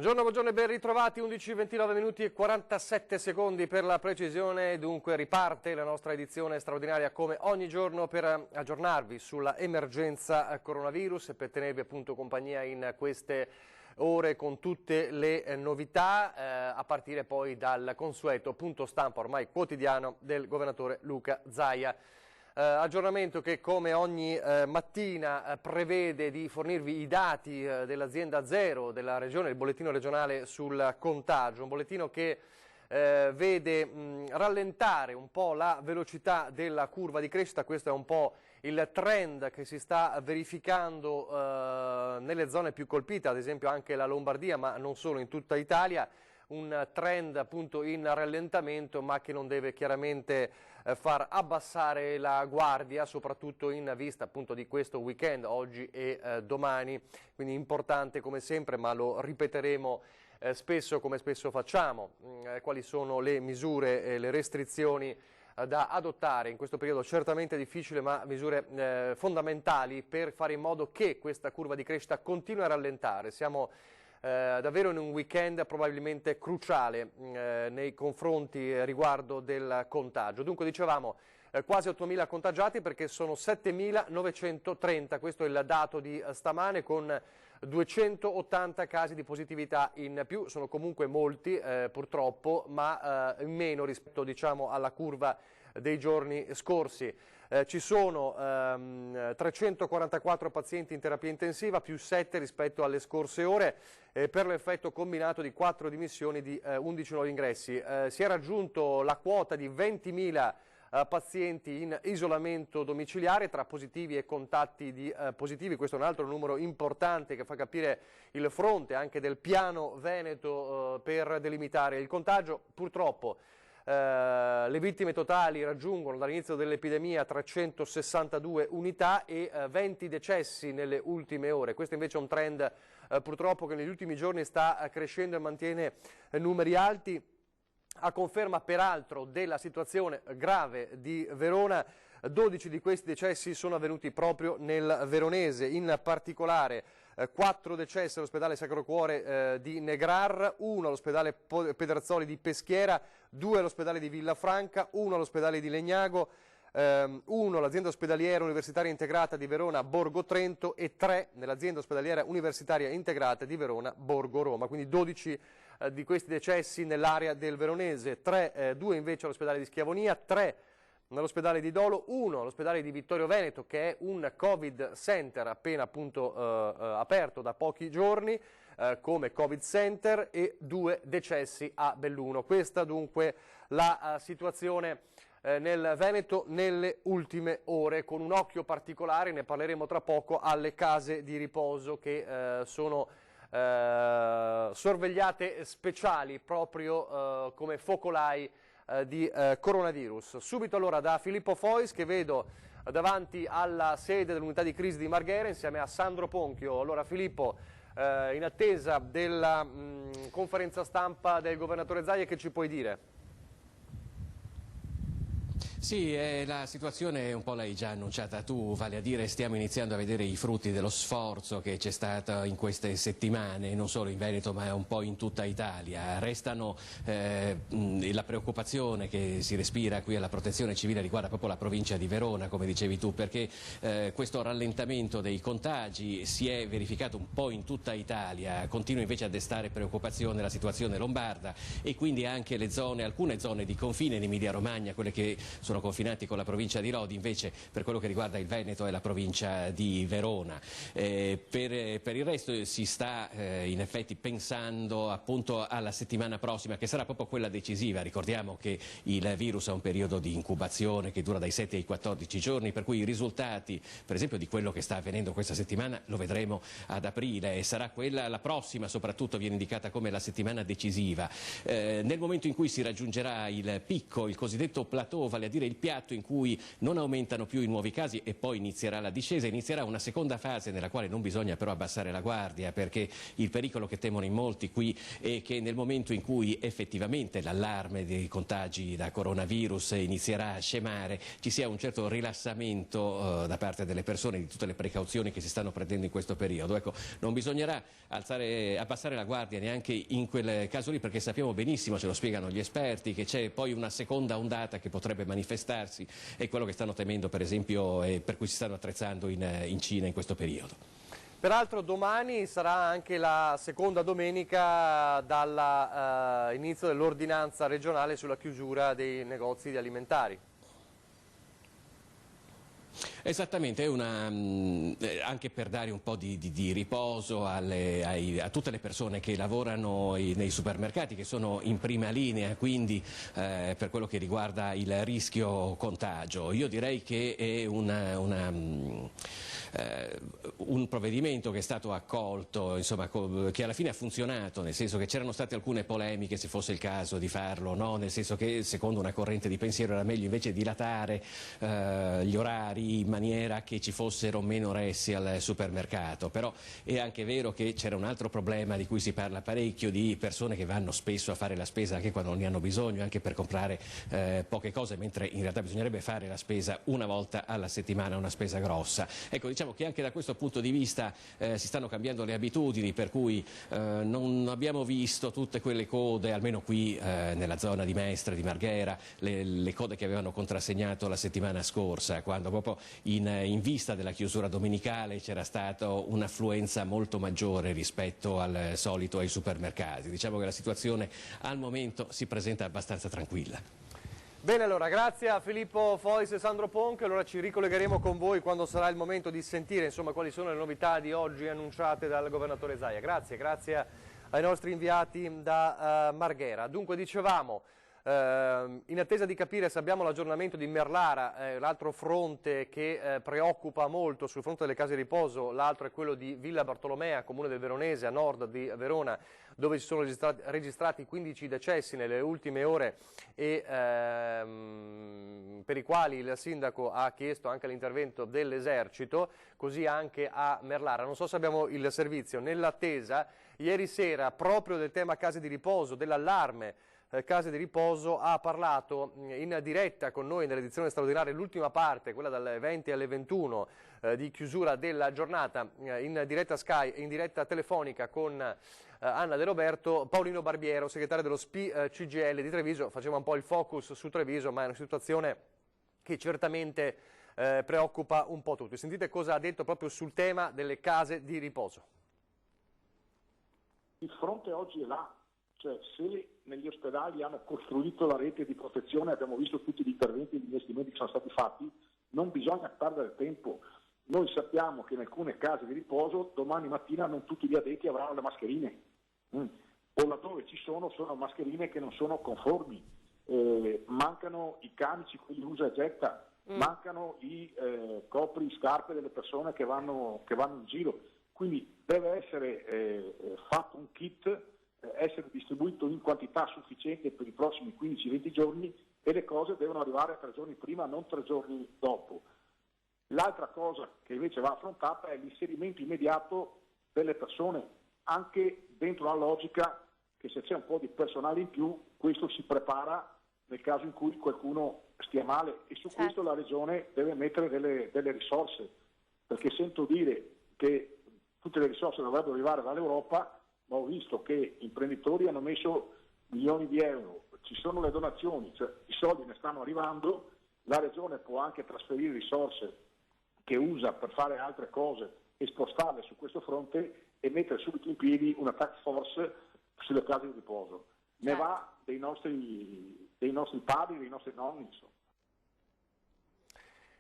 Buongiorno, buongiorno e ben ritrovati, 11:29 minuti e 47 secondi per la precisione. Dunque riparte la nostra edizione straordinaria come ogni giorno per aggiornarvi sulla emergenza coronavirus e per tenervi appunto compagnia in queste ore con tutte le novità, a partire poi dal consueto punto stampa ormai quotidiano del governatore Luca Zaia. Aggiornamento che come ogni mattina prevede di fornirvi i dati dell'azienda Zero della regione, il bollettino regionale sul contagio, un bollettino che vede rallentare un po' la velocità della curva di crescita. Questo è un po' il trend che si sta verificando nelle zone più colpite, ad esempio anche la Lombardia, ma non solo, in tutta Italia. Un trend appunto in rallentamento, ma che non deve chiaramente far abbassare la guardia, soprattutto in vista appunto di questo weekend, oggi e domani. Quindi importante come sempre, ma lo ripeteremo spesso come spesso facciamo, quali sono le misure e le restrizioni da adottare in questo periodo certamente difficile, ma misure fondamentali per fare in modo che questa curva di crescita continui a rallentare. Siamo davvero in un weekend probabilmente cruciale nei confronti riguardo del contagio. Dunque dicevamo quasi 8.000 contagiati perché sono 7.930, questo è il dato di stamane, con 280 casi di positività in più. Sono comunque molti purtroppo, ma in meno rispetto diciamo alla curva dei giorni scorsi. Ci sono 344 pazienti in terapia intensiva, più 7 rispetto alle scorse ore, per l'effetto combinato di 4 dimissioni di 11 nuovi ingressi. Si è raggiunto la quota di 20.000 pazienti in isolamento domiciliare tra positivi e contatti di positivi. Questo è un altro numero importante che fa capire il fronte anche del piano Veneto per delimitare il contagio. Purtroppo le vittime totali raggiungono dall'inizio dell'epidemia 362 unità e 20 decessi nelle ultime ore. Questo invece è un trend purtroppo che negli ultimi giorni sta crescendo e mantiene numeri alti. A conferma peraltro della situazione grave di Verona, 12 di questi decessi sono avvenuti proprio nel veronese, in particolare 4 decessi all'ospedale Sacro Cuore di Negrar, 1 all'ospedale Pedrazzoli di Peschiera, 2 all'ospedale di Villafranca, 1 all'ospedale di Legnago, 1 all'azienda ospedaliera universitaria integrata di Verona Borgo Trento e 3 nell'azienda ospedaliera universitaria integrata di Verona Borgo Roma. Quindi 12 di questi decessi nell'area del veronese, 2 invece all'ospedale di Schiavonia, 3 nell'ospedale di Dolo, 1 all'ospedale di Vittorio Veneto, che è un Covid Center appena appunto aperto da pochi giorni come Covid Center, e 2 decessi a Belluno. Questa dunque la situazione nel Veneto nelle ultime ore, con un occhio particolare, ne parleremo tra poco, alle case di riposo che sono sorvegliate speciali proprio come focolai di coronavirus. Subito allora da Filippo Fois, che vedo davanti alla sede dell'unità di crisi di Marghera insieme a Sandro Ponchio. Allora Filippo, in attesa della conferenza stampa del governatore Zaia, che ci puoi dire? Sì, la situazione un po' l'hai già annunciata tu, vale a dire stiamo iniziando a vedere i frutti dello sforzo che c'è stato in queste settimane, non solo in Veneto ma un po' in tutta Italia. Restano la preoccupazione che si respira qui alla Protezione Civile riguarda proprio la provincia di Verona, come dicevi tu, perché questo rallentamento dei contagi si è verificato un po' in tutta Italia, continua invece a destare preoccupazione la situazione lombarda e quindi anche alcune zone di confine in Emilia Romagna, quelle che sono confinanti con la provincia di Lodi, invece per quello che riguarda il Veneto è la provincia di Verona. Per il resto si sta in effetti pensando appunto alla settimana prossima, che sarà proprio quella decisiva. Ricordiamo che il virus ha un periodo di incubazione che dura dai 7 ai 14 giorni, per cui i risultati per esempio di quello che sta avvenendo questa settimana lo vedremo ad aprile, e sarà quella, la prossima soprattutto, viene indicata come la settimana decisiva, nel momento in cui si raggiungerà il picco, il cosiddetto plateau, vale a dire dire, il piatto in cui non aumentano più i nuovi casi e poi inizierà la discesa, inizierà una seconda fase nella quale non bisogna però abbassare la guardia, perché il pericolo che temono in molti qui è che nel momento in cui effettivamente l'allarme dei contagi da coronavirus inizierà a scemare, ci sia un certo rilassamento da parte delle persone di tutte le precauzioni che si stanno prendendo in questo periodo. Ecco, non bisognerà abbassare la guardia neanche in quel caso lì, perché sappiamo benissimo, ce lo spiegano gli esperti, che c'è poi una seconda ondata che potrebbe manifestarsi, è quello che stanno temendo per esempio e per cui si stanno attrezzando in Cina in questo periodo. Peraltro domani sarà anche la seconda domenica dall'inizio dell'ordinanza regionale sulla chiusura dei negozi alimentari. Esattamente, è anche per dare un po' di riposo a tutte le persone che lavorano nei supermercati, che sono in prima linea, quindi per quello che riguarda il rischio contagio. Io direi che è un provvedimento che è stato accolto, insomma, che alla fine ha funzionato, nel senso che c'erano state alcune polemiche se fosse il caso di farlo, no? Nel senso che secondo una corrente di pensiero era meglio invece dilatare gli orari in maniera che ci fossero meno ressi al supermercato, però è anche vero che c'era un altro problema di cui si parla parecchio, di persone che vanno spesso a fare la spesa anche quando non ne hanno bisogno, anche per comprare poche cose, mentre in realtà bisognerebbe fare la spesa una volta alla settimana, una spesa grossa. Ecco, diciamo che anche da questo punto di vista si stanno cambiando le abitudini, per cui non abbiamo visto tutte quelle code, almeno qui nella zona di Mestre, di Marghera, le code che avevano contrassegnato la settimana scorsa, quando proprio in vista della chiusura domenicale c'era stata un'affluenza molto maggiore rispetto al solito ai supermercati. Diciamo che la situazione al momento si presenta abbastanza tranquilla. Bene, allora grazie a Filippo Fois e Sandro Ponch, allora ci ricollegheremo con voi quando sarà il momento di sentire insomma quali sono le novità di oggi annunciate dal governatore Zaia. Grazie ai nostri inviati da Marghera. Dunque dicevamo, in attesa di capire se abbiamo l'aggiornamento di Merlara, l'altro fronte che preoccupa molto sul fronte delle case di riposo, l'altro è quello di Villa Bartolomea, comune del Veronese, a nord di Verona, dove si sono registrati 15 decessi nelle ultime ore e per i quali il sindaco ha chiesto anche l'intervento dell'esercito, così anche a Merlara. Non so se abbiamo il servizio. Nell'attesa, ieri sera, proprio del tema case di riposo, dell'allarme case di riposo, ha parlato in diretta con noi nell'edizione straordinaria, l'ultima parte, quella dalle 20 alle 21 di chiusura della giornata, in diretta Sky e in diretta telefonica con Anna De Roberto, Paolino Barbiero, segretario dello SPI CGIL di Treviso. Faceva un po' il focus su Treviso, ma è una situazione che certamente preoccupa un po' tutti. Sentite cosa ha detto proprio sul tema delle case di riposo. Il fronte oggi è là. Cioè, se negli ospedali hanno costruito la rete di protezione, abbiamo visto tutti gli interventi e gli investimenti che sono stati fatti, non bisogna perdere tempo. Noi sappiamo che in alcune case di riposo domani mattina non tutti gli addetti avranno le mascherine, o laddove ci sono mascherine che non sono conformi, mancano i camici, quelli usa e getta, mancano i copri-scarpe delle persone che vanno in giro. Quindi deve essere fatto un kit, essere distribuito in quantità sufficiente per i prossimi 15-20 giorni, e le cose devono arrivare 3 giorni prima, non 3 giorni dopo. L'altra cosa che invece va affrontata è l'inserimento immediato delle persone, anche dentro la logica che se c'è un po' di personale in più, questo si prepara nel caso in cui qualcuno stia male, e su questo la Regione deve mettere delle risorse, perché sento dire che tutte le risorse dovrebbero arrivare dall'Europa, ma ho visto che imprenditori hanno messo milioni di euro, ci sono le donazioni, cioè i soldi ne stanno arrivando, la Regione può anche trasferire risorse che usa per fare altre cose e spostarle su questo fronte e mettere subito in piedi una task force sulle case di riposo. Ne va dei nostri padri, dei nostri nonni, insomma.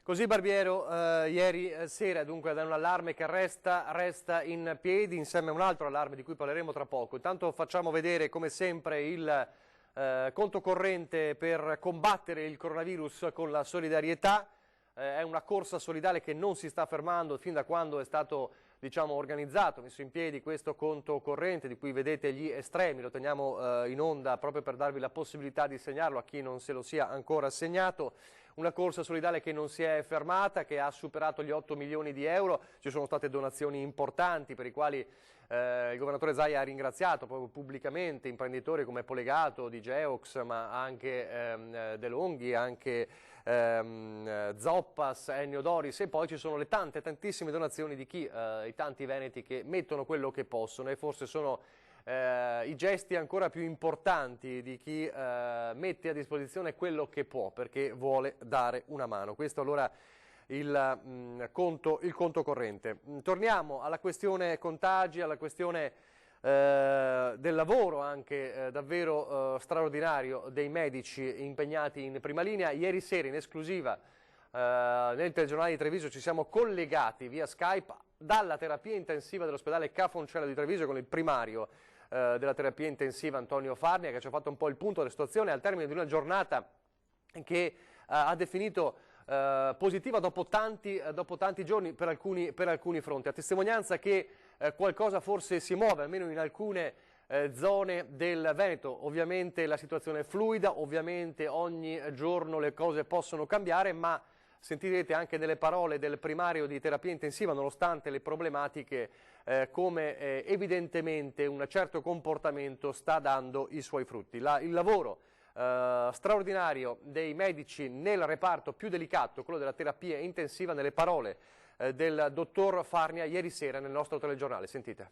Così Barbiero, ieri sera dunque da un allarme che resta in piedi insieme a un altro allarme di cui parleremo tra poco. Intanto facciamo vedere come sempre il conto corrente per combattere il coronavirus con la solidarietà. È una corsa solidale che non si sta fermando fin da quando è stato organizzato, messo in piedi questo conto corrente di cui vedete gli estremi. Lo teniamo in onda proprio per darvi la possibilità di segnarlo a chi non se lo sia ancora segnato. una corsa solidale che non si è fermata, che ha superato gli 8 milioni di euro, ci sono state donazioni importanti per i quali il governatore Zaia ha ringraziato proprio pubblicamente imprenditori come Polegato, di Geox, ma anche De Longhi, anche Zoppas, Ennio Doris, e poi ci sono le tantissime donazioni di i tanti veneti che mettono quello che possono, e forse sono i gesti ancora più importanti di chi mette a disposizione quello che può perché vuole dare una mano. Questo allora il conto corrente. Torniamo alla questione contagi, alla questione del lavoro anche davvero straordinario dei medici impegnati in prima linea. Ieri sera in esclusiva nel telegiornale di Treviso ci siamo collegati via Skype dalla terapia intensiva dell'ospedale Ca' Foncella di Treviso con il primario della terapia intensiva Antonio Farnia, che ci ha fatto un po' il punto della situazione al termine di una giornata che ha definito positiva dopo tanti giorni per alcuni fronti, a testimonianza che qualcosa forse si muove, almeno in alcune zone del Veneto. Ovviamente la situazione è fluida, ovviamente ogni giorno le cose possono cambiare, ma sentirete anche nelle parole del primario di terapia intensiva, nonostante le problematiche, come evidentemente un certo comportamento sta dando i suoi frutti. Il lavoro straordinario dei medici nel reparto più delicato, quello della terapia intensiva, nelle parole del dottor Farnia ieri sera nel nostro telegiornale. Sentite.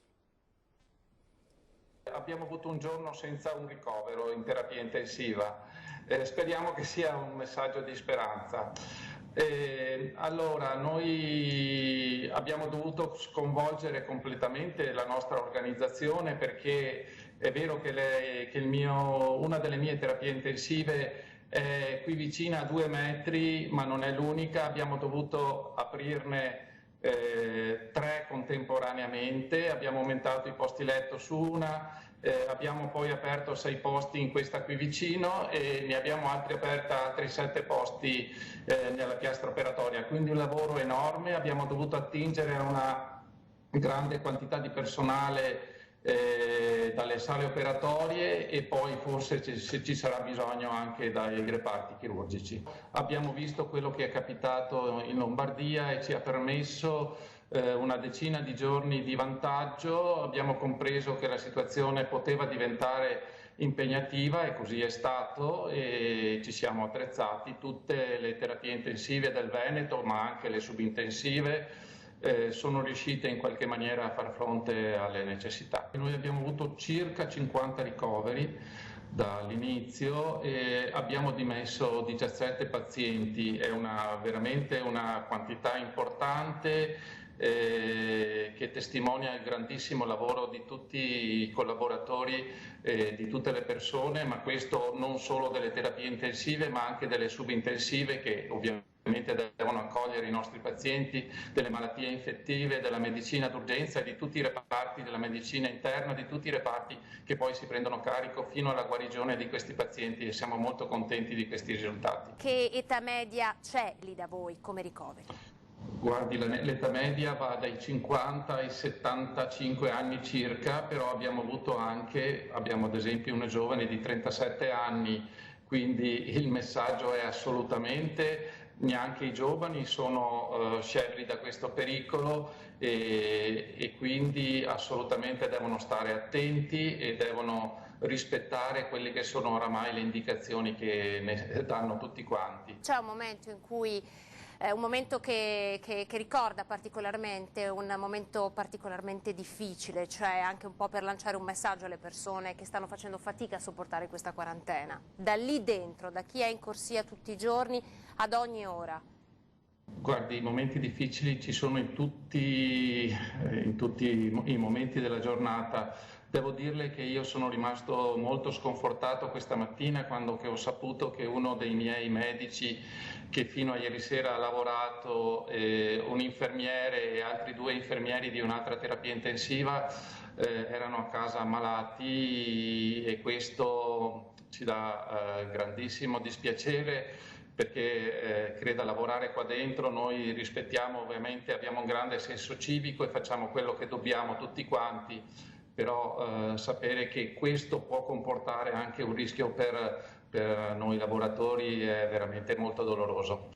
Abbiamo avuto un giorno senza un ricovero in terapia intensiva, speriamo che sia un messaggio di speranza. Allora, noi abbiamo dovuto sconvolgere completamente la nostra organizzazione, perché è vero che una delle mie terapie intensive è qui vicina a 2 metri, ma non è l'unica. Abbiamo dovuto aprirne 3 contemporaneamente, abbiamo aumentato i posti letto su una, abbiamo poi aperto 6 posti in questa qui vicino e ne abbiamo altri 7 posti nella piastra operatoria, quindi un lavoro enorme. Abbiamo dovuto attingere a una grande quantità di personale dalle sale operatorie e poi forse se ci sarà bisogno anche dai reparti chirurgici. Abbiamo visto quello che è capitato in Lombardia e ci ha permesso una decina di giorni di vantaggio. Abbiamo compreso che la situazione poteva diventare impegnativa e così è stato, e ci siamo attrezzati. Tutte le terapie intensive del Veneto, ma anche le subintensive, sono riuscite in qualche maniera a far fronte alle necessità. Noi abbiamo avuto circa 50 ricoveri dall'inizio e abbiamo dimesso 17 pazienti, è veramente una quantità importante che testimonia il grandissimo lavoro di tutti i collaboratori, di tutte le persone, ma questo non solo delle terapie intensive ma anche delle subintensive, che ovviamente devono accogliere i nostri pazienti, delle malattie infettive, della medicina d'urgenza e di tutti i reparti della medicina interna, di tutti i reparti che poi si prendono carico fino alla guarigione di questi pazienti, e siamo molto contenti di questi risultati. Che età media c'è lì da voi come ricoveri? Guardi, l'età media va dai 50 ai 75 anni circa, però abbiamo ad esempio una giovane di 37 anni, quindi il messaggio è assolutamente: neanche i giovani sono scelti da questo pericolo e quindi assolutamente devono stare attenti e devono rispettare quelle che sono oramai le indicazioni che ne danno tutti quanti. C'è un momento in cui un momento che ricorda particolarmente, un momento particolarmente difficile, cioè anche un po' per lanciare un messaggio alle persone che stanno facendo fatica a sopportare questa quarantena, da lì dentro, da chi è in corsia tutti i giorni, ad ogni ora. Guardi, i momenti difficili ci sono in tutti i momenti della giornata. Devo dirle che io sono rimasto molto sconfortato questa mattina quando ho saputo che uno dei miei medici, che fino a ieri sera ha lavorato, un infermiere e altri 2 infermieri di un'altra terapia intensiva, erano a casa ammalati, e questo ci dà grandissimo dispiacere, perché credo, a lavorare qua dentro noi rispettiamo, ovviamente abbiamo un grande senso civico e facciamo quello che dobbiamo tutti quanti, però sapere che questo può comportare anche un rischio per per noi lavoratori è veramente molto doloroso.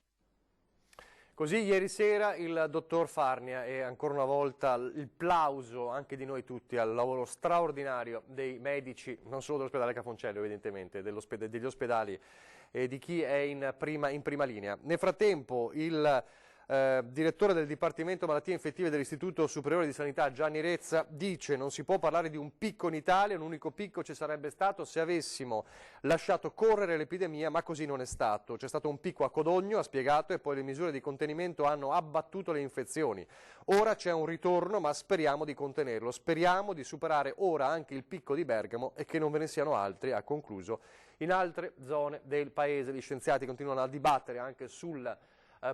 Così ieri sera il dottor Farnia, e ancora una volta il plauso anche di noi tutti al lavoro straordinario dei medici, non solo dell'ospedale Cafoncello evidentemente, degli ospedali e di chi è in prima linea. Nel frattempo il direttore del Dipartimento Malattie Infettive dell'Istituto Superiore di Sanità, Gianni Rezza, dice: non si può parlare di un picco in Italia, un unico picco ci sarebbe stato se avessimo lasciato correre l'epidemia, ma così non è stato. C'è stato un picco a Codogno, ha spiegato, e poi le misure di contenimento hanno abbattuto le infezioni. Ora c'è un ritorno, ma speriamo di contenerlo, speriamo di superare ora anche il picco di Bergamo e che non ve ne siano altri, ha concluso. In altre zone del paese gli scienziati continuano a dibattere anche sul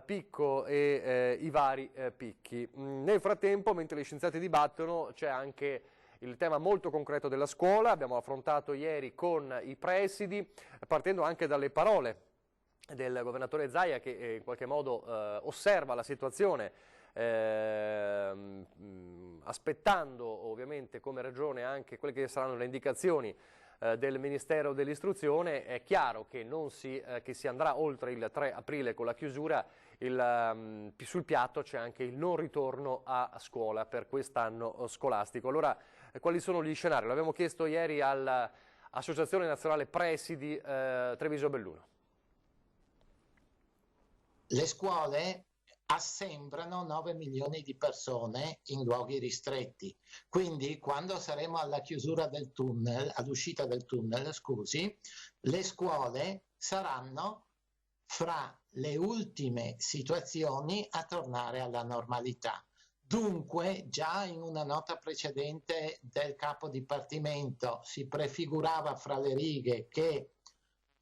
picco e i vari picchi. Nel frattempo, mentre gli scienziati dibattono, c'è anche il tema molto concreto della scuola. Abbiamo affrontato ieri con i presidi, partendo anche dalle parole del governatore Zaia, che in qualche modo osserva la situazione, aspettando ovviamente come regione anche quelle che saranno le indicazioni del Ministero dell'Istruzione. È chiaro che, che si andrà oltre il 3 aprile con la chiusura. Sul piatto c'è anche il non ritorno a scuola per quest'anno scolastico. Allora, quali sono gli scenari? L'abbiamo chiesto ieri all'Associazione Nazionale Presidi Treviso-Belluno. Le scuole assembrano 9 milioni di persone in luoghi ristretti, quindi quando saremo alla chiusura del tunnel, all'uscita del tunnel, le scuole saranno fra le ultime situazioni a tornare alla normalità. Dunque, già in una nota precedente del capo dipartimento si prefigurava fra le righe che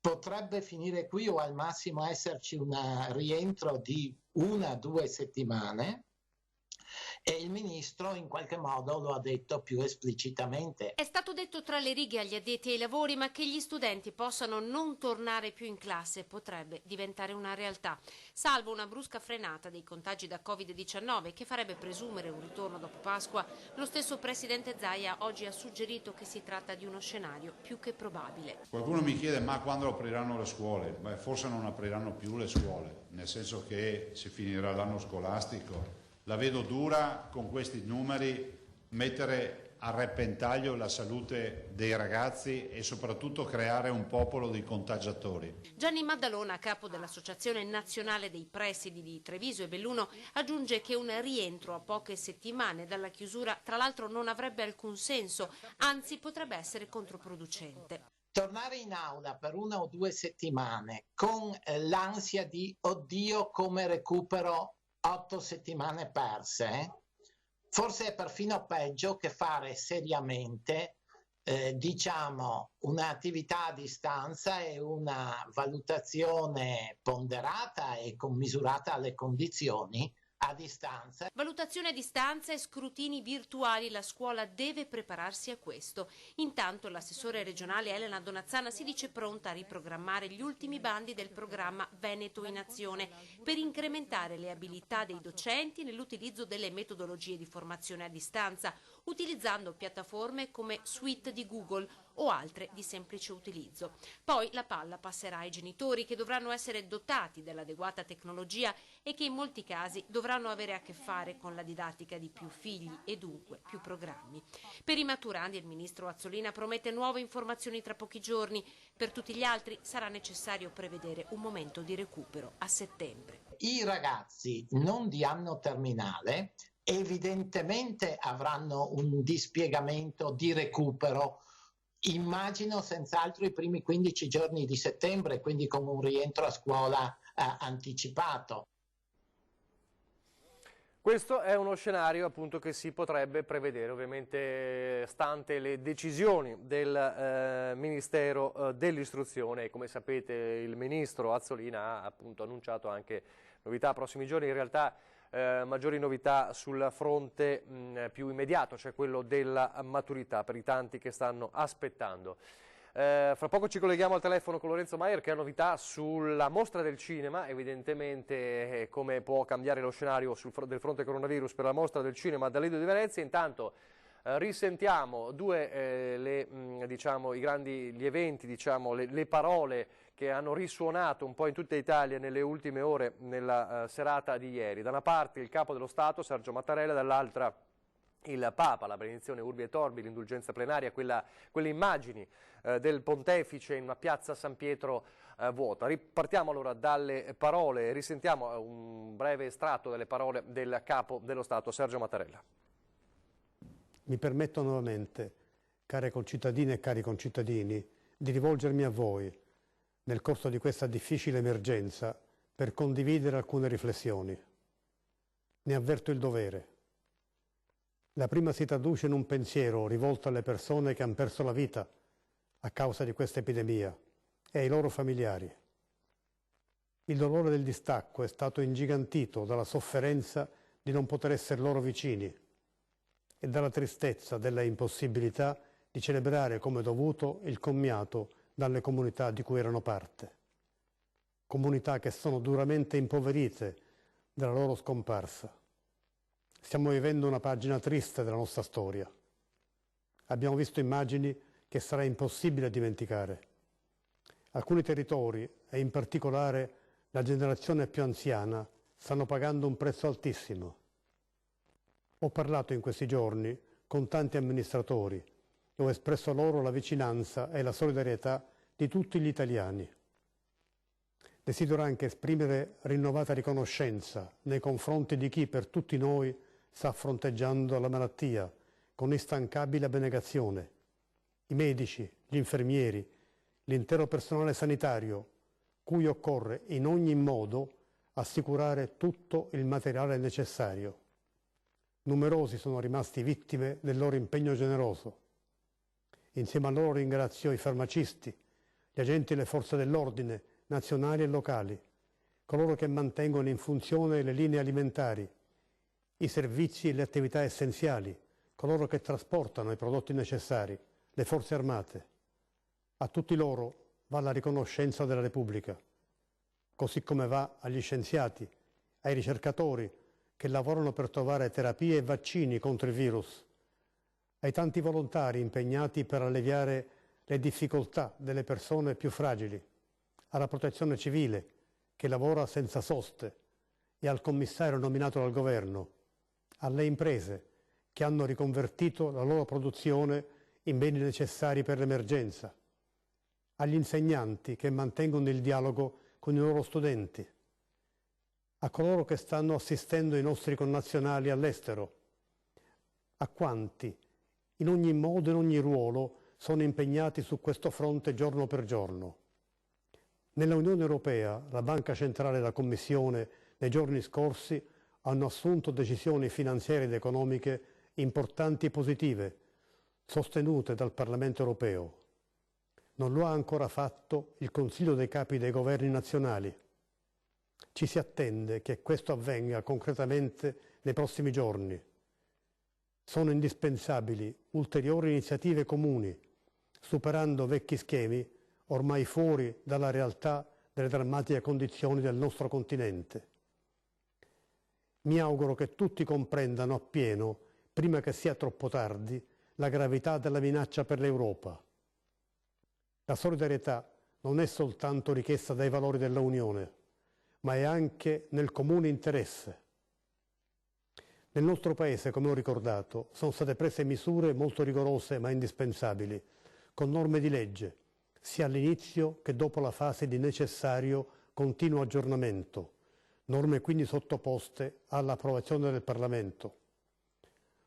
potrebbe finire qui o al massimo esserci un rientro di 1 o 2 settimane, e il ministro in qualche modo lo ha detto più esplicitamente. È stato detto tra le righe agli addetti ai lavori, ma che gli studenti possano non tornare più in classe potrebbe diventare una realtà, salvo una brusca frenata dei contagi da Covid-19 che farebbe presumere un ritorno dopo Pasqua. Lo stesso presidente Zaia oggi ha suggerito che si tratta di uno scenario più che probabile. Qualcuno mi chiede: ma quando apriranno le scuole? Beh, forse non apriranno più le scuole, nel senso che si finirà l'anno scolastico. La vedo dura con questi numeri mettere a repentaglio la salute dei ragazzi e soprattutto creare un popolo di contagiatori. Gianni Maddalona, capo dell'Associazione Nazionale dei Presidi di Treviso e Belluno, aggiunge che un rientro a poche settimane dalla chiusura tra l'altro non avrebbe alcun senso, anzi potrebbe essere controproducente. Tornare in aula per 1 o 2 settimane con l'ansia di oddio come recupero 8 settimane perse, forse è perfino peggio che fare seriamente un'attività a distanza e una valutazione ponderata e commisurata alle condizioni a distanza. Valutazione a distanza e scrutini virtuali, la scuola deve prepararsi a questo. Intanto l'assessore regionale Elena Donazzana si dice pronta a riprogrammare gli ultimi bandi del programma Veneto in Azione per incrementare le abilità dei docenti nell'utilizzo delle metodologie di formazione a distanza, utilizzando piattaforme come Suite di Google o altre di semplice utilizzo. Poi la palla passerà ai genitori, che dovranno essere dotati dell'adeguata tecnologia e che in molti casi dovranno avere a che fare con la didattica di più figli e dunque più programmi. Per i maturandi il ministro Azzolina promette nuove informazioni tra pochi giorni. Per tutti gli altri sarà necessario prevedere un momento di recupero a settembre. I ragazzi non di anno terminale evidentemente avranno un dispiegamento di recupero. Immagino senz'altro i primi 15 giorni di settembre, quindi con un rientro a scuola anticipato. Questo è uno scenario appunto che si potrebbe prevedere, ovviamente stante le decisioni del Ministero dell'Istruzione, e come sapete il Ministro Azzolina ha appunto annunciato anche novità prossimi giorni, in realtà maggiori novità sul fronte più immediato, cioè quello della maturità per i tanti che stanno aspettando. Fra poco ci colleghiamo al telefono con Lorenzo Maier, che ha novità sulla mostra del cinema, evidentemente come può cambiare lo scenario del fronte coronavirus per la mostra del cinema dall'Ido di Venezia. Intanto Risentiamo gli eventi, le parole che hanno risuonato un po' in tutta Italia nelle ultime ore, nella serata di ieri. Da una parte il capo dello Stato, Sergio Mattarella, dall'altra il Papa, la benedizione Urbi et Orbi, l'indulgenza plenaria, quelle immagini del pontefice in una piazza San Pietro vuota. Ripartiamo allora dalle parole, risentiamo un breve estratto delle parole del capo dello Stato, Sergio Mattarella. Mi permetto nuovamente, care concittadine e cari concittadini, di rivolgermi a voi nel corso di questa difficile emergenza per condividere alcune riflessioni. Ne avverto il dovere. La prima si traduce in un pensiero rivolto alle persone che hanno perso la vita a causa di questa epidemia e ai loro familiari. Il dolore del distacco è stato ingigantito dalla sofferenza di non poter essere loro vicini e dalla tristezza della impossibilità di celebrare come dovuto il commiato dalle comunità di cui erano parte. Comunità che sono duramente impoverite dalla loro scomparsa. Stiamo vivendo una pagina triste della nostra storia. Abbiamo visto immagini che sarà impossibile dimenticare. Alcuni territori, e in particolare la generazione più anziana, stanno pagando un prezzo altissimo. Ho parlato in questi giorni con tanti amministratori e ho espresso loro la vicinanza e la solidarietà di tutti gli italiani. Desidero anche esprimere rinnovata riconoscenza nei confronti di chi per tutti noi sta fronteggiando la malattia con instancabile abnegazione. I medici, gli infermieri, l'intero personale sanitario, cui occorre in ogni modo assicurare tutto il materiale necessario. Numerosi sono rimasti vittime del loro impegno generoso. Insieme a loro ringrazio i farmacisti, gli agenti delle forze dell'ordine, nazionali e locali, coloro che mantengono in funzione le linee alimentari, i servizi e le attività essenziali, coloro che trasportano i prodotti necessari, le forze armate. A tutti loro va la riconoscenza della Repubblica, così come va agli scienziati, ai ricercatori che lavorano per trovare terapie e vaccini contro il virus, ai tanti volontari impegnati per alleviare le difficoltà delle persone più fragili, alla protezione civile che lavora senza soste e al commissario nominato dal governo, alle imprese che hanno riconvertito la loro produzione in beni necessari per l'emergenza, agli insegnanti che mantengono il dialogo con i loro studenti, a coloro che stanno assistendo i nostri connazionali all'estero, a quanti, in ogni modo e in ogni ruolo, sono impegnati su questo fronte giorno per giorno. Nella Unione Europea, la Banca Centrale e la Commissione nei giorni scorsi hanno assunto decisioni finanziarie ed economiche importanti e positive, sostenute dal Parlamento Europeo. Non lo ha ancora fatto il Consiglio dei Capi dei Governi nazionali. Ci si attende che questo avvenga concretamente nei prossimi giorni. Sono indispensabili ulteriori iniziative comuni, superando vecchi schemi ormai fuori dalla realtà delle drammatiche condizioni del nostro continente. Mi auguro che tutti comprendano appieno, prima che sia troppo tardi, la gravità della minaccia per l'Europa. La solidarietà non è soltanto richiesta dai valori della Unione, ma è anche nel comune interesse. Nel nostro Paese, come ho ricordato, sono state prese misure molto rigorose ma indispensabili, con norme di legge, sia all'inizio che dopo la fase di necessario continuo aggiornamento, norme quindi sottoposte all'approvazione del Parlamento.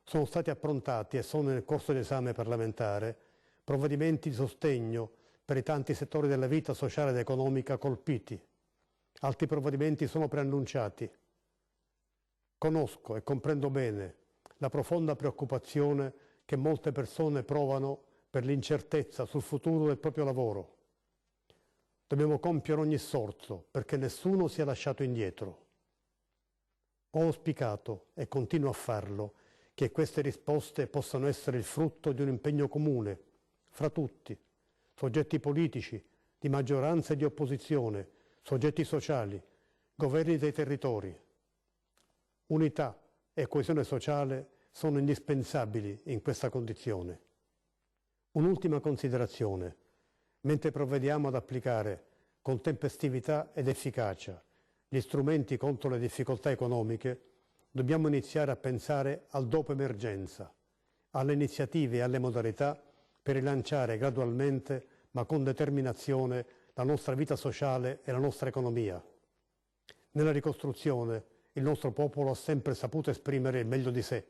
Sono stati approntati e sono nel corso di esame parlamentare provvedimenti di sostegno per i tanti settori della vita sociale ed economica colpiti. Altri provvedimenti sono preannunciati. Conosco e comprendo bene la profonda preoccupazione che molte persone provano per l'incertezza sul futuro del proprio lavoro. Dobbiamo compiere ogni sforzo perché nessuno sia lasciato indietro. Ho auspicato, e continuo a farlo, che queste risposte possano essere il frutto di un impegno comune, fra tutti, soggetti politici, di maggioranza e di opposizione, soggetti sociali, governi dei territori. Unità e coesione sociale sono indispensabili in questa condizione. Un'ultima considerazione. Mentre provvediamo ad applicare con tempestività ed efficacia gli strumenti contro le difficoltà economiche, dobbiamo iniziare a pensare al dopo emergenza, alle iniziative e alle modalità per rilanciare gradualmente ma con determinazione la nostra vita sociale e la nostra economia. Nella ricostruzione il nostro popolo ha sempre saputo esprimere il meglio di sé.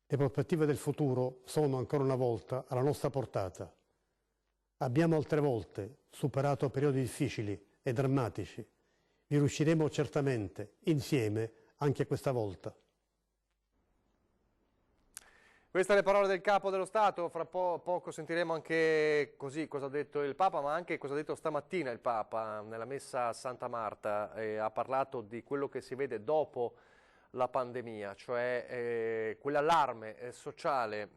Le prospettive del futuro sono ancora una volta alla nostra portata. Abbiamo altre volte superato periodi difficili e drammatici. Vi riusciremo certamente, insieme, anche questa volta. Queste le parole del Capo dello Stato, fra poco sentiremo anche così cosa ha detto il Papa, ma anche cosa ha detto stamattina il Papa nella messa a Santa Marta. Ha parlato di quello che si vede dopo la pandemia, cioè quell'allarme sociale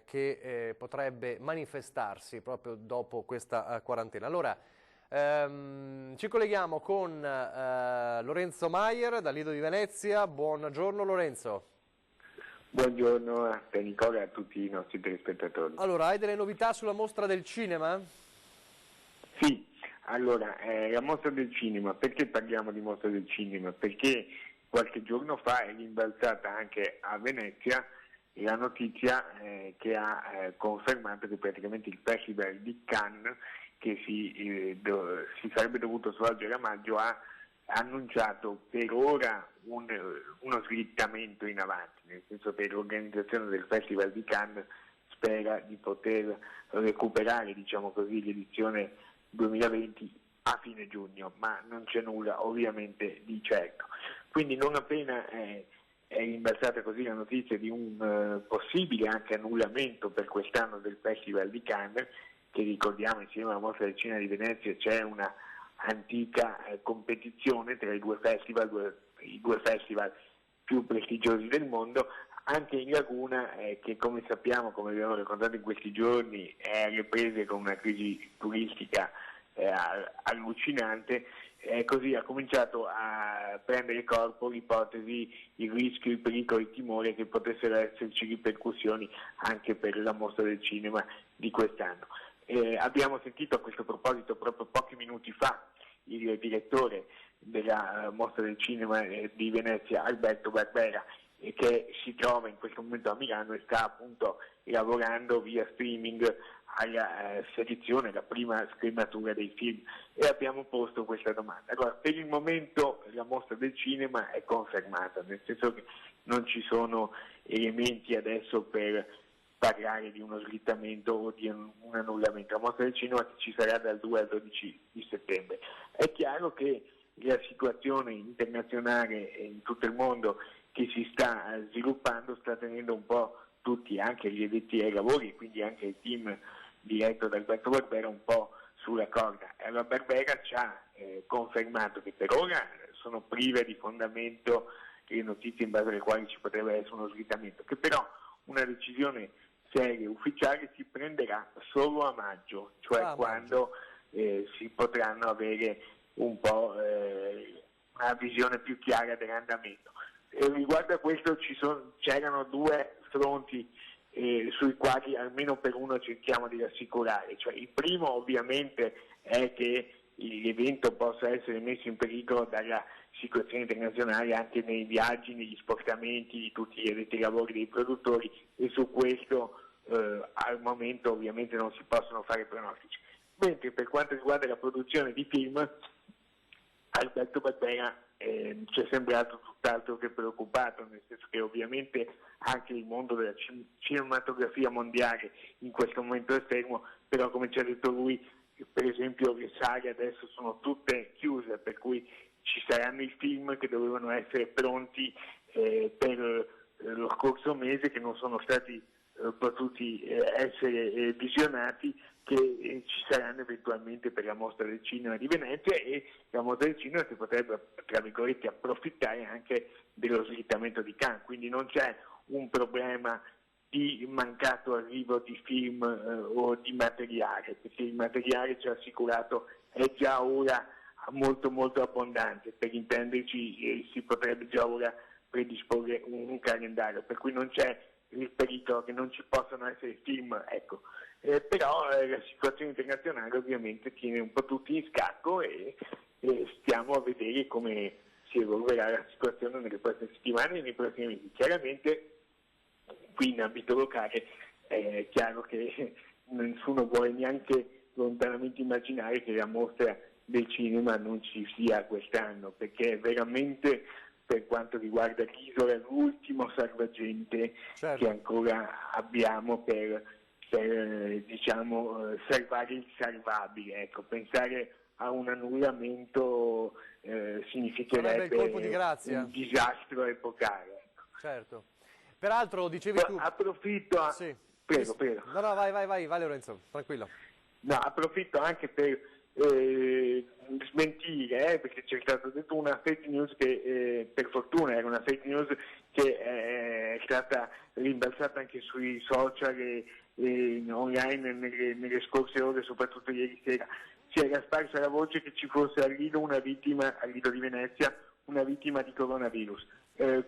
che potrebbe manifestarsi proprio dopo questa quarantena. Allora, ci colleghiamo con Lorenzo Maier dal Lido di Venezia. Buongiorno Lorenzo. Buongiorno a te Nicola e a tutti i nostri telespettatori. Allora, hai delle novità sulla mostra del cinema? Sì, allora, la mostra del cinema, perché parliamo di mostra del cinema? Perché qualche giorno fa è rimbalzata anche a Venezia la notizia che ha confermato che praticamente il Festival di Cannes, che si sarebbe dovuto svolgere a maggio, ha annunciato per ora uno slittamento in avanti, nel senso che l'organizzazione del Festival di Cannes spera di poter recuperare, diciamo così, l'edizione 2020 a fine giugno, ma non c'è nulla ovviamente di certo. Quindi non appena è rimbalzata così la notizia di un possibile anche annullamento per quest'anno del Festival di Cannes, che ricordiamo insieme alla Mostra del Cinema di Venezia c'è una antica competizione tra i due festival più prestigiosi del mondo, anche in Laguna che come sappiamo, come abbiamo raccontato in questi giorni, è alle prese con una crisi turistica allucinante, così ha cominciato a prendere corpo l'ipotesi, il rischio, il pericolo, il timore che potessero esserci ripercussioni anche per la mostra del cinema di quest'anno. Abbiamo sentito a questo proposito proprio pochi minuti fa il direttore della mostra del cinema di Venezia, Alberto Barbera, che si trova in questo momento a Milano e sta appunto lavorando via streaming alla selezione, la prima scrematura dei film, e abbiamo posto questa domanda. Allora, per il momento la mostra del cinema è confermata, nel senso che non ci sono elementi adesso per parlare di uno slittamento o di un annullamento. La mostra del cinema ci sarà dal 2 al 12 di settembre. È chiaro che la situazione internazionale in tutto il mondo che si sta sviluppando sta tenendo un po' tutti, anche gli addetti ai lavori, quindi anche il team diretto da Alberto Barbera, un po' sulla corda. Allora Barbera ci ha confermato che per ora sono prive di fondamento le notizie in base alle quali ci potrebbe essere uno slittamento, che però una decisione seria ufficiale si prenderà solo a maggio, cioè quando si potranno avere un po' una visione più chiara dell'andamento. Riguardo a questo c'erano due fronti sui quali almeno per uno cerchiamo di rassicurare, cioè il primo ovviamente è che l'evento possa essere messo in pericolo dalla situazione internazionale anche nei viaggi, negli spostamenti di tutti gli addetti ai lavori dei produttori, e su questo al momento ovviamente non si possono fare pronostici. Mentre per quanto riguarda la produzione di film, Alberto Barbera ci è sembrato tutt'altro che preoccupato, nel senso che ovviamente anche il mondo della cinematografia mondiale in questo momento è fermo, però come ci ha detto lui, per esempio le sale adesso sono tutte chiuse, per cui ci saranno i film che dovevano essere pronti per lo scorso mese, che non sono stati potuti essere visionati, che ci saranno eventualmente per la mostra del cinema di Venezia, e la mostra del cinema si potrebbe, tra virgolette, approfittare anche dello slittamento di Cannes, quindi non c'è un problema di mancato arrivo di film o di materiale, perché il materiale, ci ha assicurato, è già ora molto molto abbondante. Per intenderci, si potrebbe già ora predisporre un calendario, per cui non c'è il pericolo che non ci possano essere film, ecco. Però la situazione internazionale ovviamente tiene un po' tutti in scacco e stiamo a vedere come si evolverà la situazione nelle prossime settimane e nei prossimi mesi. Chiaramente qui in ambito locale è chiaro che nessuno vuole neanche lontanamente immaginare che la mostra del cinema non ci sia quest'anno, perché è veramente, per quanto riguarda l'isola, l'ultimo salvagente che ancora abbiamo per diciamo, salvare il salvabile. Ecco, pensare a un annullamento significherebbe un disastro epocale. Ecco. Certo. Peraltro dicevi tu... Approfitto... Sì. Prego. No, vai Lorenzo, tranquillo. No, approfitto anche per smentire, perché c'è stato detto una fake news che per fortuna era una fake news che è stata rimbalzata anche sui social e online nelle scorse ore, soprattutto ieri sera. Si era sparsa la voce che ci fosse al Lido di Venezia, una vittima di coronavirus.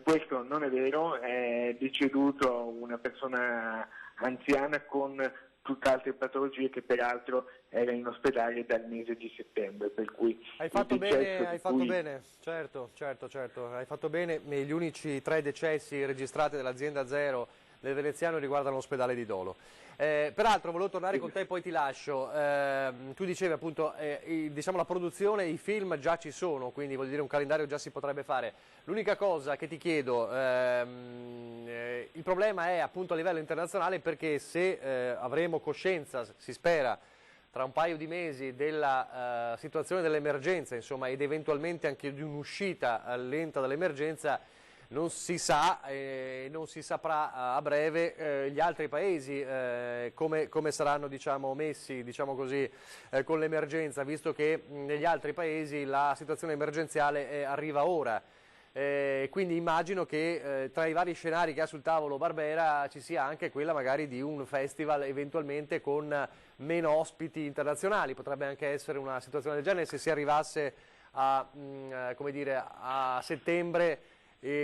Questo non è vero, è deceduto una persona anziana con tutt'altre patologie che peraltro era in ospedale dal mese di settembre, per cui hai fatto bene, certo, hai fatto bene. Gli unici 3 decessi registrati dall'azienda Zero del veneziano riguardano l'ospedale di Dolo. Peraltro volevo tornare con te, poi ti lascio. Tu dicevi appunto, diciamo la produzione, i film già ci sono, quindi vuol dire un calendario già si potrebbe fare. L'unica cosa che ti chiedo, il problema è appunto a livello internazionale, perché se avremo coscienza, si spera, tra un paio di mesi della situazione dell'emergenza, insomma, ed eventualmente anche di un'uscita lenta dall'emergenza, non si sa e non si saprà a breve gli altri paesi come saranno, diciamo, messi, diciamo così, con l'emergenza, visto che negli altri paesi la situazione emergenziale arriva ora. Quindi immagino che tra i vari scenari che ha sul tavolo Barbera ci sia anche quella magari di un festival eventualmente con meno ospiti internazionali. Potrebbe anche essere una situazione del genere se si arrivasse come dire, a settembre,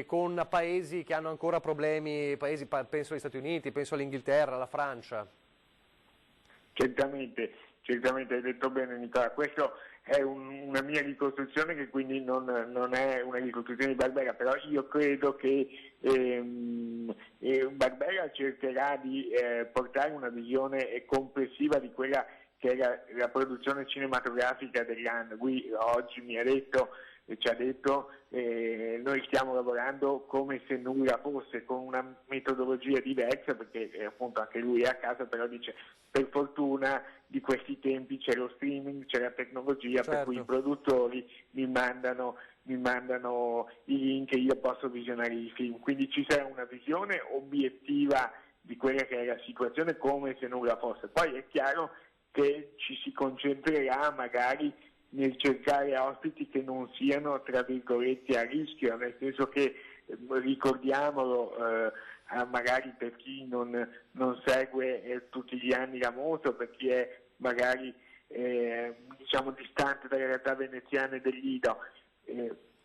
con paesi che hanno ancora problemi, penso agli Stati Uniti, penso all'Inghilterra, alla Francia. Certamente hai detto bene Nicola, questo è una mia ricostruzione che quindi non è una ricostruzione di Barbera, però io credo che Barbera cercherà di portare una visione complessiva di quella che era la produzione cinematografica dell'anno. Qui oggi ci ha detto noi stiamo lavorando come se nulla fosse, con una metodologia diversa, perché appunto anche lui è a casa, però dice per fortuna di questi tempi c'è lo streaming, c'è la tecnologia, per cui i produttori mi mandano i link e io posso visionare i film, quindi ci sarà una visione obiettiva di quella che è la situazione come se nulla fosse. Poi è chiaro che ci si concentrerà magari nel cercare ospiti che non siano, tra virgolette, a rischio, nel senso che, ricordiamolo, magari per chi non segue tutti gli anni la mostra, per chi è magari diciamo distante dalle realtà veneziane del Lido,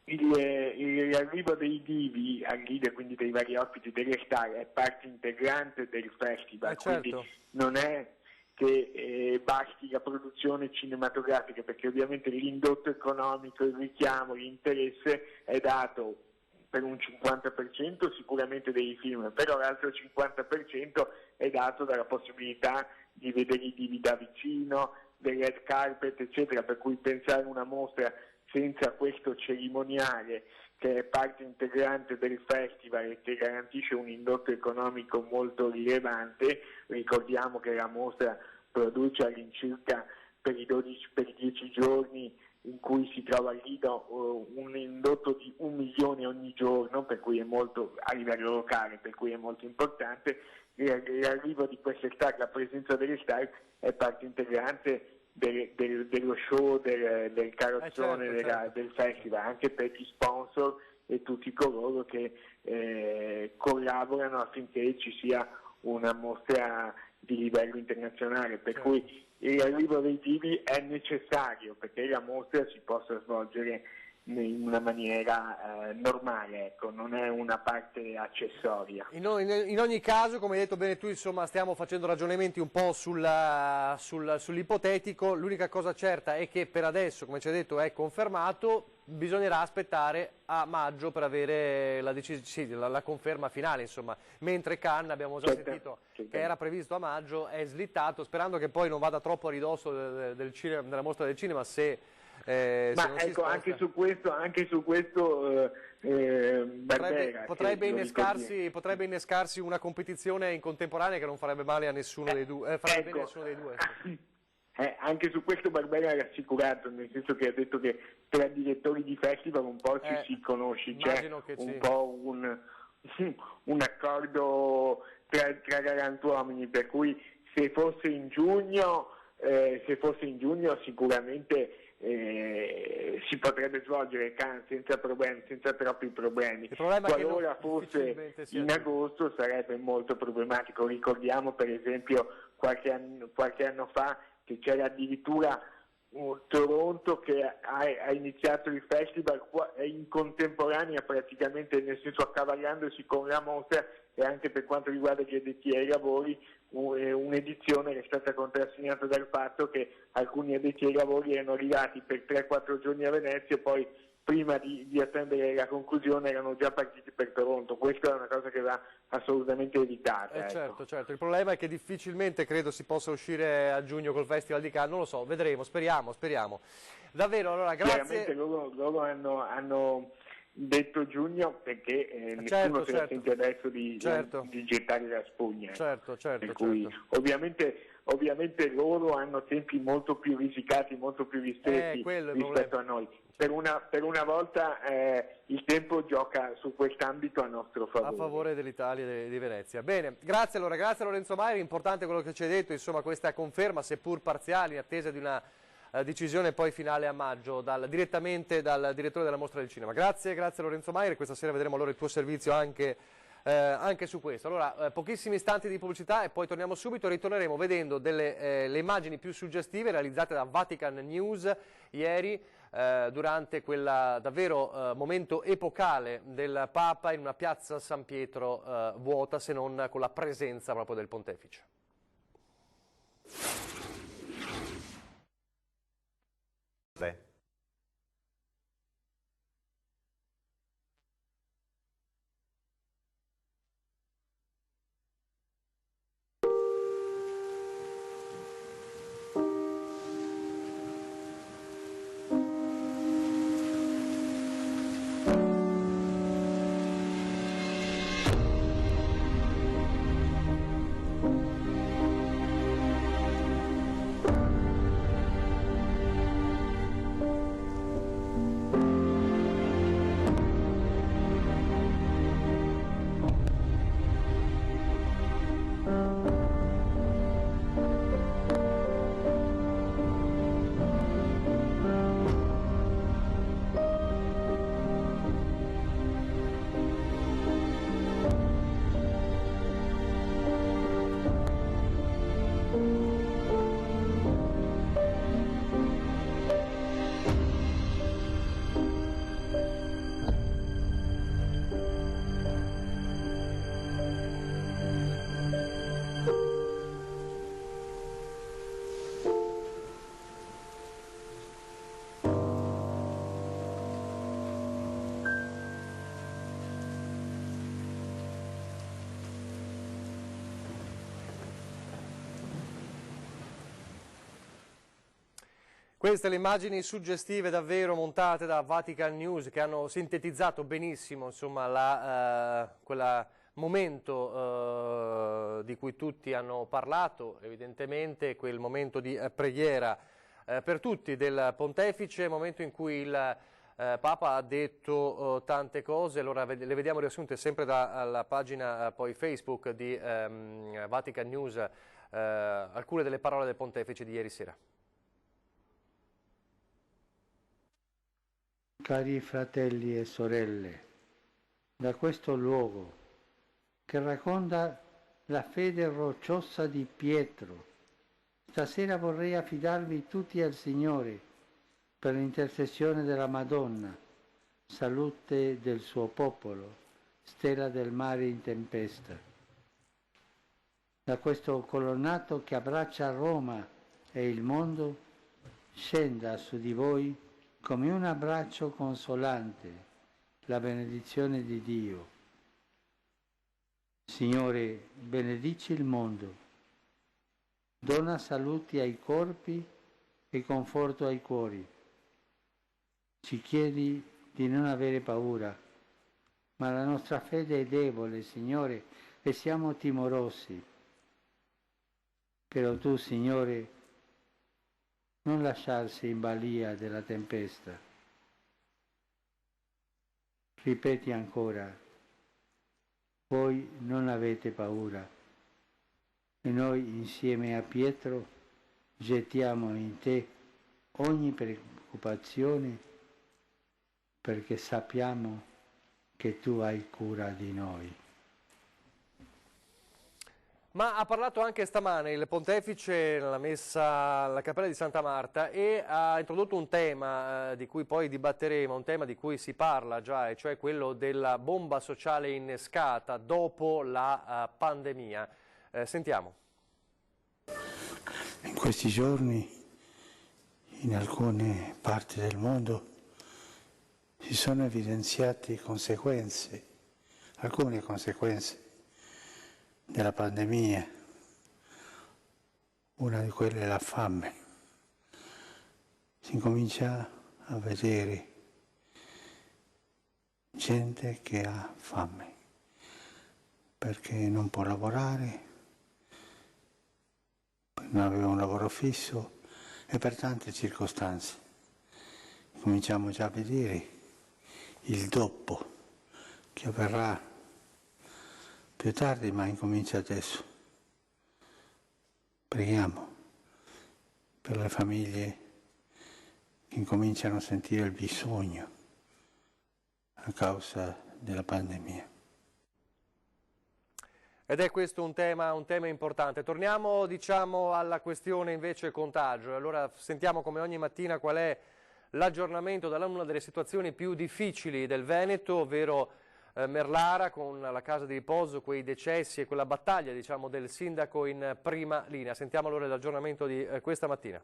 l'arrivo dei divi al Lido, quindi dei vari ospiti delle star, è parte integrante del festival, quindi non è che basti la produzione cinematografica, perché ovviamente l'indotto economico, il richiamo, l'interesse è dato per un 50% sicuramente dei film, però l'altro 50% è dato dalla possibilità di vedere i divi da vicino, del red carpet eccetera, per cui pensare una mostra senza questo cerimoniale che è parte integrante del festival e che garantisce un indotto economico molto rilevante. Ricordiamo che la mostra produce all'incirca per i 10 giorni in cui si trova al Lido un indotto di 1 milione ogni giorno, per cui è molto, a livello locale, per cui è molto importante. L'arrivo di queste star, la presenza delle star è parte integrante dello show, del carrozzone del festival, anche per gli sponsor e tutti coloro che collaborano affinché ci sia una mostra di livello internazionale, per cui l'arrivo dei divi è necessario perché la mostra si possa svolgere in una maniera normale, ecco, non è una parte accessoria. In ogni caso, come hai detto bene tu, insomma, stiamo facendo ragionamenti un po' sull'ipotetico. L'unica cosa certa è che per adesso, come ci hai detto, è confermato. Bisognerà aspettare a maggio per avere la conferma finale, insomma. Mentre Cannes, abbiamo già sentito che era previsto a maggio, è slittato, sperando che poi non vada troppo a ridosso della mostra del cinema, ma ecco, anche su questo Barbera potrebbe innescarsi una competizione in contemporanea che non farebbe male a nessuno dei due, farebbe bene a nessuno dei due. Anche su questo Barbera ha rassicurato, nel senso che ha detto che tra direttori di festival un po' ci si conosce, c'è po' un accordo tra galantuomini, per cui se fosse in giugno sicuramente si potrebbe svolgere Cannes senza problemi, senza troppi problemi. Qualora fosse in agosto sarebbe molto problematico. Ricordiamo per esempio qualche anno fa che c'era addirittura Toronto che ha iniziato il festival in contemporanea, praticamente, nel senso accavagliandosi con la mostra, e anche per quanto riguarda gli addetti ai lavori un'edizione era stata contrassegnata dal fatto che alcuni addetti ai lavori erano arrivati per 3-4 giorni a Venezia e poi prima di attendere la conclusione erano già partiti per Toronto. Questa è una cosa che va assolutamente evitata. Ecco. Certo, il problema è che difficilmente credo si possa uscire a giugno col Festival di Cannes, non lo so, vedremo, speriamo. Davvero, allora, grazie. Chiaramente loro hanno detto giugno perché nessuno se la sente adesso di gettare la spugna. Per cui ovviamente loro hanno tempi molto più risicati, molto più ristretti rispetto a noi. Per una volta il tempo gioca su quest'ambito a nostro favore. A favore dell'Italia e di Venezia. Bene, grazie Lorenzo Maier, importante quello che ci hai detto, insomma questa conferma, seppur parziale, in attesa di una decisione poi finale a maggio direttamente dal direttore della Mostra del Cinema. Grazie Lorenzo Maier, questa sera vedremo allora il tuo servizio anche su questo. Allora, pochissimi istanti di pubblicità e poi torniamo subito, ritorneremo vedendo le immagini più suggestive realizzate da Vatican News ieri durante quella davvero momento epocale del Papa in una piazza San Pietro vuota, se non con la presenza proprio del Pontefice. Queste le immagini suggestive davvero montate da Vatican News che hanno sintetizzato benissimo insomma quel momento di cui tutti hanno parlato, evidentemente quel momento di preghiera per tutti del Pontefice, momento in cui il Papa ha detto tante cose. Allora le vediamo riassunte sempre dalla pagina poi Facebook di Vatican News, alcune delle parole del Pontefice di ieri sera. Cari fratelli e sorelle, da questo luogo che racconta la fede rocciosa di Pietro, stasera vorrei affidarvi tutti al Signore per l'intercessione della Madonna, salute del suo popolo, stella del mare in tempesta. Da questo colonnato che abbraccia Roma e il mondo, scenda su di voi come un abbraccio consolante la benedizione di Dio. Signore, benedici il mondo, dona saluti ai corpi e conforto ai cuori. Ci chiedi di non avere paura, ma la nostra fede è debole, Signore, e siamo timorosi. Però tu, Signore, non lasciarsi in balia della tempesta. Ripeti ancora, voi non avete paura. E noi insieme a Pietro gettiamo in te ogni preoccupazione perché sappiamo che tu hai cura di noi. Ma ha parlato anche stamane il Pontefice nella messa alla Cappella di Santa Marta e ha introdotto un tema di cui poi dibatteremo, un tema di cui si parla già, e cioè quello della bomba sociale innescata dopo la pandemia. Sentiamo. In questi giorni, in alcune parti del mondo, si sono evidenziate alcune conseguenze della pandemia. Una di quelle è la fame. Si incomincia a vedere gente che ha fame perché non può lavorare, non aveva un lavoro fisso e per tante circostanze. Cominciamo già a vedere il dopo che avverrà più tardi, ma incomincia adesso. Preghiamo per le famiglie che incominciano a sentire il bisogno a causa della pandemia. Ed è questo un tema importante. Torniamo alla questione invece contagio. Allora sentiamo come ogni mattina qual è l'aggiornamento da una delle situazioni più difficili del Veneto, ovvero Merlara con la casa di riposo, quei decessi e quella battaglia del sindaco in prima linea. Sentiamo allora l'aggiornamento di questa mattina.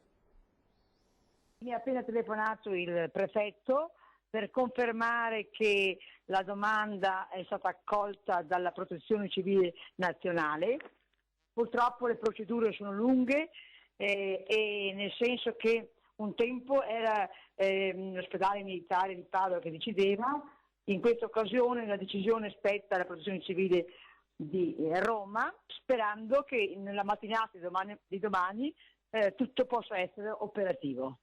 Mi ha appena telefonato il prefetto per confermare che la domanda è stata accolta dalla Protezione Civile Nazionale. Purtroppo le procedure sono lunghe e nel senso che un tempo era l'ospedale militare di Padova che decideva, in questa occasione la decisione spetta alla Protezione Civile di Roma, sperando che nella mattinata di domani tutto possa essere operativo.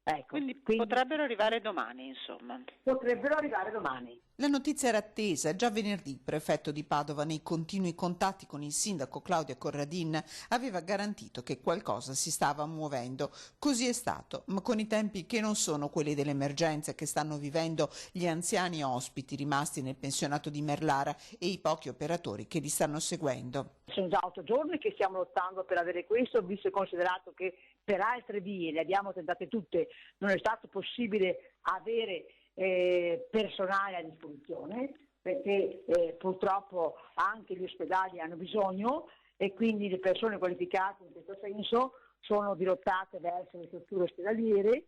Ecco, quindi potrebbero arrivare domani, insomma. Potrebbero arrivare domani. La notizia era attesa. Già venerdì il prefetto di Padova, nei continui contatti con il sindaco Claudia Corradin, aveva garantito che qualcosa si stava muovendo. Così è stato, ma con i tempi che non sono quelli dell'emergenza che stanno vivendo gli anziani ospiti rimasti nel pensionato di Merlara e i pochi operatori che li stanno seguendo. Sono già 8 giorni che stiamo lottando per avere questo, visto e considerato che per altre vie, le abbiamo tentate tutte, non è stato possibile avere personale a disposizione, perché purtroppo anche gli ospedali hanno bisogno e quindi le persone qualificate in questo senso sono dirottate verso le strutture ospedaliere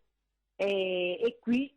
e qui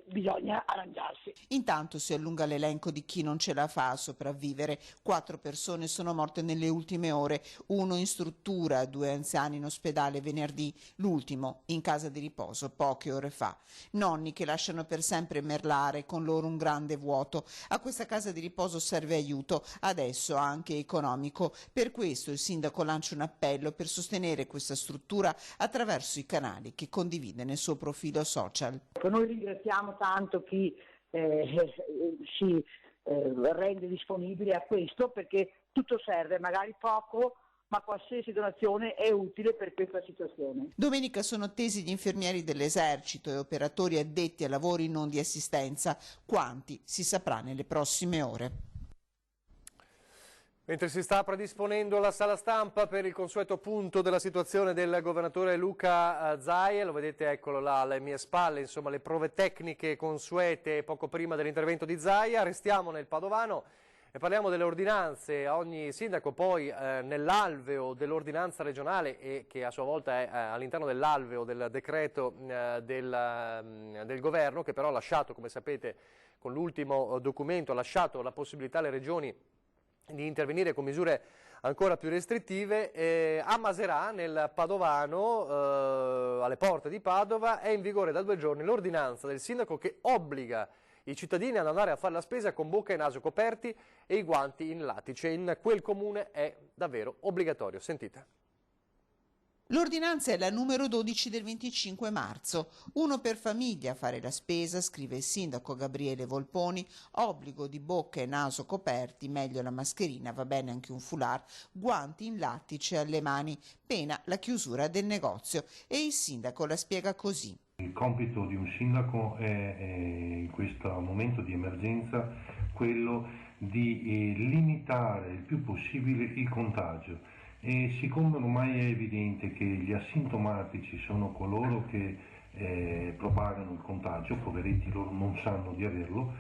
bisogna arrangiarsi. Intanto si allunga l'elenco di chi non ce la fa a sopravvivere. 4 persone sono morte nelle ultime ore, 1 in struttura, 2 anziani in ospedale venerdì, l'ultimo in casa di riposo poche ore fa. Nonni che lasciano per sempre Merlara e con loro un grande vuoto. A questa casa di riposo serve aiuto, adesso anche economico. Per questo il sindaco lancia un appello per sostenere questa struttura attraverso i canali che condivide nel suo profilo social. Noi ringraziamo tanto chi si rende disponibile a questo, perché tutto serve, magari poco, ma qualsiasi donazione è utile per questa situazione. Domenica sono attesi gli infermieri dell'esercito e operatori addetti a lavori non di assistenza. Quanti si saprà nelle prossime ore. Mentre si sta predisponendo la sala stampa per il consueto punto della situazione del governatore Luca Zaia, lo vedete eccolo là alle mie spalle, insomma le prove tecniche consuete poco prima dell'intervento di Zaia, restiamo nel Padovano e parliamo delle ordinanze. Ogni sindaco poi nell'alveo dell'ordinanza regionale e che a sua volta è all'interno dell'alveo del decreto del governo, che però ha lasciato, come sapete, con l'ultimo documento, ha lasciato la possibilità alle regioni di intervenire con misure ancora più restrittive. A Maserà, nel Padovano, alle porte di Padova, è in vigore da 2 giorni l'ordinanza del sindaco che obbliga i cittadini ad andare a fare la spesa con bocca e naso coperti e i guanti in lattice. In quel comune è davvero obbligatorio. Sentite. L'ordinanza è la numero 12 del 25 marzo, 1 per famiglia a fare la spesa, scrive il sindaco Gabriele Volponi, obbligo di bocca e naso coperti, meglio la mascherina, va bene anche un foulard, guanti in lattice alle mani, pena la chiusura del negozio e il sindaco la spiega così. Il compito di un sindaco è in questo momento di emergenza quello di limitare il più possibile il contagio. E siccome ormai è evidente che gli asintomatici sono coloro che propagano il contagio, poveretti loro non sanno di averlo,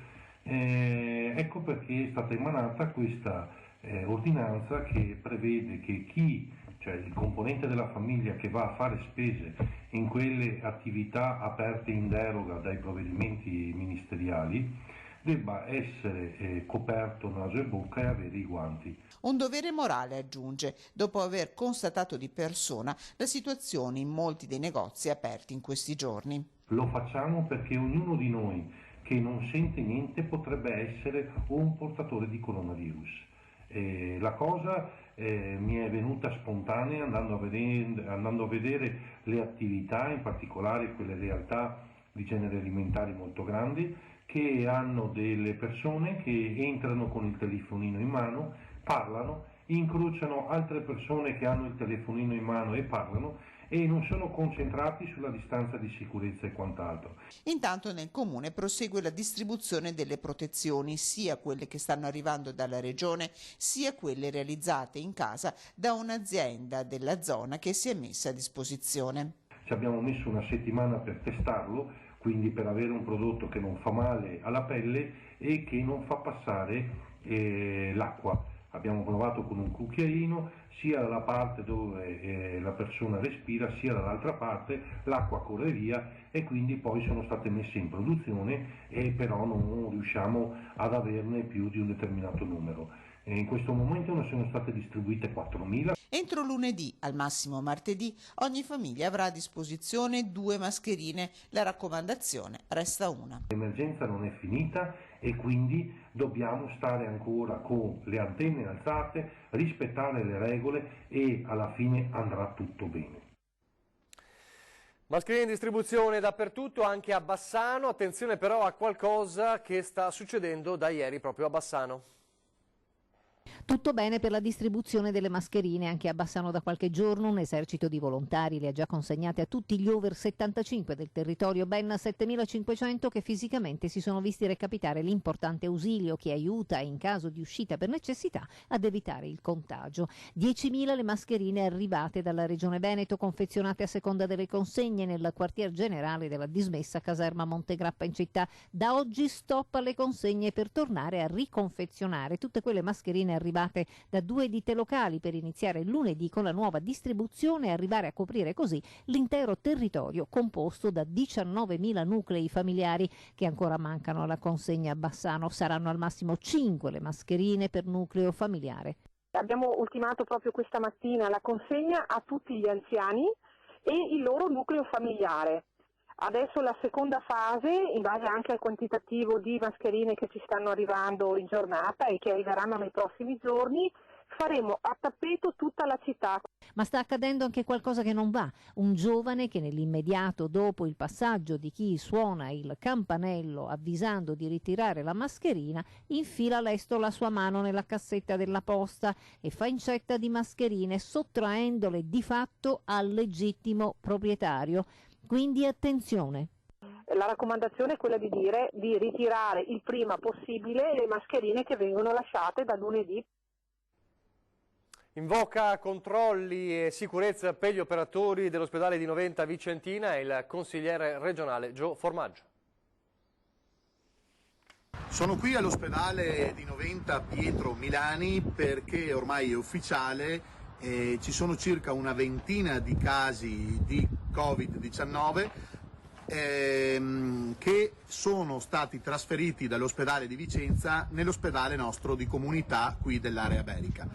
ecco perché è stata emanata questa ordinanza che prevede che cioè il componente della famiglia che va a fare spese in quelle attività aperte in deroga dai provvedimenti ministeriali, debba essere coperto naso e bocca e avere i guanti. Un dovere morale, aggiunge, dopo aver constatato di persona la situazione in molti dei negozi aperti in questi giorni. Lo facciamo perché ognuno di noi che non sente niente potrebbe essere un portatore di coronavirus. La cosa mi è venuta spontanea andando a vedere le attività, in particolare quelle realtà di generi alimentari molto grandi, che hanno delle persone che entrano con il telefonino in mano, parlano, incrociano altre persone che hanno il telefonino in mano e parlano e non sono concentrati sulla distanza di sicurezza e quant'altro. Intanto nel comune prosegue la distribuzione delle protezioni, sia quelle che stanno arrivando dalla regione, sia quelle realizzate in casa da un'azienda della zona che si è messa a disposizione. Ci abbiamo messo una settimana per testarlo, quindi per avere un prodotto che non fa male alla pelle e che non fa passare l'acqua. Abbiamo provato con un cucchiaino sia dalla parte dove la persona respira sia dall'altra parte, l'acqua corre via e quindi poi sono state messe in produzione e però non riusciamo ad averne più di un determinato numero. In questo momento ne sono state distribuite 4.000. Entro lunedì, al massimo martedì, ogni famiglia avrà a disposizione 2 mascherine. La raccomandazione resta una. L'emergenza non è finita e quindi dobbiamo stare ancora con le antenne alzate, rispettare le regole e alla fine andrà tutto bene. Mascherine in distribuzione dappertutto, anche a Bassano. Attenzione però a qualcosa che sta succedendo da ieri proprio a Bassano. Tutto bene per la distribuzione delle mascherine, anche a Bassano da qualche giorno un esercito di volontari le ha già consegnate a tutti gli over 75 del territorio, ben 7.500 che fisicamente si sono visti recapitare l'importante ausilio che aiuta in caso di uscita per necessità ad evitare il contagio. 10.000 le mascherine arrivate dalla Regione Veneto, confezionate a seconda delle consegne nel quartier generale della dismessa caserma Montegrappa in città. Da oggi stop alle consegne per tornare a riconfezionare tutte quelle mascherine arrivate da 2 ditte locali per iniziare lunedì con la nuova distribuzione e arrivare a coprire così l'intero territorio composto da 19.000 nuclei familiari che ancora mancano alla consegna a Bassano. Saranno al massimo 5 le mascherine per nucleo familiare. Abbiamo ultimato proprio questa mattina la consegna a tutti gli anziani e il loro nucleo familiare. Adesso la seconda fase, in base anche al quantitativo di mascherine che ci stanno arrivando in giornata e che arriveranno nei prossimi giorni, faremo a tappeto tutta la città. Ma sta accadendo anche qualcosa che non va. Un giovane che nell'immediato dopo il passaggio di chi suona il campanello avvisando di ritirare la mascherina, infila lesto la sua mano nella cassetta della posta e fa incetta di mascherine, sottraendole di fatto al legittimo proprietario. Quindi attenzione. La raccomandazione è quella di dire di ritirare il prima possibile le mascherine che vengono lasciate da lunedì. Invoca controlli e sicurezza per gli operatori dell'ospedale di Noventa Vicentina il consigliere regionale Gio Formaggio. Sono qui all'ospedale di Noventa Pietro Milani perché ormai è ufficiale, ci sono circa una ventina di casi di Covid-19 che sono stati trasferiti dall'ospedale di Vicenza nell'ospedale nostro di comunità qui dell'area Berica.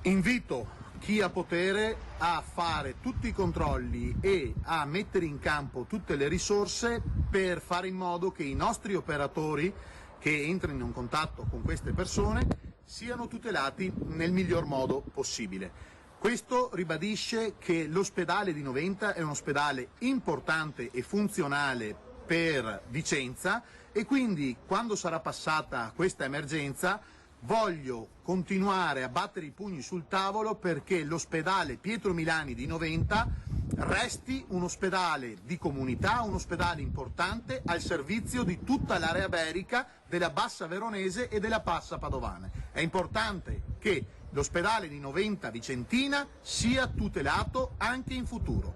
Invito chi ha potere a fare tutti i controlli e a mettere in campo tutte le risorse per fare in modo che i nostri operatori che entrino in contatto con queste persone siano tutelati nel miglior modo possibile. Questo ribadisce che l'ospedale di Noventa è un ospedale importante e funzionale per Vicenza e quindi quando sarà passata questa emergenza voglio continuare a battere i pugni sul tavolo perché l'ospedale Pietro Milani di Noventa resti un ospedale di comunità, un ospedale importante al servizio di tutta l'area berica, della Bassa Veronese e della Bassa Padovana. È importante che l'ospedale di Noventa Vicentina sia tutelato anche in futuro.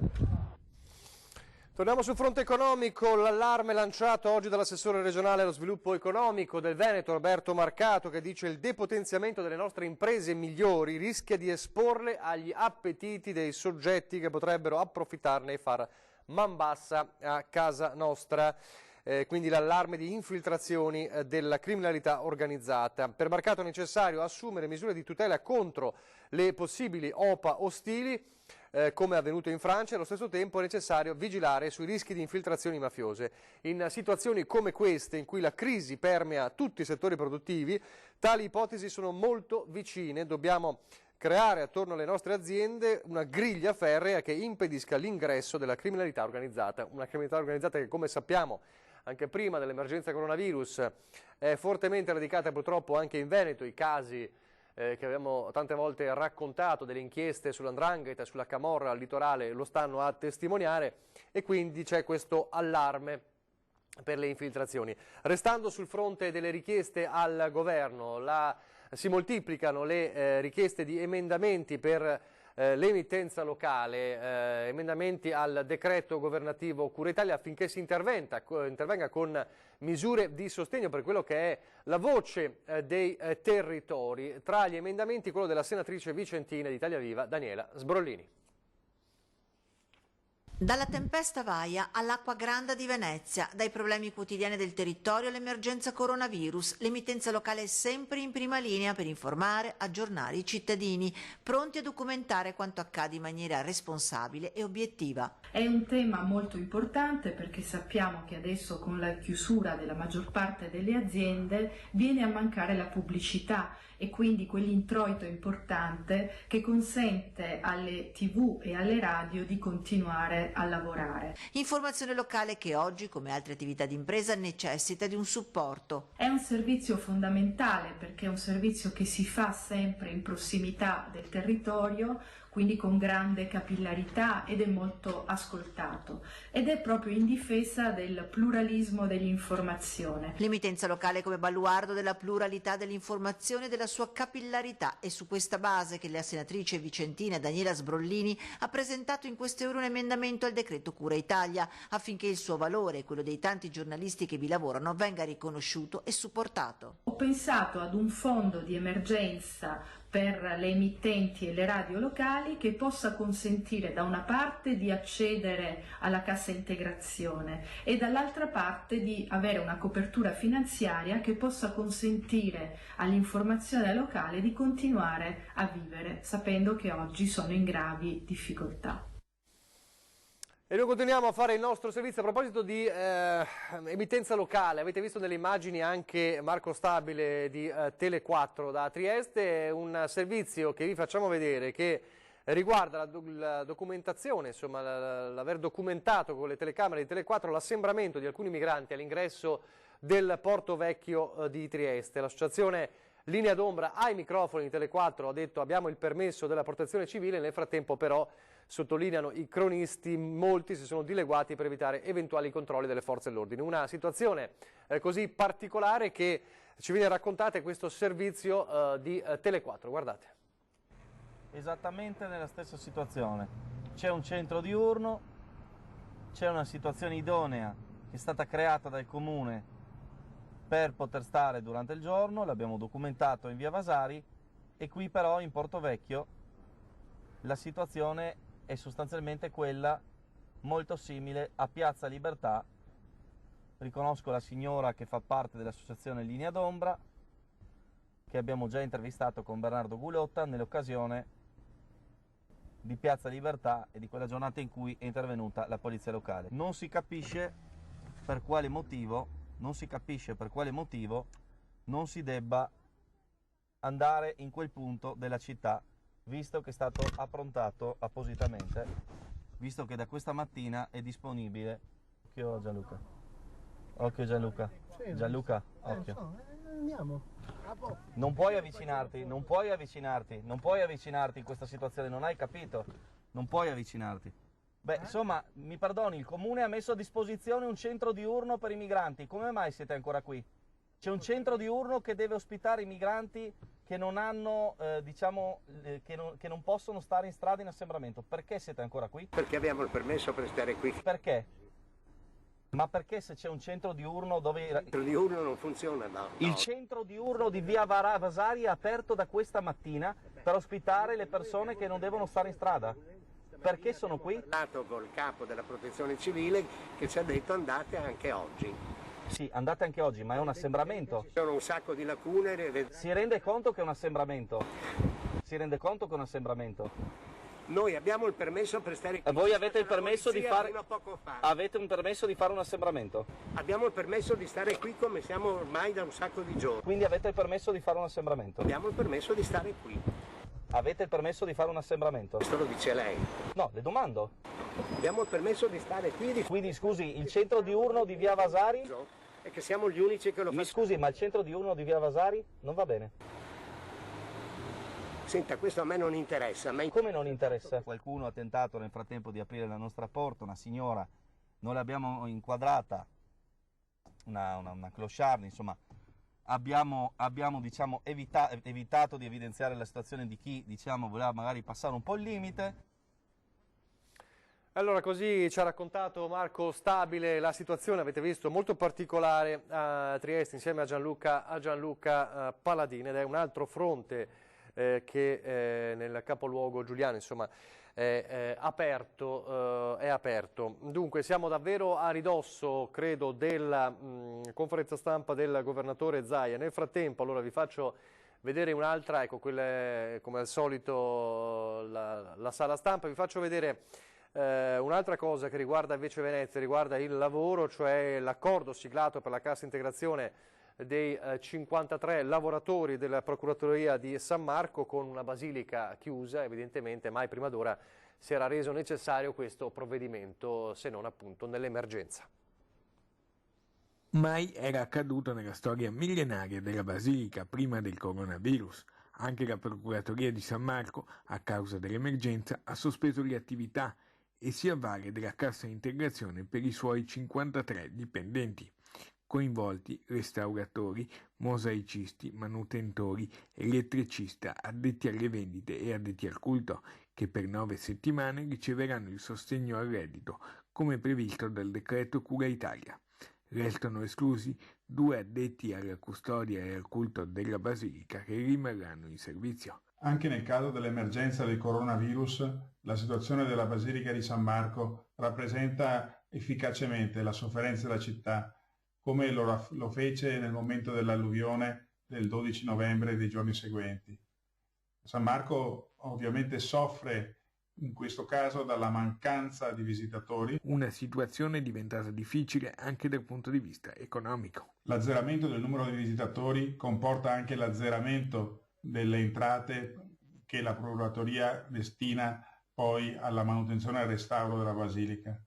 Torniamo sul fronte economico, l'allarme lanciato oggi dall'assessore regionale allo sviluppo economico del Veneto, Roberto Marcato, che dice il depotenziamento delle nostre imprese migliori rischia di esporle agli appetiti dei soggetti che potrebbero approfittarne e far man bassa a casa nostra. Quindi l'allarme di infiltrazioni della criminalità organizzata. Per Marcato è necessario assumere misure di tutela contro le possibili OPA ostili, come è avvenuto in Francia, e allo stesso tempo è necessario vigilare sui rischi di infiltrazioni mafiose. In situazioni come queste, in cui la crisi permea tutti i settori produttivi, tali ipotesi sono molto vicine. Dobbiamo creare attorno alle nostre aziende una griglia ferrea che impedisca l'ingresso della criminalità organizzata. Una criminalità organizzata che, come sappiamo, anche prima dell'emergenza coronavirus è fortemente radicata purtroppo anche in Veneto. I casi che abbiamo tante volte raccontato delle inchieste sull''ndrangheta e sulla camorra al litorale lo stanno a testimoniare e quindi c'è questo allarme per le infiltrazioni. Restando sul fronte delle richieste al governo, si moltiplicano le richieste di emendamenti per l'emittenza locale, emendamenti al decreto governativo Cura Italia affinché si intervenga con misure di sostegno per quello che è la voce dei territori. Tra gli emendamenti quello della senatrice vicentina di Italia Viva, Daniela Sbrollini. Dalla tempesta Vaia all'acqua granda di Venezia, dai problemi quotidiani del territorio all'emergenza coronavirus, l'emittenza locale è sempre in prima linea per informare, aggiornare i cittadini, pronti a documentare quanto accade in maniera responsabile e obiettiva. È un tema molto importante perché sappiamo che adesso con la chiusura della maggior parte delle aziende viene a mancare la pubblicità e quindi quell'introito importante che consente alle TV e alle radio di continuare a lavorare. Informazione locale che oggi, come altre attività di impresa, necessita di un supporto. È un servizio fondamentale perché è un servizio che si fa sempre in prossimità del territorio, quindi con grande capillarità ed è molto ascoltato ed è proprio in difesa del pluralismo dell'informazione. L'emittenza locale come baluardo della pluralità dell'informazione e della sua capillarità è su questa base che la senatrice vicentina Daniela Sbrollini ha presentato in queste ore un emendamento al decreto Cura Italia affinché il suo valore e quello dei tanti giornalisti che vi lavorano venga riconosciuto e supportato. Ho pensato ad un fondo di emergenza per le emittenti e le radio locali che possa consentire da una parte di accedere alla cassa integrazione e dall'altra parte di avere una copertura finanziaria che possa consentire all'informazione locale di continuare a vivere sapendo che oggi sono in gravi difficoltà. E noi continuiamo a fare il nostro servizio. A proposito di emittenza locale, avete visto nelle immagini anche Marco Stabile di Tele4 da Trieste, un servizio che vi facciamo vedere che riguarda la documentazione, insomma l'aver documentato con le telecamere di Tele4 l'assembramento di alcuni migranti all'ingresso del Porto Vecchio di Trieste. L'associazione Linea d'Ombra ai microfoni di Tele4 ha detto abbiamo il permesso della protezione civile, nel frattempo però sottolineano i cronisti, molti si sono dileguati per evitare eventuali controlli delle forze dell'ordine. Una situazione così particolare che ci viene raccontata questo servizio di Tele4, guardate. esattamente nella stessa situazione. C'è un centro diurno, c'è una situazione idonea che è stata creata dal comune per poter stare durante il giorno, l'abbiamo documentato in via Vasari, e qui però in Porto Vecchio la situazione è sostanzialmente quella molto simile a Piazza Libertà. Riconosco la signora che fa parte dell'associazione Linea d'Ombra, che abbiamo già intervistato con Bernardo Gulotta nell'occasione di Piazza Libertà e di quella giornata in cui è intervenuta la polizia locale. Non si capisce per quale motivo non si debba andare in quel punto della città, visto che è stato approntato appositamente, visto che da questa mattina è disponibile. Occhio Gianluca. Occhio Gianluca. Gianluca, occhio. Andiamo. Non puoi avvicinarti in questa situazione, non hai capito? Non puoi avvicinarti. Beh, insomma, mi perdoni, il comune ha messo a disposizione un centro diurno per i migranti. Come mai siete ancora qui? C'è un centro diurno che deve ospitare i migranti che non hanno, che non possono stare in strada in assembramento. Perché siete ancora qui? Perché abbiamo il permesso per stare qui. Perché? Ma perché se c'è un centro diurno dove... Il centro diurno non funziona, no. Il centro diurno di via Vasari è aperto da questa mattina per ospitare le persone che non devono stare in strada. Perché sono qui? Ho parlato col capo della protezione civile che ci ha detto andate anche oggi. Sì, andate anche oggi, ma è un assembramento. Ci sono un sacco di lacune. Si rende conto che è un assembramento? Si rende conto che è un assembramento? Noi abbiamo il permesso per stare qui. Voi avete il permesso di fare... fino a poco fa. Avete un permesso di fare un assembramento? Abbiamo il permesso di stare qui come siamo ormai da un sacco di giorni. Quindi avete il permesso di fare un assembramento? Abbiamo il permesso di stare qui. Avete il permesso di fare un assembramento? Questo lo dice lei. No, le domando. Abbiamo il permesso di stare qui. Quindi scusi, il centro diurno di via Vasari? È che siamo gli unici che lo fanno. Mi scusi, ma il centro diurno di via Vasari non va bene? Senta, questo a me non interessa. Come non interessa? Qualcuno ha tentato nel frattempo di aprire la nostra porta, una signora, noi l'abbiamo inquadrata, una clochard, insomma, abbiamo diciamo, evitato di evidenziare la situazione di chi diciamo, voleva magari passare un po' il limite. Allora, così ci ha raccontato Marco Stabile la situazione, avete visto, molto particolare a Trieste insieme a Gianluca Paladini, ed è un altro fronte che nel capoluogo giuliano insomma è aperto. Dunque siamo davvero a ridosso, credo, della conferenza stampa del governatore Zaia. Nel frattempo allora vi faccio vedere un'altra, ecco, come al solito la sala stampa, vi faccio vedere un'altra cosa che riguarda invece Venezia, riguarda il lavoro, cioè l'accordo siglato per la cassa integrazione dei 53 lavoratori della Procuratoria di San Marco, con una basilica chiusa. Evidentemente mai prima d'ora si era reso necessario questo provvedimento, se non appunto nell'emergenza. Mai era accaduto nella storia millenaria della basilica prima del coronavirus. Anche la Procuratoria di San Marco, a causa dell'emergenza, ha sospeso le attività e si avvale della cassa integrazione per i suoi 53 dipendenti. Coinvolti restauratori, mosaicisti, manutentori, elettricista, addetti alle vendite e addetti al culto, che per 9 settimane riceveranno il sostegno al reddito, come previsto dal decreto Cura Italia. Restano esclusi 2 addetti alla custodia e al culto della Basilica che rimarranno in servizio. Anche nel caso dell'emergenza del coronavirus, la situazione della Basilica di San Marco rappresenta efficacemente la sofferenza della città, come lo fece nel momento dell'alluvione del 12 novembre e dei giorni seguenti. San Marco ovviamente soffre in questo caso dalla mancanza di visitatori. Una situazione diventata difficile anche dal punto di vista economico. L'azzeramento del numero di visitatori comporta anche l'azzeramento delle entrate che la Procuratoria destina poi alla manutenzione e al restauro della Basilica.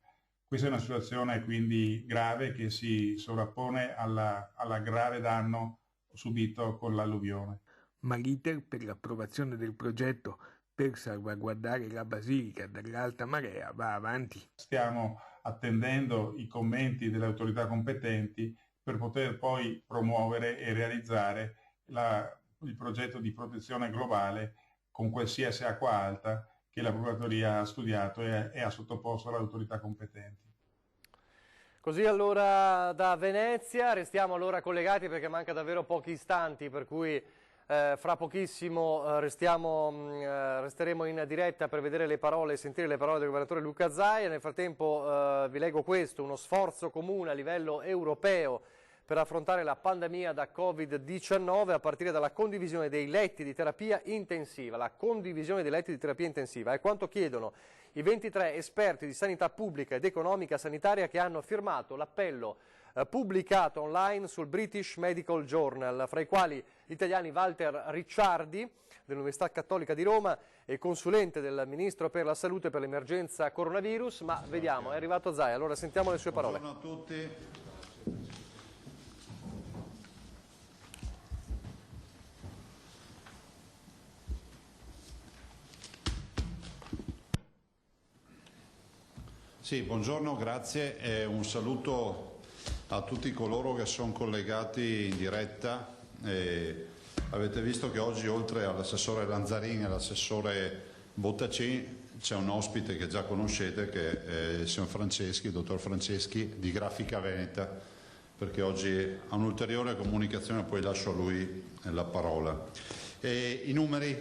Questa è una situazione quindi grave che si sovrappone alla grave danno subito con l'alluvione. Ma l'iter per l'approvazione del progetto per salvaguardare la Basilica dall'alta marea va avanti. Stiamo attendendo i commenti delle autorità competenti per poter poi promuovere e realizzare il progetto di protezione globale con qualsiasi acqua alta che la Procuratoria ha studiato e ha sottoposto alle autorità competenti. Così allora da Venezia, restiamo allora collegati perché manca davvero pochi istanti, per cui fra pochissimo resteremo in diretta per vedere le parole e sentire le parole del governatore Luca Zaia. Nel frattempo vi leggo questo: uno sforzo comune a livello europeo per affrontare la pandemia da Covid-19 a partire dalla condivisione dei letti di terapia intensiva. La condivisione dei letti di terapia intensiva è quanto chiedono i 23 esperti di sanità pubblica ed economica sanitaria che hanno firmato l'appello pubblicato online sul British Medical Journal, fra i quali gli italiani Walter Ricciardi dell'Università Cattolica di Roma e consulente del Ministro per la Salute per l'emergenza coronavirus. Ma vediamo, è arrivato Zaia, allora sentiamo le sue parole. Buongiorno a tutti. Sì, buongiorno, grazie e un saluto a tutti coloro che sono collegati in diretta. Avete visto che oggi, oltre all'assessore Lanzarin e all'assessore Bottacin, c'è un ospite che già conoscete, che è il signor Franceschi, il dottor Franceschi di Grafica Veneta, perché oggi ha un'ulteriore comunicazione, poi lascio a lui la parola. I numeri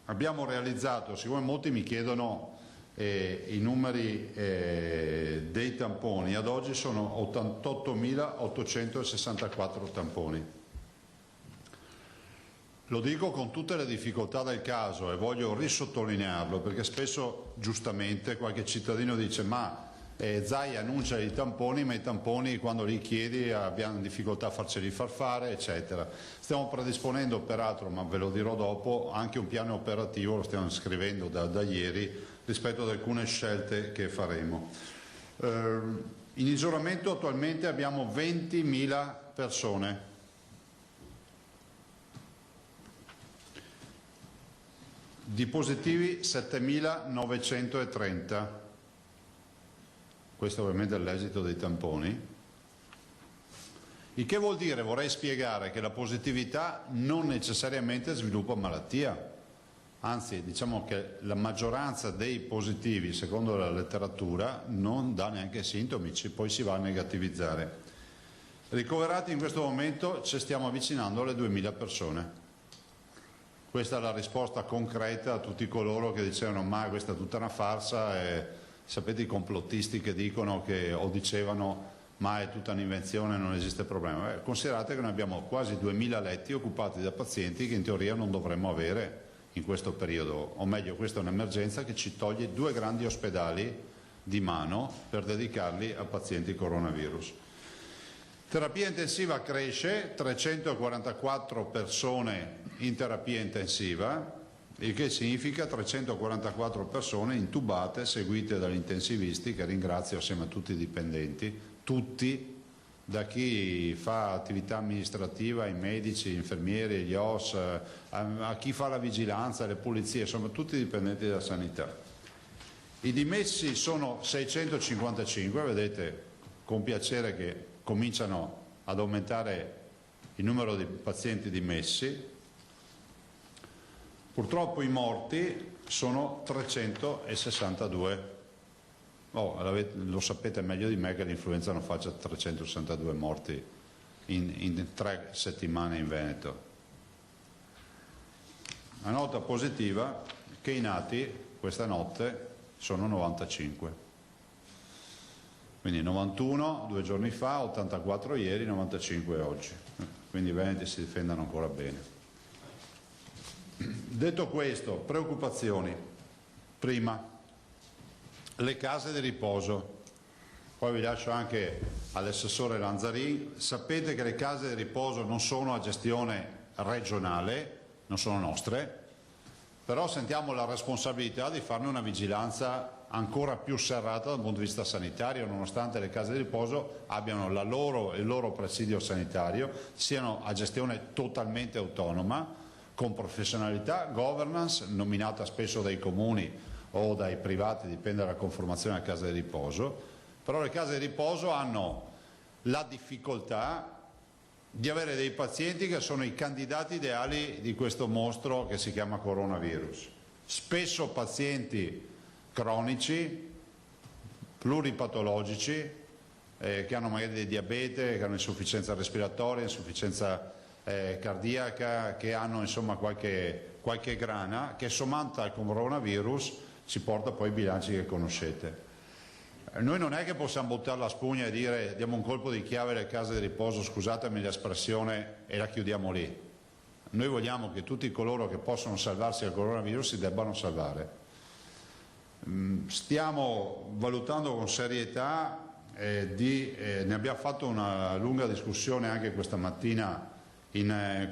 abbiamo realizzato, siccome molti mi chiedono i numeri dei tamponi, ad oggi sono 88.864 tamponi. Lo dico con tutte le difficoltà del caso e voglio risottolinearlo, perché spesso giustamente qualche cittadino dice ma Zaia annuncia i tamponi, ma i tamponi quando li chiedi abbiamo difficoltà a farceli far fare, eccetera. Stiamo predisponendo peraltro, ma ve lo dirò dopo, anche un piano operativo, lo stiamo scrivendo da ieri, rispetto ad alcune scelte che faremo. In isolamento attualmente abbiamo 20.000 persone. Di positivi 7.930. Questo ovviamente è l'esito dei tamponi. Il che vuol dire, vorrei spiegare, che la positività non necessariamente sviluppa malattia. Anzi, diciamo che la maggioranza dei positivi, secondo la letteratura, non dà neanche sintomi, poi si va a negativizzare. Ricoverati in questo momento ci stiamo avvicinando alle 2.000 persone. Questa è la risposta concreta a tutti coloro che dicevano ma questa è tutta una farsa, e sapete i complottisti che dicono o dicevano ma è tutta un'invenzione, non esiste problema. Considerate che noi abbiamo quasi 2.000 letti occupati da pazienti che in teoria non dovremmo avere in questo periodo, o meglio questa è un'emergenza che ci toglie 2 grandi ospedali di mano per dedicarli a pazienti coronavirus. Terapia intensiva cresce, 344 persone in terapia intensiva, il che significa 344 persone intubate, seguite dagli intensivisti, che ringrazio assieme a tutti i dipendenti, tutti, da chi fa attività amministrativa, i medici, gli infermieri, gli OS, a chi fa la vigilanza, le pulizie, insomma tutti i dipendenti della sanità. I dimessi sono 655, vedete con piacere che cominciano ad aumentare il numero di pazienti dimessi. Purtroppo i morti sono 362. Lo sapete meglio di me che l'influenza non faccia 362 morti in 3 settimane in Veneto. La nota positiva è che i nati questa notte sono 95. Quindi 91 2 giorni fa, 84 ieri, 95 oggi. Quindi i veneti si difendono ancora bene. Detto questo, preoccupazioni. Prima, le case di riposo, poi vi lascio anche all'assessore Lanzarin. Sapete che le case di riposo non sono a gestione regionale, non sono nostre, però sentiamo la responsabilità di farne una vigilanza ancora più serrata dal punto di vista sanitario, nonostante le case di riposo abbiano il loro presidio sanitario, siano a gestione totalmente autonoma, con professionalità, governance, nominata spesso dai comuni o dai privati, dipende dalla conformazione della casa di riposo, però le case di riposo hanno la difficoltà di avere dei pazienti che sono i candidati ideali di questo mostro che si chiama coronavirus. Spesso pazienti cronici, pluripatologici, che hanno magari del diabete, che hanno insufficienza respiratoria, insufficienza cardiaca, che hanno insomma qualche grana, che sommata al coronavirus ci porta poi ai bilanci che conoscete. Noi non è che possiamo buttare la spugna e dire diamo un colpo di chiave alle case di riposo, scusatemi l'espressione, e la chiudiamo lì. Noi vogliamo che tutti coloro che possono salvarsi dal coronavirus si debbano salvare. Stiamo valutando con serietà, ne abbiamo fatto una lunga discussione anche questa mattina in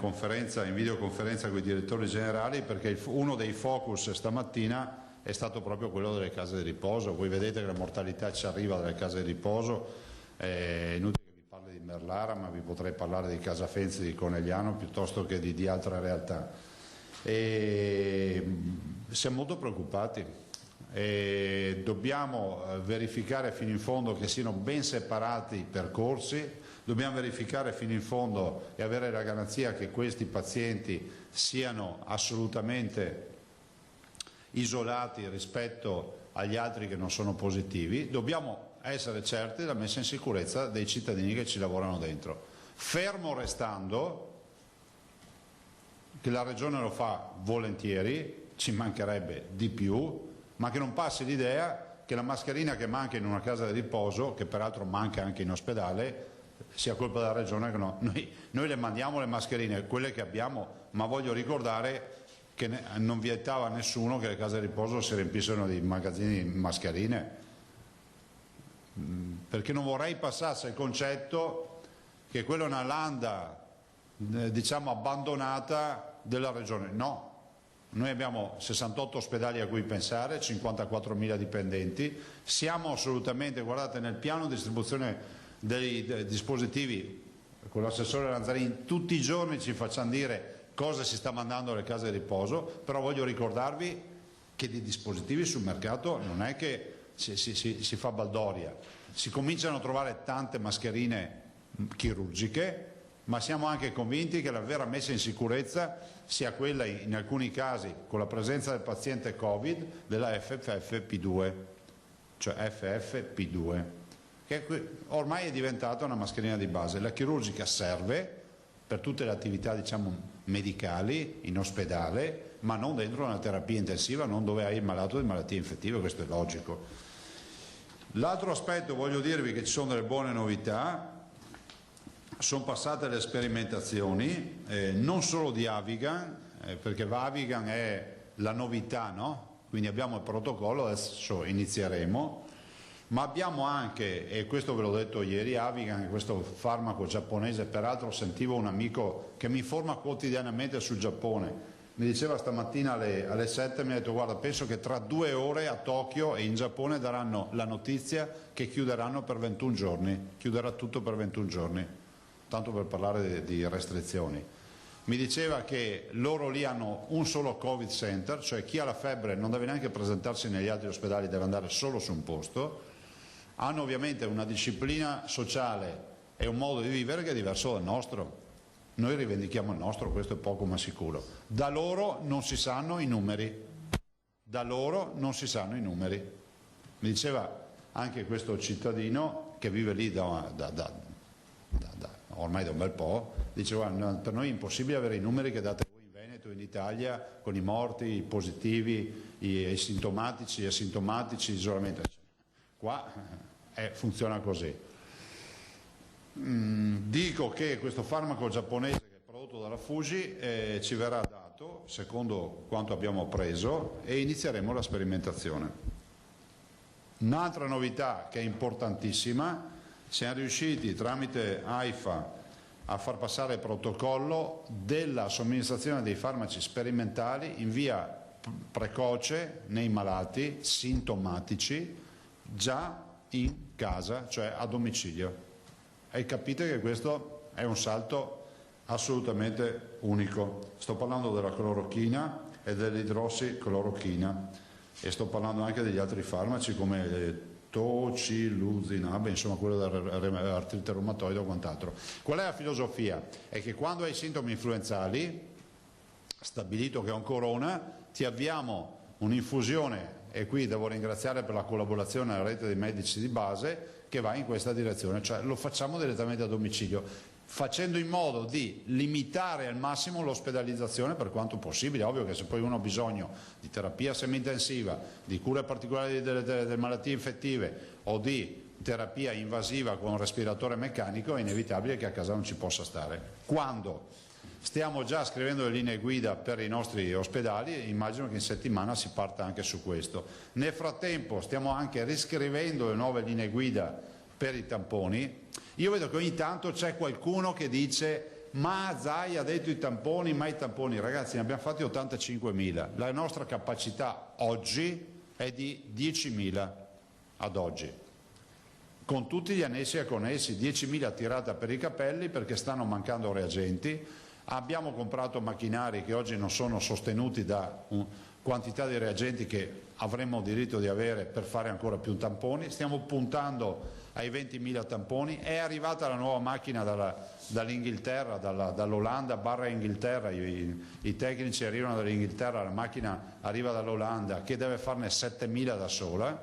videoconferenza con i direttori generali, perché uno dei focus stamattina è stato proprio quello delle case di riposo. Voi vedete che la mortalità ci arriva dalle case di riposo, è inutile che vi parli di Merlara, ma vi potrei parlare di Casafenzi, di Conegliano, piuttosto che di altre realtà. Siamo molto preoccupati e dobbiamo verificare fino in fondo che siano ben separati i percorsi, dobbiamo verificare fino in fondo e avere la garanzia che questi pazienti siano assolutamente isolati rispetto agli altri che non sono positivi. Dobbiamo essere certi della messa in sicurezza dei cittadini che ci lavorano dentro, fermo restando che la Regione lo fa volentieri, ci mancherebbe di più, ma che non passi l'idea che la mascherina che manca in una casa di riposo, che peraltro manca anche in ospedale, sia colpa della Regione. Che no. Noi le mandiamo le mascherine, quelle che abbiamo, ma voglio ricordare che non vietava a nessuno che le case di riposo si riempissero di magazzini di mascherine, perché non vorrei passasse il concetto che quella è una landa diciamo abbandonata della Regione. No, noi abbiamo 68 ospedali a cui pensare, 54.000 dipendenti, siamo assolutamente, guardate, nel piano di distribuzione dei dispositivi, con l'assessore Lanzarin tutti i giorni ci facciamo dire cosa si sta mandando alle case di riposo, però voglio ricordarvi che di dispositivi sul mercato non è che si fa baldoria, si cominciano a trovare tante mascherine chirurgiche, ma siamo anche convinti che la vera messa in sicurezza sia quella, in alcuni casi, con la presenza del paziente Covid, della FFP2, cioè FFP2, che ormai è diventata una mascherina di base. La chirurgica serve per tutte le attività, diciamo, medicali in ospedale, ma non dentro una terapia intensiva, non dove hai il malato di malattie infettive, questo è logico. L'altro aspetto, voglio dirvi che ci sono delle buone novità, sono passate le sperimentazioni, non solo di Avigan, perché Avigan è la novità, no? Quindi abbiamo il protocollo, adesso inizieremo, ma abbiamo anche, e questo ve l'ho detto ieri, Avigan, questo farmaco giapponese, peraltro sentivo un amico che mi informa quotidianamente sul Giappone, mi diceva stamattina alle 7, mi ha detto guarda, penso che tra 2 ore a Tokyo e in Giappone daranno la notizia che chiuderanno per 21 giorni, chiuderà tutto per 21 giorni, tanto per parlare di restrizioni. Mi diceva che loro lì hanno un solo Covid Center, cioè chi ha la febbre non deve neanche presentarsi negli altri ospedali, deve andare solo su un posto. Hanno ovviamente una disciplina sociale e un modo di vivere che è diverso dal nostro. Noi rivendichiamo il nostro, questo è poco ma sicuro. Da loro non si sanno i numeri. Da loro non si sanno i numeri. Mi diceva anche questo cittadino che vive lì ormai da un bel po', diceva per noi è impossibile avere i numeri che date voi in Veneto, in Italia, con i morti, i positivi, i sintomatici, gli asintomatici, isolamento. Qua funziona così. Dico che questo farmaco giapponese che è prodotto dalla Fuji ci verrà dato secondo quanto abbiamo preso e inizieremo la sperimentazione. Un'altra novità che è importantissima, siamo riusciti tramite AIFA a far passare il protocollo della somministrazione dei farmaci sperimentali in via precoce nei malati sintomatici già in casa, cioè a domicilio. E capite che questo è un salto assolutamente unico. Sto parlando della clorochina e dell'idrossiclorochina e sto parlando anche degli altri farmaci come tocilizumab, insomma quello dell'artrite reumatoide o quant'altro. Qual è la filosofia? È che quando hai sintomi influenzali, stabilito che è un corona, ti avviamo un'infusione, e qui devo ringraziare per la collaborazione alla rete dei medici di base che va in questa direzione, cioè lo facciamo direttamente a domicilio, facendo in modo di limitare al massimo l'ospedalizzazione per quanto possibile. Ovvio che se poi uno ha bisogno di terapia semi-intensiva, di cure particolari delle malattie infettive o di terapia invasiva con un respiratore meccanico, è inevitabile che a casa non ci possa stare. Quando stiamo già scrivendo le linee guida per i nostri ospedali, immagino che in settimana si parta anche su questo. Nel frattempo stiamo anche riscrivendo le nuove linee guida per i tamponi. Io vedo che ogni tanto c'è qualcuno che dice ma Zai ha detto i tamponi, ma i tamponi, ragazzi, ne abbiamo fatti 85.000, la nostra capacità oggi è di 10.000 ad oggi, con tutti gli annessi e connessi, 10.000 tirata per i capelli perché stanno mancando reagenti. Abbiamo comprato macchinari che oggi non sono sostenuti da quantità di reagenti che avremmo diritto di avere per fare ancora più tamponi. Stiamo puntando ai 20.000 tamponi. È arrivata la nuova macchina dall'Inghilterra, dall'Olanda / Inghilterra, i tecnici arrivano dall'Inghilterra, la macchina arriva dall'Olanda che deve farne 7.000 da sola,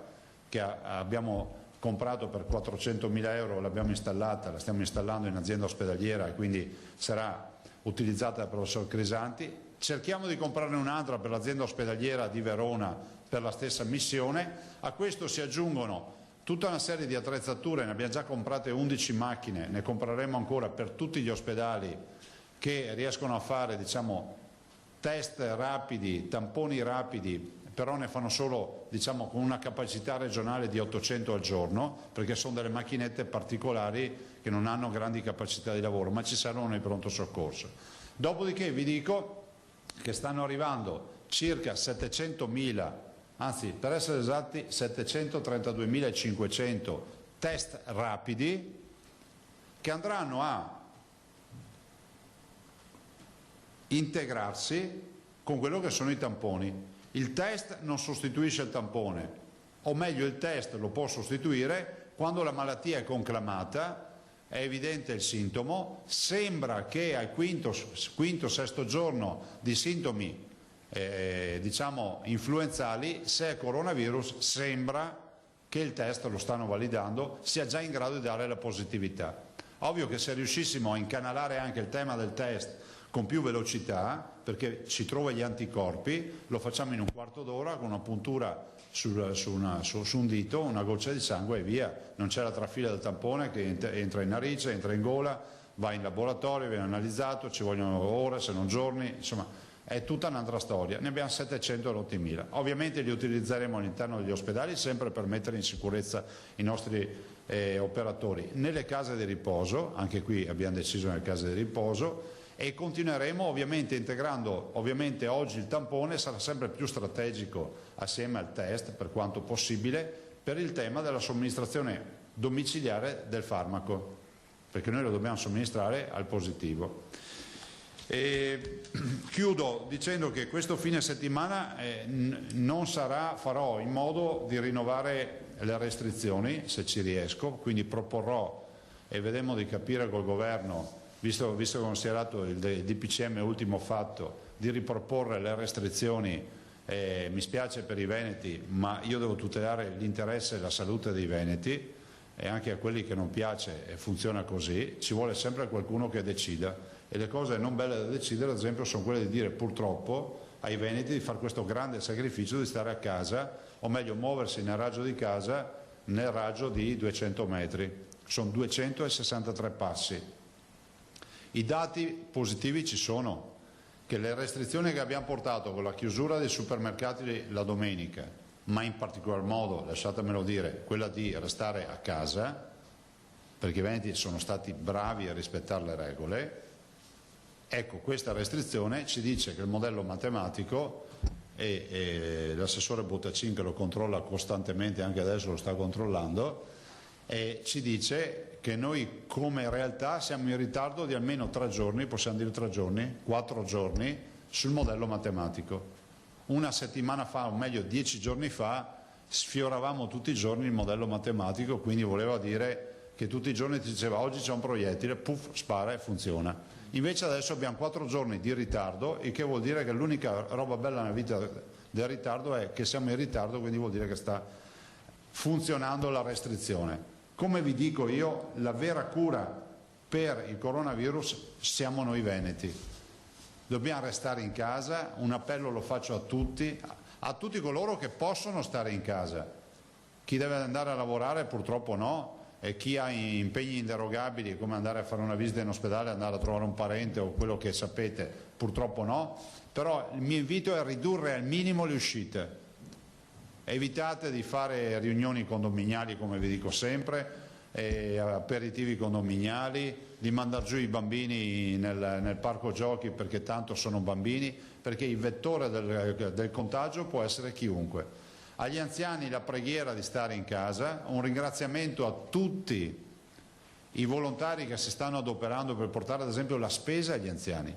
che abbiamo comprato per 400.000 euro, l'abbiamo installata, la stiamo installando in azienda ospedaliera e quindi sarà utilizzata dal professor Crisanti. Cerchiamo di comprarne un'altra per l'azienda ospedaliera di Verona per la stessa missione. A questo si aggiungono tutta una serie di attrezzature, ne abbiamo già comprate 11 macchine, ne compreremo ancora per tutti gli ospedali che riescono a fare, diciamo, test rapidi, tamponi rapidi, però ne fanno solo, diciamo, con una capacità regionale di 800 al giorno, perché sono delle macchinette particolari che non hanno grandi capacità di lavoro, ma ci servono nel pronto soccorso. Dopodiché vi dico che stanno arrivando circa 700.000, anzi per essere esatti 732.500 test rapidi che andranno a integrarsi con quello che sono i tamponi. Il test non sostituisce il tampone, o meglio il test lo può sostituire quando la malattia è conclamata, è evidente il sintomo, sembra che al quinto, sesto giorno di sintomi diciamo influenzali, se è coronavirus sembra che il test lo stanno validando, sia già in grado di dare la positività. Ovvio che se riuscissimo a incanalare anche il tema del test con più velocità, perché ci trova gli anticorpi, lo facciamo in un quarto d'ora con una puntura su un dito, una goccia di sangue e via. Non c'è la trafila del tampone che entra in narice, entra in gola, va in laboratorio, viene analizzato, ci vogliono ore se non giorni, insomma è tutta un'altra storia. Ne abbiamo 700.000. Ovviamente li utilizzeremo all'interno degli ospedali sempre per mettere in sicurezza i nostri operatori. Nelle case di riposo, anche qui abbiamo deciso nelle case di riposo, e continueremo ovviamente integrando, ovviamente oggi il tampone sarà sempre più strategico assieme al test per quanto possibile per il tema della somministrazione domiciliare del farmaco, perché noi lo dobbiamo somministrare al positivo. E chiudo dicendo che questo fine settimana farò in modo di rinnovare le restrizioni se ci riesco, quindi proporrò e vedremo di capire col governo, visto che ho considerato il DPCM ultimo fatto, di riproporre le restrizioni. Mi spiace per i veneti, ma io devo tutelare l'interesse e la salute dei veneti, e anche a quelli che non piace funziona così, ci vuole sempre qualcuno che decida, e le cose non belle da decidere ad esempio sono quelle di dire purtroppo ai veneti di fare questo grande sacrificio di stare a casa, o meglio muoversi nel raggio di casa nel raggio di 200 metri, sono 263 passi. I dati positivi ci sono, che le restrizioni che abbiamo portato con la chiusura dei supermercati la domenica, ma in particolar modo, lasciatemelo dire, quella di restare a casa, perché i veneti sono stati bravi a rispettare le regole, ecco, questa restrizione ci dice che il modello matematico, e l'assessore Buttacin che lo controlla costantemente, anche adesso lo sta controllando, ci dice che noi come realtà siamo in ritardo di almeno 3 giorni, possiamo dire 3 giorni, 4 giorni sul modello matematico. Una settimana fa, o meglio 10 giorni fa, sfioravamo tutti i giorni il modello matematico, quindi voleva dire che tutti i giorni ti diceva oggi c'è un proiettile, puff, spara e funziona. Invece adesso abbiamo 4 giorni di ritardo, il che vuol dire che l'unica roba bella nella vita del ritardo è che siamo in ritardo, quindi vuol dire che sta funzionando la restrizione. Come vi dico io, la vera cura per il coronavirus siamo noi veneti. Dobbiamo restare in casa, un appello lo faccio a tutti coloro che possono stare in casa. Chi deve andare a lavorare purtroppo no, e chi ha impegni inderogabili come andare a fare una visita in ospedale, andare a trovare un parente o quello che sapete, purtroppo no, però il mio invito è a ridurre al minimo le uscite. Evitate di fare riunioni condominiali, come vi dico sempre, aperitivi condominiali, di mandare giù i bambini nel parco giochi perché tanto sono bambini, perché il vettore del contagio può essere chiunque. Agli anziani la preghiera di stare in casa, un ringraziamento a tutti i volontari che si stanno adoperando per portare ad esempio la spesa agli anziani.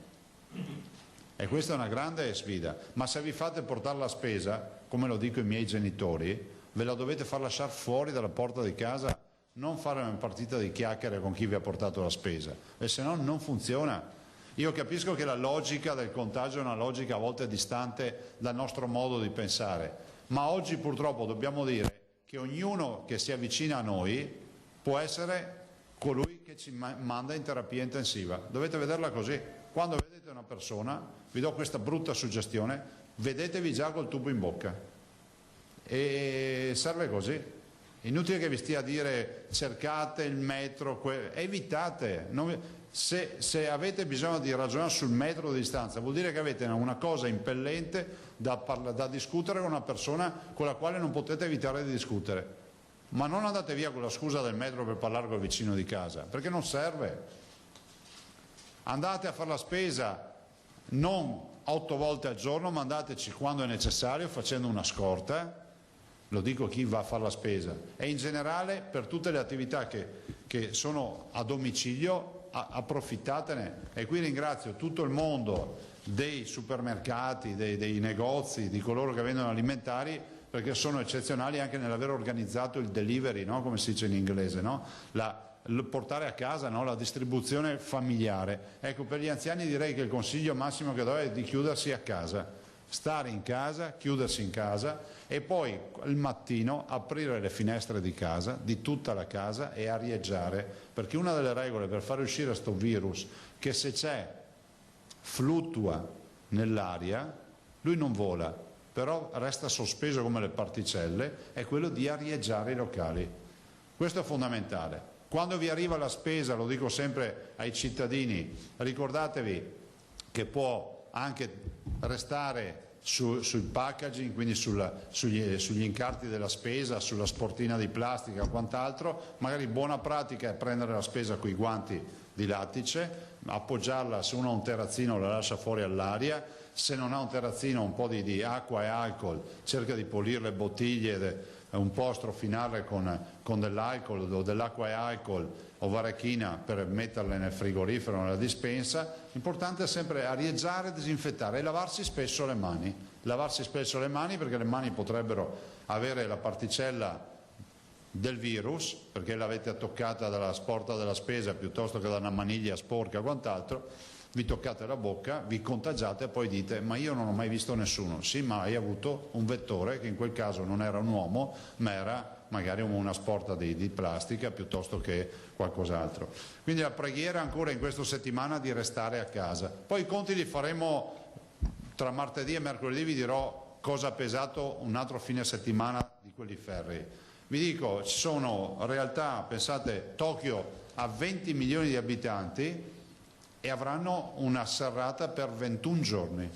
E questa è una grande sfida, ma se vi fate portare la spesa, come lo dico ai miei genitori, ve la dovete far lasciare fuori dalla porta di casa, non fare una partita di chiacchiere con chi vi ha portato la spesa, e se no non funziona. Io capisco che la logica del contagio è una logica a volte distante dal nostro modo di pensare, ma oggi purtroppo dobbiamo dire che ognuno che si avvicina a noi può essere colui che ci manda in terapia intensiva. Dovete vederla così. Quando vedete una persona, vi do questa brutta suggestione, vedetevi già col tubo in bocca. E serve così. Inutile che vi stia a dire cercate il metro, evitate. Se avete bisogno di ragionare sul metro di distanza, vuol dire che avete una cosa impellente da discutere con una persona con la quale non potete evitare di discutere. Ma non andate via con la scusa del metro per parlare col vicino di casa, perché non serve. Andate a fare la spesa non 8 volte al giorno, ma andateci quando è necessario facendo una scorta. Lo dico a chi va a fare la spesa, e in generale per tutte le attività che sono a domicilio approfittatene. E qui ringrazio tutto il mondo dei supermercati, dei negozi, di coloro che vendono alimentari, perché sono eccezionali anche nell'aver organizzato il delivery, no? Come si dice in inglese, no? Portare a casa, no? La distribuzione familiare. Ecco, per gli anziani direi che il consiglio massimo che do è di chiudersi a casa. Stare in casa, chiudersi in casa e poi il mattino aprire le finestre di casa, di tutta la casa, e arieggiare, perché una delle regole per fare uscire questo virus, che se c'è fluttua nell'aria, lui non vola, però resta sospeso come le particelle, è quello di arieggiare i locali. Questo è fondamentale. Quando vi arriva la spesa, lo dico sempre ai cittadini, ricordatevi che può anche restare sul packaging, quindi sugli incarti della spesa, sulla sportina di plastica o quant'altro. Magari buona pratica è prendere la spesa con i guanti di lattice, appoggiarla, se uno ha un terrazzino la lascia fuori all'aria, se non ha un terrazzino un po' di acqua e alcol, cerca di pulire le bottiglie, un po' strofinarle con dell'alcol o dell'acqua e alcol o varechina per metterle nel frigorifero o nella dispensa. L'importante è sempre arieggiare, disinfettare e lavarsi spesso le mani. Lavarsi spesso le mani, perché le mani potrebbero avere la particella del virus, perché l'avete toccata dalla sporta della spesa piuttosto che da una maniglia sporca o quant'altro. Vi toccate la bocca, vi contagiate e poi dite ma io non ho mai visto nessuno. Sì, ma hai avuto un vettore che in quel caso non era un uomo, ma era magari una sporta di plastica piuttosto che qualcos'altro. Quindi la preghiera ancora in questa settimana di restare a casa. Poi i conti li faremo tra martedì e mercoledì, vi dirò cosa ha pesato un altro fine settimana di quelli ferrei. Vi dico, ci sono realtà, pensate, Tokyo ha 20 milioni di abitanti e avranno una serrata per 21 giorni.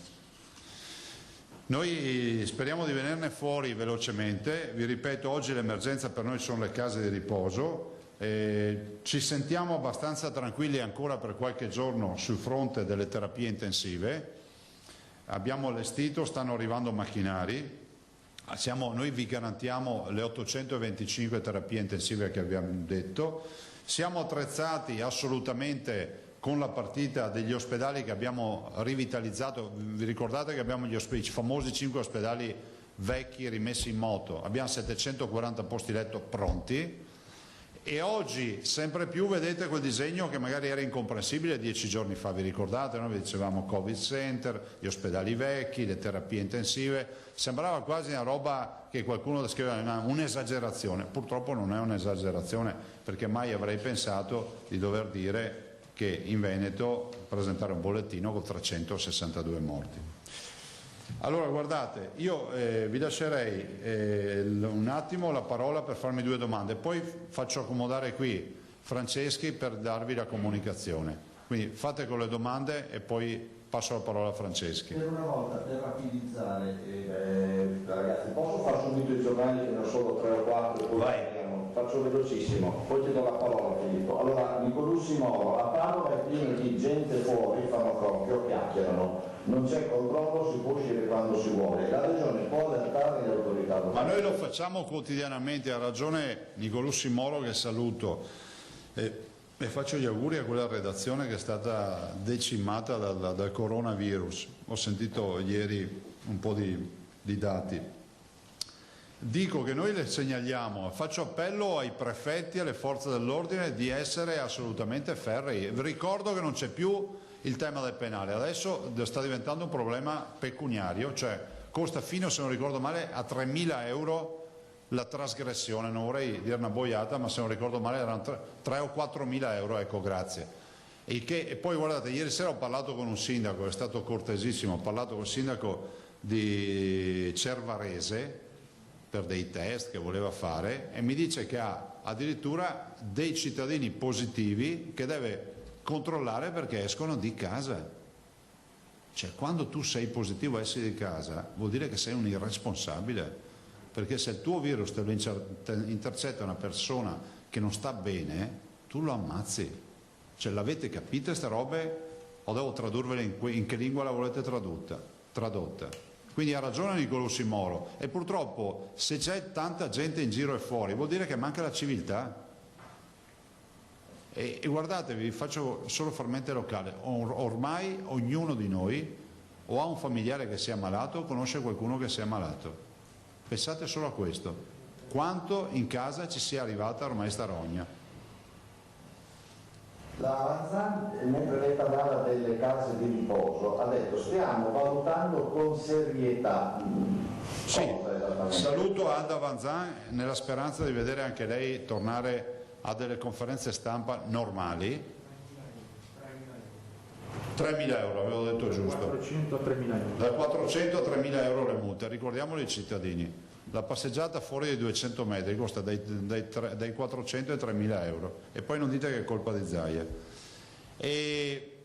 Noi speriamo di venirne fuori velocemente. Vi ripeto, oggi l'emergenza per noi sono le case di riposo. Ci sentiamo abbastanza tranquilli ancora per qualche giorno sul fronte delle terapie intensive. Abbiamo allestito, stanno arrivando macchinari. Noi vi garantiamo le 825 terapie intensive che abbiamo detto. Siamo attrezzati assolutamente con la partita degli ospedali che abbiamo rivitalizzato. Vi ricordate che abbiamo i famosi 5 ospedali vecchi rimessi in moto, abbiamo 740 posti letto pronti e oggi sempre più vedete quel disegno che magari era incomprensibile 10 giorni fa, vi ricordate? Noi vi dicevamo Covid Center, gli ospedali vecchi, le terapie intensive, sembrava quasi una roba che qualcuno descriveva un'esagerazione, purtroppo non è un'esagerazione perché mai avrei pensato di dover dire che in Veneto presentare un bollettino con 362 morti. Allora guardate, io vi lascerei un attimo la parola per farmi 2 domande, poi faccio accomodare qui Franceschi per darvi la comunicazione. Quindi fate con le domande e poi passo la parola a Franceschi. Per una volta, per rapidizzare, ragazzi, posso fare subito i giornali che ne ho solo 3 o 4? Vai. Faccio velocissimo, poi ti do la parola Filippo. Allora, Nicolussi Moro, a Padova è pieno di gente fuori, fanno crocchio, chiacchierano, non c'è controllo, si può uscire quando si vuole, la regione può allertare le autorità locali. Ma noi lo facciamo quotidianamente, ha ragione Nicolussi Moro che saluto e faccio gli auguri a quella redazione che è stata decimata dal coronavirus. Ho sentito ieri un po' di dati. Dico che noi le segnaliamo, faccio appello ai prefetti e alle forze dell'ordine di essere assolutamente ferrei. Vi ricordo che non c'è più il tema del penale, adesso sta diventando un problema pecuniario, cioè costa fino, se non ricordo male, a 3.000 euro la trasgressione, non vorrei dire una boiata, ma se non ricordo male erano 3 o 4.000 euro, ecco, grazie. E poi guardate, ieri sera ho parlato con un sindaco, è stato cortesissimo, ho parlato con il sindaco di Cervarese, per dei test che voleva fare e mi dice che ha addirittura dei cittadini positivi che deve controllare perché escono di casa. Cioè quando tu sei positivo e esci di casa vuol dire che sei un irresponsabile, perché se il tuo virus te lo intercetta una persona che non sta bene, tu lo ammazzi. Cioè l'avete capite queste robe o devo tradurvele in che lingua la volete tradotta? Quindi ha ragione Nicolussi Moro e purtroppo se c'è tanta gente in giro e fuori vuol dire che manca la civiltà. E guardate, vi faccio solo frammento locale, ormai ognuno di noi o ha un familiare che sia malato o conosce qualcuno che sia malato. Pensate solo a questo, quanto in casa ci sia arrivata ormai sta rogna. La Avanzan, mentre lei parlava delle case di riposo, ha detto stiamo valutando con serietà. Sì, saluto Ada Avanzan nella speranza di vedere anche lei tornare a delle conferenze stampa normali. 3.000 euro, avevo detto giusto. 400 a 3.000 euro. Da 400 a 3.000 euro le multe, ricordiamolo ai cittadini. La passeggiata fuori dei 200 metri costa dai 400 ai 3.000 euro e poi non dite che è colpa di Zaia. E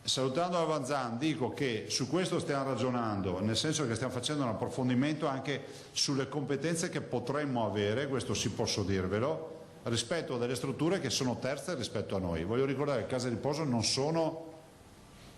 salutando Avanzan dico che su questo stiamo ragionando, nel senso che stiamo facendo un approfondimento anche sulle competenze che potremmo avere, questo sì posso dirvelo, rispetto a delle strutture che sono terze rispetto a noi. Voglio ricordare che case di riposo non sono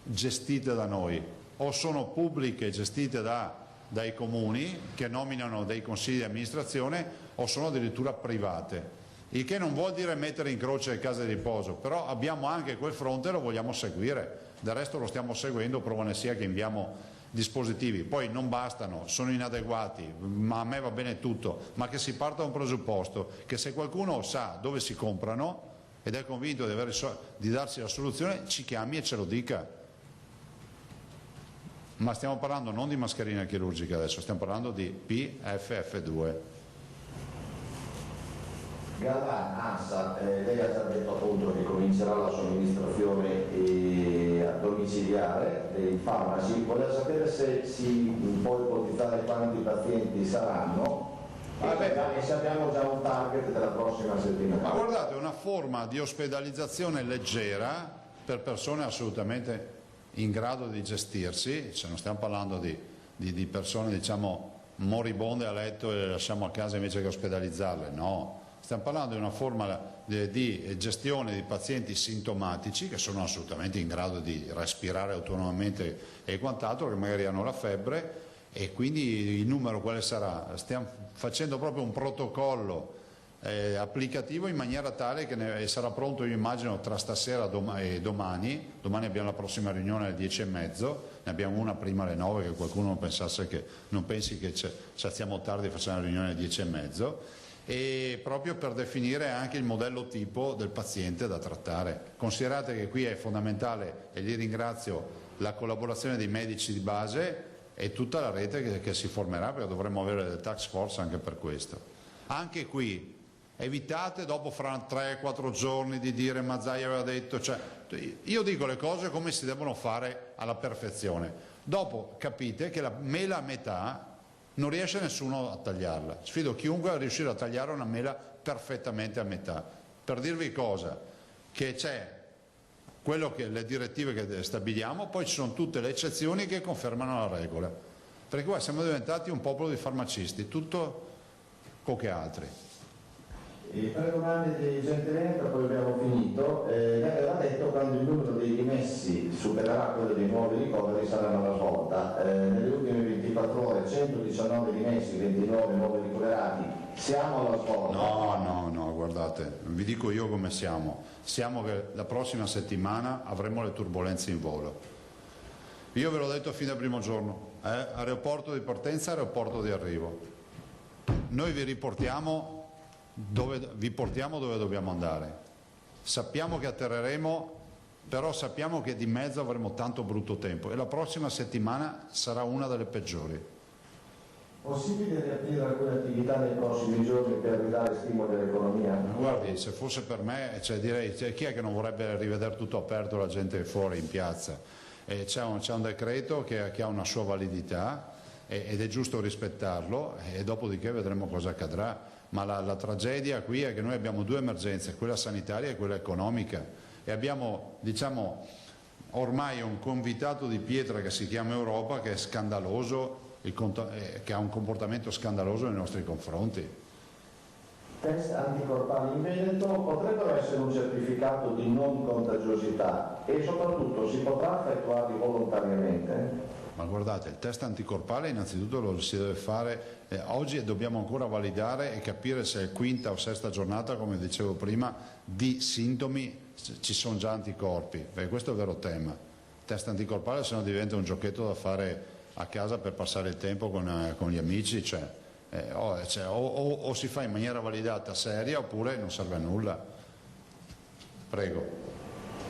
gestite da noi, o sono pubbliche gestite dai comuni che nominano dei consigli di amministrazione o sono addirittura private, il che non vuol dire mettere in croce le case di riposo, però abbiamo anche quel fronte e lo vogliamo seguire, del resto lo stiamo seguendo, prova ne sia che inviamo dispositivi, poi non bastano, sono inadeguati, ma a me va bene tutto, ma che si parta da un presupposto, che se qualcuno sa dove si comprano ed è convinto di darsi la soluzione, ci chiami e ce lo dica. Ma stiamo parlando non di mascherina chirurgica adesso, stiamo parlando di PFF2. Galvan, ANSA, lei ha già detto appunto che comincerà la somministrazione domiciliare dei farmaci, voleva sapere se si può ipotizzare quanti pazienti saranno e se abbiamo già un target della prossima settimana. Ma guardate, è una forma di ospedalizzazione leggera per persone assolutamente in grado di gestirsi, cioè non stiamo parlando di persone diciamo moribonde a letto e le lasciamo a casa invece che ospedalizzarle, no, stiamo parlando di una forma di gestione di pazienti sintomatici che sono assolutamente in grado di respirare autonomamente e quant'altro, che magari hanno la febbre, e quindi il numero quale sarà? Stiamo facendo proprio un protocollo applicativo in maniera tale che sarà pronto, io immagino, tra stasera e domani abbiamo la prossima riunione alle 10:30, ne abbiamo una prima alle 9, che qualcuno non pensi che ci alziamo tardi e facciamo la riunione alle 10:30, e proprio per definire anche il modello tipo del paziente da trattare. Considerate che qui è fondamentale, e li ringrazio, la collaborazione dei medici di base e tutta la rete che si formerà, perché dovremmo avere delle task force anche per questo. Anche qui evitate dopo fra 3-4 giorni di dire Mazzai aveva detto, cioè, io dico le cose come si devono fare alla perfezione, dopo capite che la mela a metà non riesce nessuno a tagliarla, sfido chiunque a riuscire a tagliare una mela perfettamente a metà. Per dirvi cosa, che c'è quello che le direttive che stabiliamo, poi ci sono tutte le eccezioni che confermano la regola, perché qua siamo diventati un popolo di farmacisti, tutto poche altri. Per domande di gentilmente, poi abbiamo finito. Lei aveva detto quando il numero dei dimessi supererà quello dei nuovi ricoveri sarà una svolta. Nelle ultime 24 ore 119 dimessi, 29 nuovi ricoverati, siamo alla svolta? No, guardate, vi dico io come siamo. Siamo che la prossima settimana avremo le turbolenze in volo. Io ve l'ho detto fin dal primo giorno, aeroporto di partenza, aeroporto di arrivo. Noi vi portiamo dove dobbiamo andare. Sappiamo che atterreremo, però sappiamo che di mezzo avremo tanto brutto tempo e la prossima settimana sarà una delle peggiori. Possibile riaprire alcune attività nei prossimi giorni per ridare stimolo all'economia? Guardi, se fosse per me, direi, chi è che non vorrebbe rivedere tutto aperto, la gente fuori in piazza? C'è un decreto che ha una sua validità ed è giusto rispettarlo, e dopodiché vedremo cosa accadrà. Ma la tragedia qui è che noi abbiamo due emergenze, quella sanitaria e quella economica, e abbiamo, diciamo, ormai un convitato di pietra che si chiama Europa, che è scandaloso, che ha un comportamento scandaloso nei nostri confronti. Test anticorpali in Veneto potrebbero essere un certificato di non contagiosità e soprattutto si potrà effettuarli volontariamente? Ma guardate, il test anticorpale innanzitutto lo si deve fare oggi, dobbiamo ancora validare e capire se è quinta o sesta giornata, come dicevo prima, di sintomi ci sono già anticorpi, perché questo è il vero tema. Il test anticorpale se no diventa un giochetto da fare a casa per passare il tempo con gli amici, o si fa in maniera validata seria oppure non serve a nulla. Prego.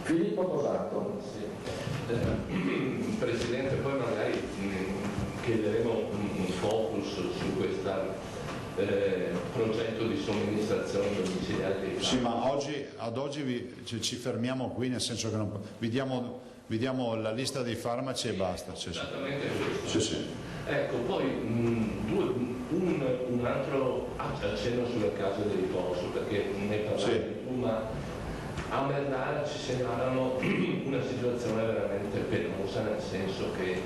Filippo Tosato. Sì. Presidente, poi magari chiederemo un focus su questo progetto di somministrazione domiciliare dei farmaci. Sì, ma ad oggi ci fermiamo qui, nel senso che vi diamo la lista dei farmaci e basta. Esattamente questo. Sì. Ecco, poi un altro accenno sulle case di riposo, perché ne parlavi tu, ma a Merlana ci segnalano una situazione veramente penosa, nel senso che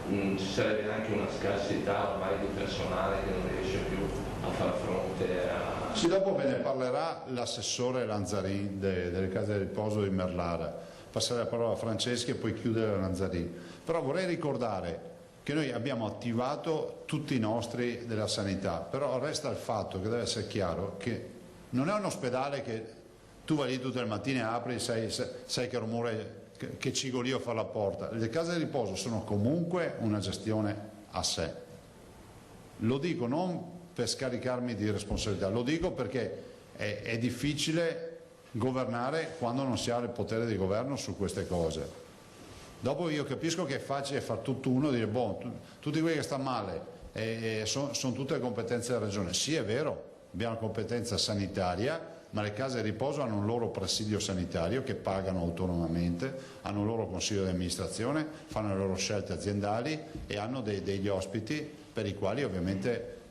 ci sarebbe anche una scarsità ormai di personale che non riesce più a far fronte a... Sì, dopo ve ne parlerà l'assessore Lanzarin delle case di riposo di Merlara. Passare la parola a Franceschi e poi chiudere Lanzarin. Però vorrei ricordare che noi abbiamo attivato tutti i nostri della sanità, però resta il fatto che deve essere chiaro che non è un ospedale che tu vai lì tutte le mattine, apri, sai che rumore, che cigolio fa la porta. Le case di riposo sono comunque una gestione a sé. Lo dico non per scaricarmi di responsabilità, lo dico perché è difficile governare quando non si ha il potere di governo su queste cose. Dopo io capisco che è facile far tutt'uno, dire tutti quelli che stanno male sono tutte competenze della regione. Sì, è vero, abbiamo competenza sanitaria, ma le case di riposo hanno un loro presidio sanitario che pagano autonomamente, hanno un loro consiglio di amministrazione, fanno le loro scelte aziendali e hanno degli ospiti per i quali ovviamente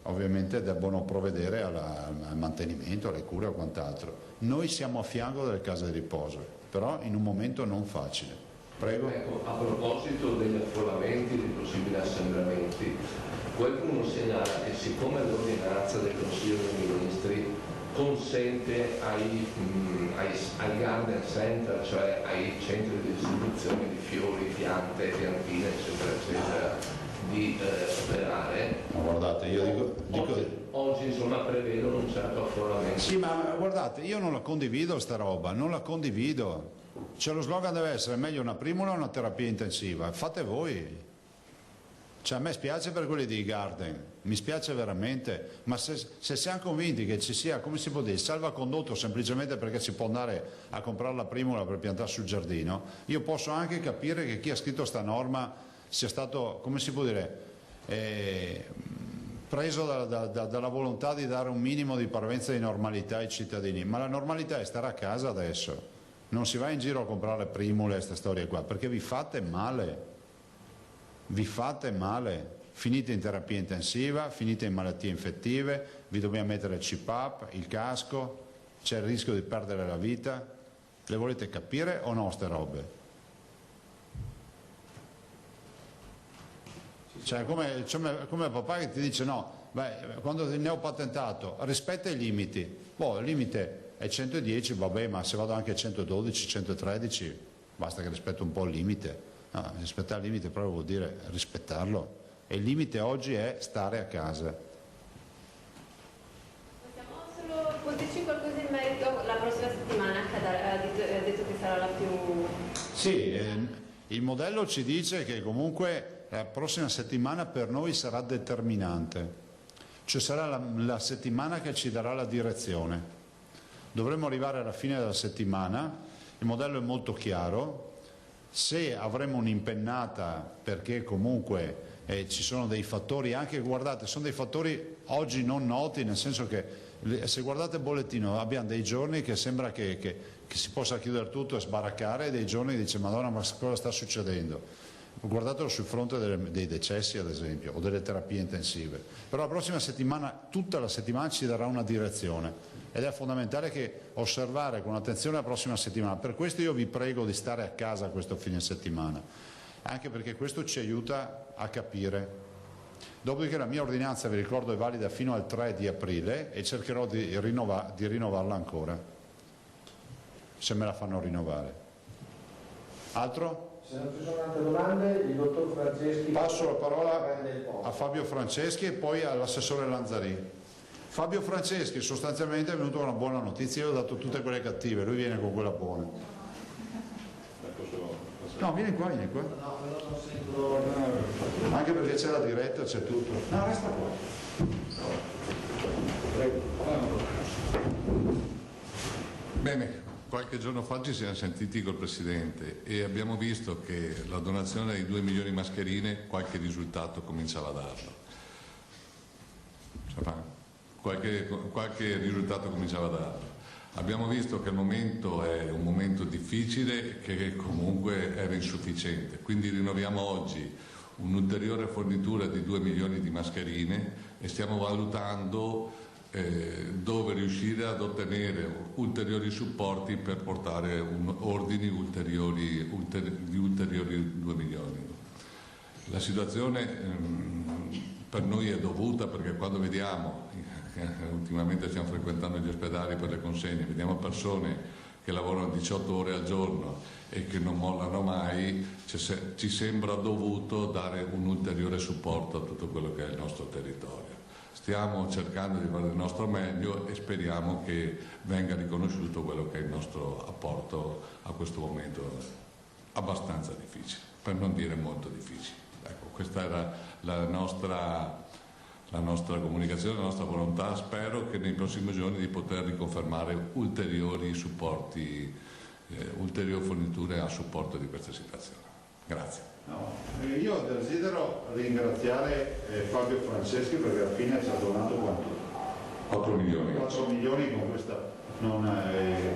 debbono provvedere al mantenimento, alle cure o quant'altro. Noi siamo a fianco delle case di riposo, però in un momento non facile. Prego. Ecco, a proposito degli affollamenti, dei possibili assembramenti, qualcuno segnala che siccome l'ordinanza del Consiglio dei Ministri consente ai garden center, cioè ai centri di distribuzione di fiori, piante, piantine, eccetera, eccetera, di operare. Ma guardate, io dico... Oggi insomma prevedono un certo affollamento. Sì, ma guardate, io non la condivido sta roba, non la condivido. Cioè lo slogan deve essere meglio una primula o una terapia intensiva, fate voi. Cioè a me spiace per quelli di Garden, mi spiace veramente, ma se siamo convinti che ci sia, come si può dire, salvacondotto semplicemente perché si può andare a comprare la primula per piantare sul giardino, io posso anche capire che chi ha scritto sta norma sia stato, come si può dire, preso dalla volontà di dare un minimo di parvenza di normalità ai cittadini, ma la normalità è stare a casa adesso, non si va in giro a comprare le primule e queste storie qua, perché vi fate male, finite in terapia intensiva, finite in malattie infettive, vi dobbiamo mettere il CPAP, il casco, c'è il rischio di perdere la vita, le volete capire o no ste robe? Cioè come papà che ti dice no, beh, quando ne ho patentato rispetta i limiti, boh, il limite è 110, vabbè, ma se vado anche a 112, 113 basta che rispetto un po' il limite, no, rispettare il limite proprio vuol dire rispettarlo e il limite oggi è stare a casa. Possiamo solo dirci qualcosa in merito la prossima settimana, ha detto che sarà la più... Sì, il modello ci dice che comunque la prossima settimana per noi sarà determinante, cioè sarà la settimana che ci darà la direzione. Dovremo arrivare alla fine della settimana, il modello è molto chiaro, se avremo un'impennata perché comunque ci sono dei fattori, anche guardate, sono dei fattori oggi non noti, nel senso che se guardate il bollettino abbiamo dei giorni che sembra che si possa chiudere tutto e sbaraccare e dei giorni dice Madonna ma cosa sta succedendo? Guardatelo sul fronte dei decessi ad esempio o delle terapie intensive, però la prossima settimana, tutta la settimana ci darà una direzione ed è fondamentale che osservare con attenzione la prossima settimana, per questo io vi prego di stare a casa questo fine settimana, anche perché questo ci aiuta a capire. Dopodiché la mia ordinanza, vi ricordo, è valida fino al 3 di aprile e cercherò di rinnovarla ancora, se me la fanno rinnovare. Altro? Se non ci sono altre domande, il dottor Franceschi... Passo la parola a Fabio Franceschi e poi all'assessore Lanzarì. Fabio Franceschi sostanzialmente è venuto con una buona notizia, io ho dato tutte quelle cattive, lui viene con quella buona. No, vieni qua. No, però non sento... Anche perché c'è la diretta, c'è tutto. No, resta qua. Prego. Bene. Qualche giorno fa ci siamo sentiti col Presidente e abbiamo visto che la donazione di 2 milioni di mascherine qualche risultato cominciava a darlo. Qualche risultato cominciava a darlo. Abbiamo visto che il momento è un momento difficile e che comunque era insufficiente, quindi rinnoviamo oggi un'ulteriore fornitura di 2 milioni di mascherine e stiamo valutando dove riuscire ad ottenere ulteriori supporti per portare ordini ulteriori di ulteriori 2 milioni. La situazione per noi è dovuta perché quando vediamo, ultimamente stiamo frequentando gli ospedali per le consegne, vediamo persone che lavorano 18 ore al giorno e che non mollano mai, ci sembra dovuto dare un ulteriore supporto a tutto quello che è il nostro territorio. Stiamo cercando di fare il nostro meglio e speriamo che venga riconosciuto quello che è il nostro apporto a questo momento abbastanza difficile, per non dire molto difficile. Ecco, questa era la nostra comunicazione, la nostra volontà. Spero che nei prossimi giorni di poter riconfermare ulteriori supporti, ulteriori forniture a supporto di questa situazione. Grazie. No, io desidero ringraziare Fabio Franceschi perché alla fine ci ha donato quanto? 4 milioni. 4 milioni con questa,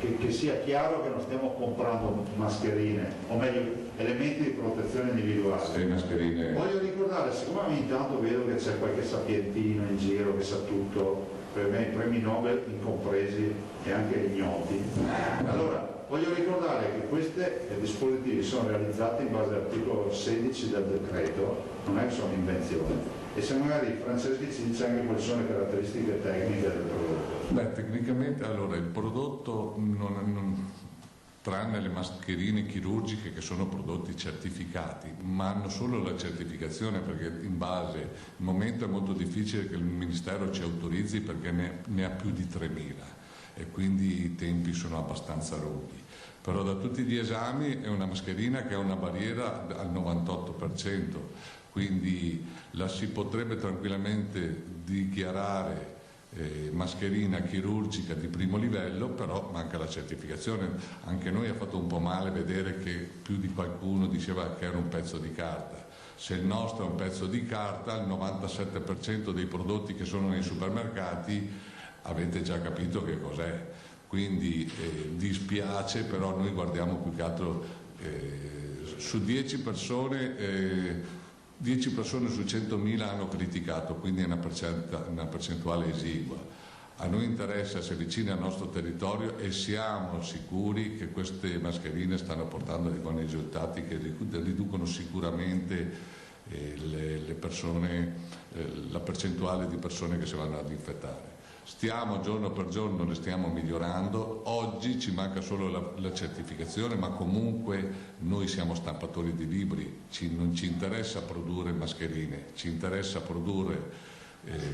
che sia chiaro che non stiamo comprando mascherine, o meglio elementi di protezione individuale. Sì, mascherine. Voglio ricordare, siccome ogni tanto vedo che c'è qualche sapientino in giro che sa tutto, per me i premi Nobel incompresi e anche ignoti, allora voglio ricordare che questi dispositivi sono realizzati in base all'articolo 16 del decreto, non è che sono invenzioni, e se magari Franceschi ci dice anche quali sono le caratteristiche tecniche del prodotto. Beh, tecnicamente allora il prodotto tranne le mascherine chirurgiche che sono prodotti certificati, ma hanno solo la certificazione perché in base, il momento è molto difficile che il Ministero ci autorizzi perché ne ha più di 3.000 e quindi i tempi sono abbastanza lunghi. Però da tutti gli esami è una mascherina che ha una barriera al 98%, quindi la si potrebbe tranquillamente dichiarare mascherina chirurgica di primo livello, però manca la certificazione. Anche noi ha fatto un po' male vedere che più di qualcuno diceva che era un pezzo di carta. Se il nostro è un pezzo di carta, il 97% dei prodotti che sono nei supermercati avete già capito che cos'è. Quindi dispiace, però noi guardiamo più che altro su 10 persone 10 persone su 100.000 hanno criticato, quindi è una percentuale esigua. A noi interessa essere vicini al nostro territorio e siamo sicuri che queste mascherine stanno portando dei buoni risultati che riducono sicuramente le persone, la percentuale di persone che si vanno ad infettare. Stiamo giorno per giorno, le stiamo migliorando. Oggi ci manca solo la certificazione, ma comunque noi siamo stampatori di libri, non ci interessa produrre mascherine, ci interessa produrre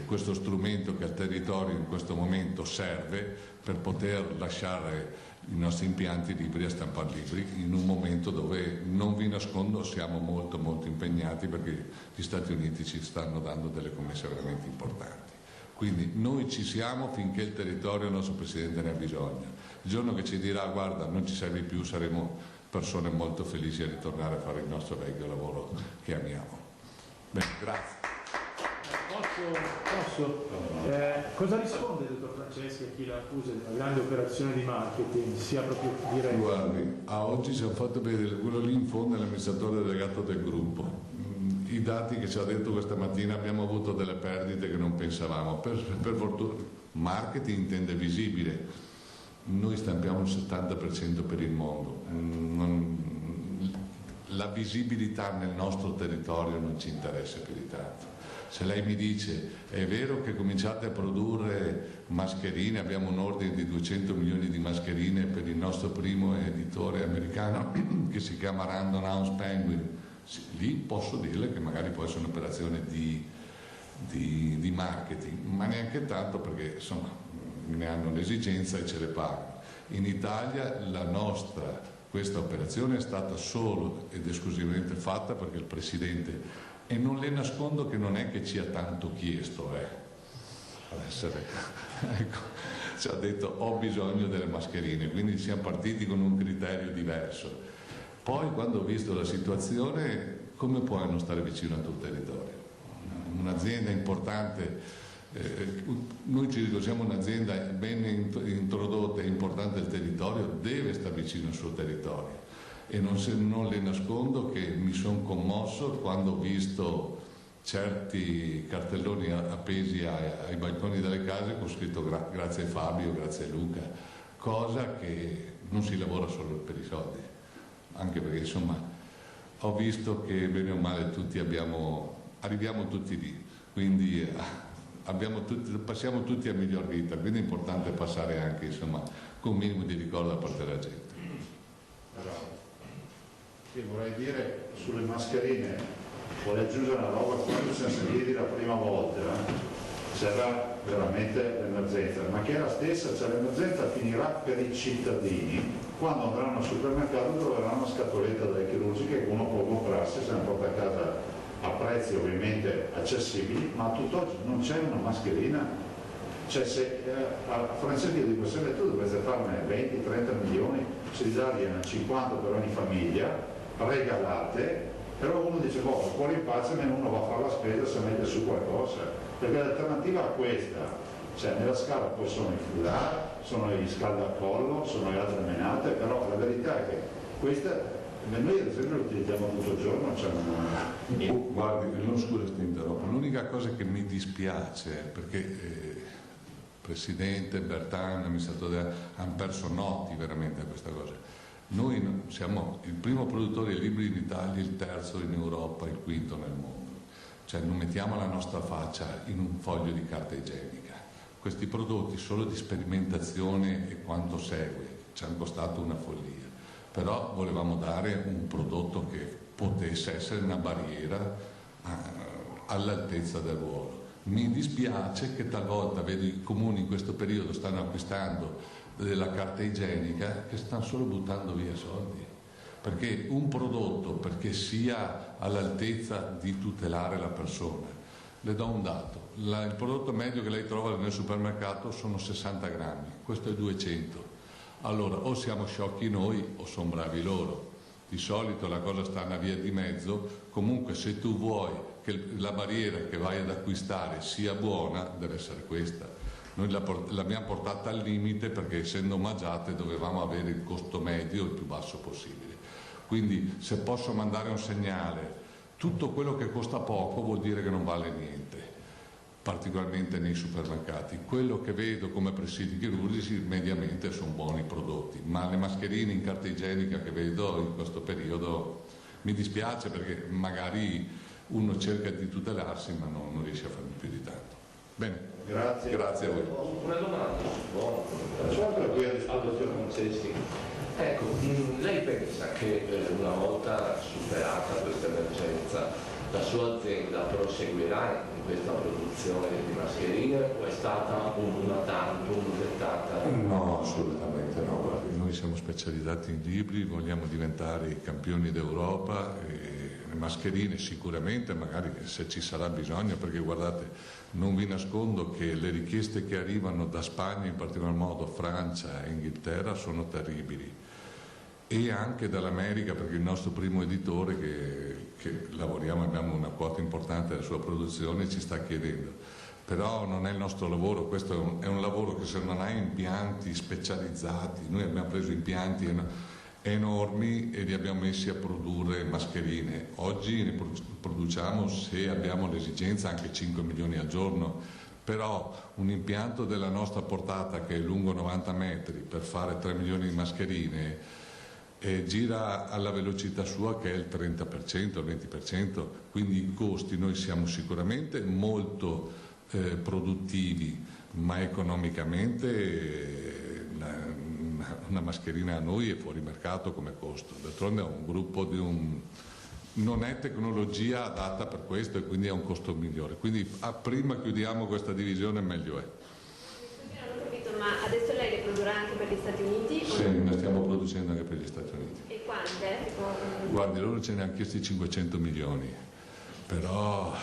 questo strumento che al territorio in questo momento serve per poter lasciare i nostri impianti liberi a stampare libri in un momento dove, non vi nascondo, siamo molto impegnati perché gli Stati Uniti ci stanno dando delle commesse veramente importanti. Quindi noi ci siamo finché il territorio, il nostro Presidente, ne ha bisogno. Il giorno che ci dirà guarda non ci servi più, saremo persone molto felici a ritornare a fare il nostro vecchio lavoro che amiamo. Bene, grazie. Posso? Cosa risponde il dottor Franceschi a chi la accusa di una grande operazione di marketing, sia proprio diretta? Guardi, a oggi ci hanno fatto vedere quello lì in fondo è l'amministratore delegato del gruppo. I dati che ci ha detto questa mattina, abbiamo avuto delle perdite che non pensavamo. Per fortuna, marketing intende visibile. Noi stampiamo il 70% per il mondo. La visibilità nel nostro territorio non ci interessa più di tanto. Se lei mi dice è vero che cominciate a produrre mascherine, abbiamo un ordine di 200 milioni di mascherine per il nostro primo editore americano che si chiama Random House Penguin, lì posso dirle che magari può essere un'operazione di marketing, ma neanche tanto perché insomma ne hanno l'esigenza e ce le pagano. In Italia questa operazione è stata solo ed esclusivamente fatta perché il Presidente, e non le nascondo che non è che ci ha tanto chiesto, ecco, ci ha detto ho bisogno delle mascherine, quindi siamo partiti con un criterio diverso. Poi quando ho visto la situazione, come puoi non stare vicino al tuo territorio? Un'azienda importante, noi ci ricordiamo un'azienda ben introdotta e importante del territorio, deve stare vicino al suo territorio. E non le nascondo che mi sono commosso quando ho visto certi cartelloni appesi ai balconi delle case con scritto grazie Fabio, grazie Luca, cosa che non si lavora solo per i soldi, anche perché insomma ho visto che bene o male tutti arriviamo tutti lì, quindi passiamo tutti a miglior vita, quindi è importante passare anche insomma con un minimo di ricordo da parte della gente. Io vorrei dire sulle mascherine, vorrei aggiungere una roba, quando siamo sentiti la prima volta c'era veramente l'emergenza, ma che è la stessa, cioè l'emergenza finirà per i cittadini quando andranno al supermercato troveranno una scatoletta delle chirurgiche che uno può comprarsi, se ne porta a casa a prezzi ovviamente accessibili, ma a tutt'oggi non c'è una mascherina. Cioè se a Franceschi di Bruxelles tu dovreste farne 20-30 milioni, si dargliene 50 per ogni famiglia, regalate, però uno dice boh, fuori in pace, almeno uno va a fare la spesa se mette su qualcosa, perché l'alternativa a questa, cioè nella scala poi sono i foulard, sono gli scaldacollo, sono le altre menate, però la verità è che questa noi ad esempio lo utilizziamo tutto il giorno, cioè Guardi, non scusa ti interrompo, l'unica cosa che mi dispiace perché Presidente, Bertan, amministratore, hanno perso noti veramente a questa cosa. Noi siamo il primo produttore di libri in Italia, il terzo in Europa, il quinto nel mondo. Cioè non mettiamo la nostra faccia in un foglio di carta igienica. Questi prodotti solo di sperimentazione e quanto segue ci hanno costato una follia. però volevamo dare un prodotto che potesse essere una barriera all'altezza del ruolo. Mi dispiace che talvolta vedo i comuni in questo periodo stanno acquistando della carta igienica che stanno solo buttando via soldi, perché un prodotto, perché sia all'altezza di tutelare la persona, le do un dato, il prodotto medio che lei trova nel supermercato sono 60 grammi, questo è 200, allora o siamo sciocchi noi o sono bravi loro. Di solito la cosa sta una via di mezzo, comunque se tu vuoi che la barriera che vai ad acquistare sia buona, deve essere questa. Noi l'abbiamo portata al limite perché essendo omaggiate dovevamo avere il costo medio il più basso possibile. Quindi se posso mandare un segnale, tutto quello che costa poco vuol dire che non vale niente, particolarmente nei supermercati. Quello che vedo come presidi chirurgici mediamente sono buoni prodotti, ma le mascherine in carta igienica che vedo in questo periodo mi dispiace perché magari uno cerca di tutelarsi ma non riesce a fare più di tanto. Bene, grazie a voi. Una domanda, dottor Franceschi. Ecco, lei pensa che una volta superata questa emergenza la sua azienda proseguirà in questa produzione di mascherine o è stata una tantum dettata? No, assolutamente no. Guardi, noi siamo specializzati in libri, vogliamo diventare i campioni d'Europa, le mascherine sicuramente, magari se ci sarà bisogno, perché guardate, non vi nascondo che le richieste che arrivano da Spagna, in particolar modo Francia e Inghilterra, sono terribili. E anche dall'America, perché il nostro primo editore che lavoriamo, abbiamo una quota importante della sua produzione, ci sta chiedendo. Però non è il nostro lavoro, questo è un lavoro che se non hai impianti specializzati, noi abbiamo preso impianti enormi e li abbiamo messi a produrre mascherine. Oggi ne produciamo, se abbiamo l'esigenza, anche 5 milioni al giorno, però un impianto della nostra portata che è lungo 90 metri per fare 3 milioni di mascherine gira alla velocità sua che è il 30%, il 20%, quindi i costi noi siamo sicuramente molto produttivi, ma economicamente una mascherina a noi è fuori mercato come costo. D'altronde è un gruppo non è tecnologia adatta per questo e quindi ha un costo migliore. Quindi prima chiudiamo questa divisione meglio è. Ma adesso lei le produrrà anche per gli Stati Uniti? Sì, ne stiamo producendo anche per gli Stati Uniti. E quante? Guardi, loro ce ne hanno chiesti 500 milioni, però...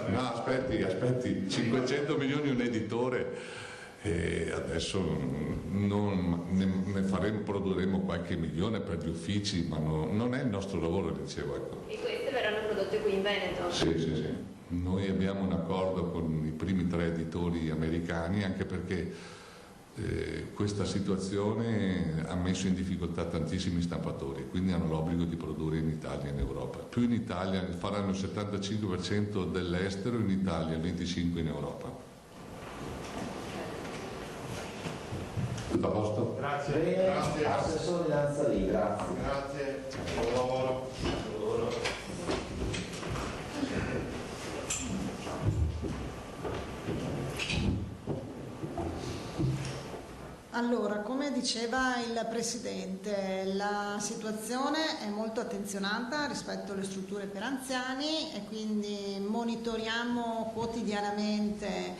No, aspetti, 500 milioni un editore e adesso produrremo qualche milione per gli uffici, ma non è il nostro lavoro, dicevo. Ecco. E queste verranno prodotte qui in Veneto? Sì. Noi abbiamo un accordo con i primi 3 editori americani, anche perché questa situazione ha messo in difficoltà tantissimi stampatori, quindi hanno l'obbligo di produrre in Italia e in Europa. Più in Italia, faranno il 75% dell'estero, in Italia il 25% in Europa. Tutto a posto? Grazie. Grazie. Assessore Lanzalì, grazie. Grazie. Buon lavoro. Allora, come diceva il Presidente, la situazione è molto attenzionata rispetto alle strutture per anziani e quindi monitoriamo quotidianamente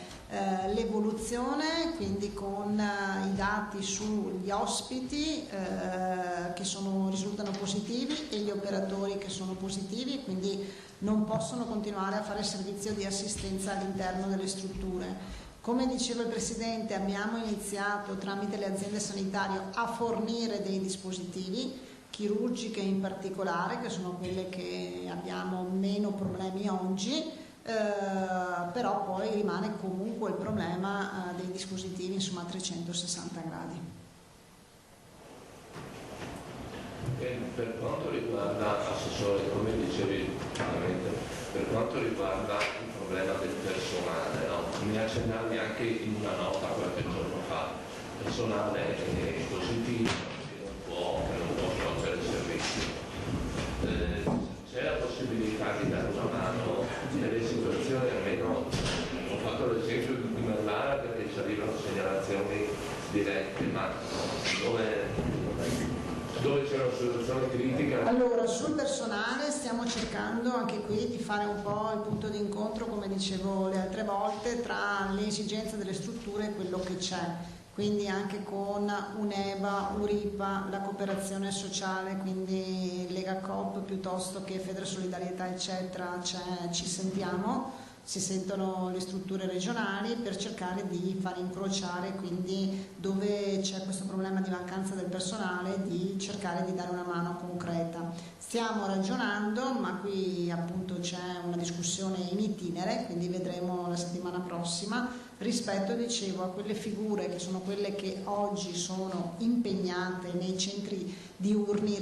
l'evoluzione, quindi con i dati sugli ospiti che risultano positivi e gli operatori che sono positivi e quindi non possono continuare a fare servizio di assistenza all'interno delle strutture. Come diceva il Presidente, abbiamo iniziato tramite le aziende sanitarie a fornire dei dispositivi, chirurgiche in particolare, che sono quelle che abbiamo meno problemi oggi, però poi rimane comunque il problema dei dispositivi insomma, a 360 gradi. Per quanto riguarda, Assessore, come dicevi per quanto riguarda il problema del personale, no? Mi accennavi anche in una nota qualche giorno fa, il personale è positivo, che non può svolgere il servizio. C'è la possibilità di dare una mano nelle situazioni, almeno ho fatto l'esempio di Merlara perché ci arrivano segnalazioni dirette, ma dove situazione critica? Allora, sul personale stiamo cercando anche qui di fare un po' il punto di incontro, come dicevo le altre volte, tra le esigenze delle strutture e quello che c'è. Quindi anche con UNEVA, URIPA, la cooperazione sociale, quindi Lega Coop piuttosto che Feder Solidarietà eccetera, ci sentiamo, si sentono le strutture regionali per cercare di far incrociare, quindi dove c'è questo problema di mancanza del personale, di cercare di dare una mano concreta. Stiamo ragionando, ma qui appunto c'è una discussione in itinere, quindi vedremo la settimana prossima, rispetto, dicevo, a quelle figure che sono quelle che oggi sono impegnate nei centri diurni,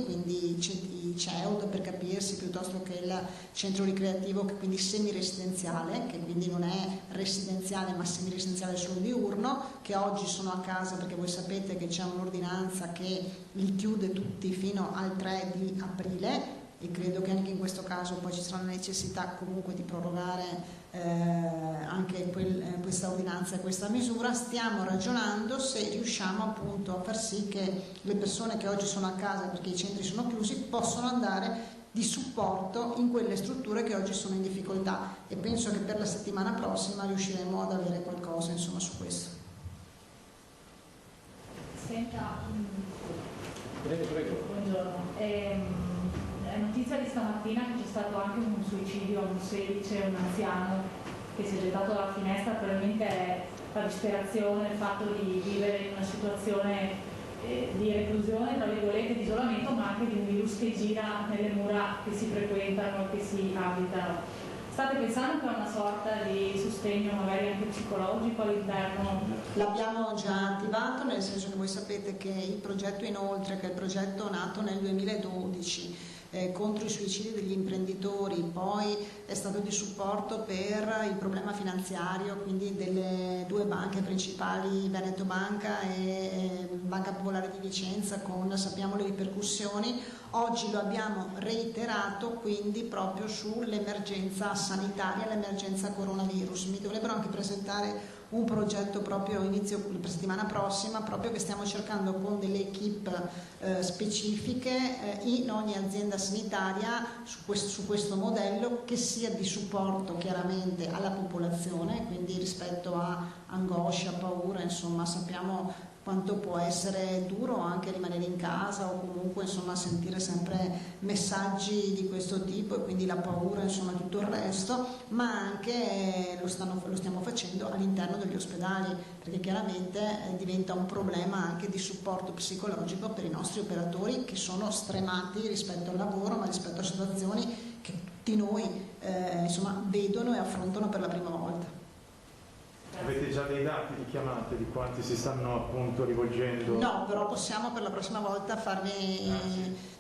quindi i CEUD per capirsi, piuttosto che il centro ricreativo, che quindi semiresidenziale, che quindi non è residenziale ma semiresidenziale solo diurno, che oggi sono a casa perché voi sapete che c'è un'ordinanza che li chiude tutti fino al 3 di aprile, e credo che anche in questo caso poi ci sarà la necessità comunque di prorogare anche questa ordinanza e questa misura. Stiamo ragionando se riusciamo appunto a far sì che le persone che oggi sono a casa perché i centri sono chiusi possano andare di supporto in quelle strutture che oggi sono in difficoltà, e penso che per la settimana prossima riusciremo ad avere qualcosa insomma su questo. Senta, prego. Buongiorno. È notizia di stamattina che c'è stato anche un suicidio a Busselice, un anziano che si è gettato dalla finestra. Probabilmente è la disperazione, il fatto di vivere in una situazione di reclusione, tra virgolette, di isolamento, ma anche di un virus che gira nelle mura che si frequentano, che si abitano. State pensando che è una sorta di sostegno magari anche psicologico all'interno? L'abbiamo già attivato, nel senso che voi sapete che il progetto Inoltre, che è il progetto nato nel 2012, contro i suicidi degli imprenditori, poi è stato di supporto per il problema finanziario, quindi delle due banche principali, Veneto Banca e Banca Popolare di Vicenza, con sappiamo le ripercussioni. Oggi lo abbiamo reiterato quindi proprio sull'emergenza sanitaria, l'emergenza coronavirus. Mi dovrebbero anche presentare un progetto proprio inizio la settimana prossima, proprio che stiamo cercando con delle equip specifiche in ogni azienda sanitaria su questo modello, che sia di supporto chiaramente alla popolazione, quindi rispetto a angoscia, paura, insomma sappiamo quanto può essere duro anche rimanere in casa o comunque insomma sentire sempre messaggi di questo tipo, e quindi la paura, insomma tutto il resto, ma anche lo stiamo facendo all'interno degli ospedali, perché chiaramente diventa un problema anche di supporto psicologico per i nostri operatori, che sono stremati rispetto al lavoro, ma rispetto a situazioni che tutti noi insomma vedono e affrontano per la prima volta. Avete già dei dati di chiamate di quanti si stanno appunto rivolgendo? No, però possiamo per la prossima volta farvi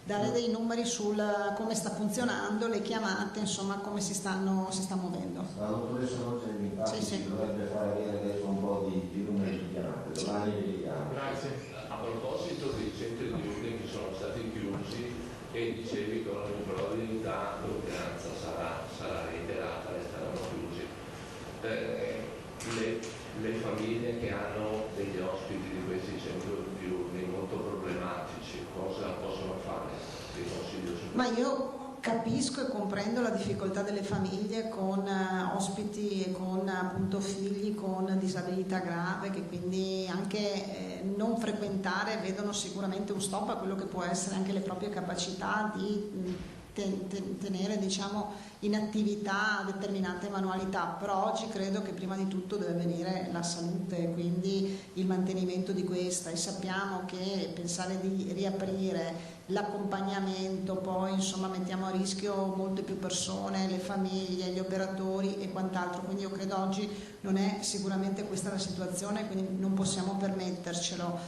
dare dei numeri sul come sta funzionando, le chiamate, insomma come si sta muovendo. La dottoressa Rogelli infatti dovrebbe fare avere adesso un po' di numeri di chiamate, domani li chiamo. Grazie. A proposito dei centri diurni che sono stati chiusi, e dicevi che con ogni probabilità l'ordinanza sarà reiterata, resteranno chiusi. Le famiglie che hanno degli ospiti di questi centri diurni molto problematici, cosa possono fare? Che consiglio? Ma io capisco e comprendo la difficoltà delle famiglie con ospiti e con appunto figli con disabilità grave, che quindi anche non frequentare vedono sicuramente un stop a quello che può essere anche le proprie capacità di tenere diciamo in attività determinate manualità, però oggi credo che prima di tutto deve venire la salute, quindi il mantenimento di questa, e sappiamo che pensare di riaprire l'accompagnamento, poi insomma mettiamo a rischio molte più persone, le famiglie, gli operatori e quant'altro, quindi io credo oggi non è sicuramente questa la situazione, quindi non possiamo permettercelo.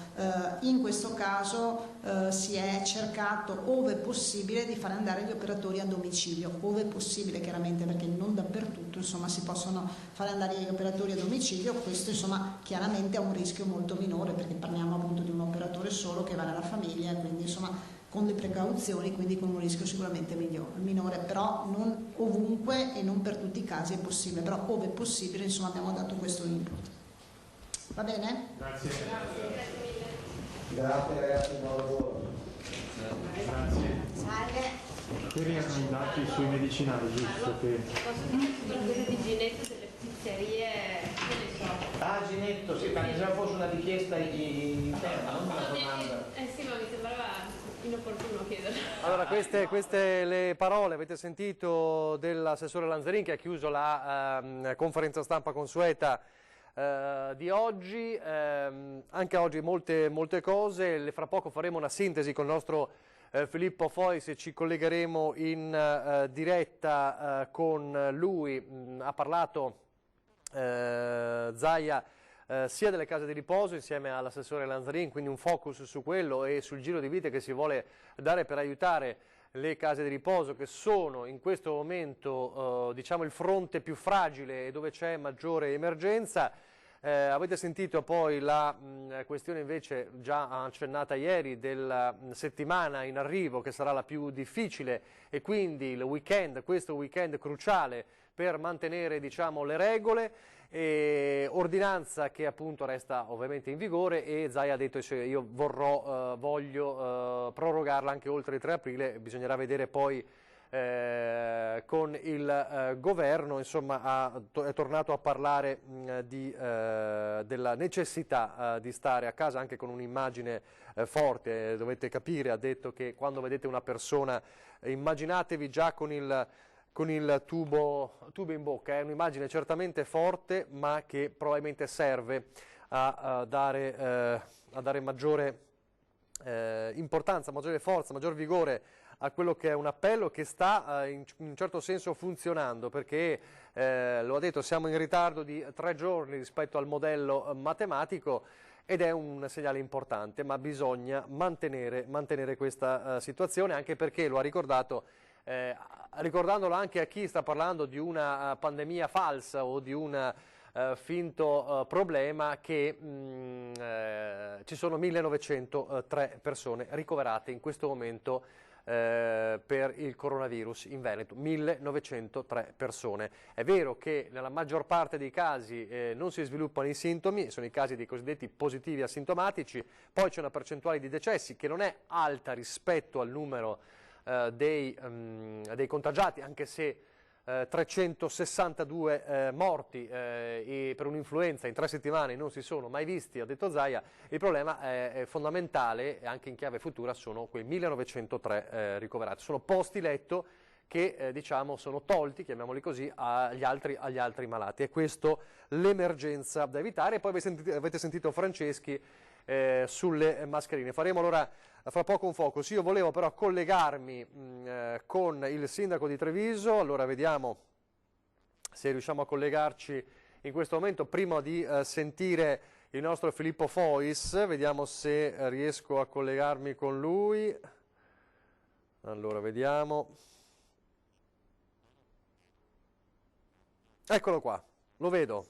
In questo caso si è cercato ove possibile di fare andare gli operatori a domicilio, ove possibile chiaramente, perché non dappertutto insomma si possono fare andare gli operatori a domicilio. Questo insomma chiaramente ha un rischio molto minore, perché parliamo appunto di un operatore solo che va nella famiglia, quindi insomma con le precauzioni, quindi con un rischio sicuramente minore, però non ovunque e non per tutti i casi è possibile, però ove è possibile insomma abbiamo dato questo input. Va bene? Grazie. Grazie mille. Grazie ragazzi, buon lavoro. Grazie. Salve. Quelli erano i dati sui medicinali, giusto? Che... Posso dire qualcosa di Ginetto delle pizzerie? Che ne so. Ah, Ginetto, sì, ma già fosse una richiesta interna, non una domanda. Sì, ma mi sembrava inopportuno chiederlo. Allora, queste le parole avete sentito dell'assessore Lanzarin che ha chiuso la conferenza stampa consueta di oggi. Anche oggi molte cose, fra poco faremo una sintesi con il nostro Filippo Fois, ci collegheremo in diretta con lui. Ha parlato Zaia sia delle case di riposo insieme all'assessore Lanzarin, quindi un focus su quello e sul giro di vite che si vuole dare per aiutare le case di riposo, che sono in questo momento diciamo il fronte più fragile e dove c'è maggiore emergenza. Avete sentito poi la questione invece già accennata ieri della settimana in arrivo, che sarà la più difficile, e quindi questo weekend cruciale per mantenere, diciamo, le regole, ordinanza che appunto resta ovviamente in vigore, e Zaia ha detto che io voglio prorogarla anche oltre il 3 aprile, bisognerà vedere poi con il governo. Insomma è tornato a parlare della necessità di stare a casa anche con un'immagine forte. Dovete capire, ha detto, che quando vedete una persona, immaginatevi già con il tubo in bocca, è un'immagine certamente forte, ma che probabilmente serve a dare maggiore importanza, maggiore forza, maggior vigore a quello che è un appello che sta in un certo senso funzionando, perché lo ha detto, siamo in ritardo di 3 giorni rispetto al modello matematico, ed è un segnale importante, ma bisogna mantenere questa situazione, anche perché lo ha ricordato, ricordandolo anche a chi sta parlando di una pandemia falsa o di un finto problema, che ci sono 1903 persone ricoverate in questo momento per il coronavirus in Veneto, 1903 persone. È vero che nella maggior parte dei casi non si sviluppano i sintomi, sono i casi dei cosiddetti positivi asintomatici, poi c'è una percentuale di decessi che non è alta rispetto al numero dei contagiati, anche se 362 morti per un'influenza in 3 settimane non si sono mai visti, ha detto Zaia. Il problema è fondamentale, anche in chiave futura, sono quei 1903 ricoverati, sono posti letto che diciamo sono tolti, chiamiamoli così, agli altri malati. È questo l'emergenza da evitare. E poi avete sentito Franceschi sulle mascherine. Faremo allora fra poco un focus. Io volevo però collegarmi con il sindaco di Treviso, allora vediamo se riusciamo a collegarci in questo momento prima di sentire il nostro Filippo Fois, vediamo se riesco a collegarmi con lui. Allora vediamo. Eccolo qua, lo vedo.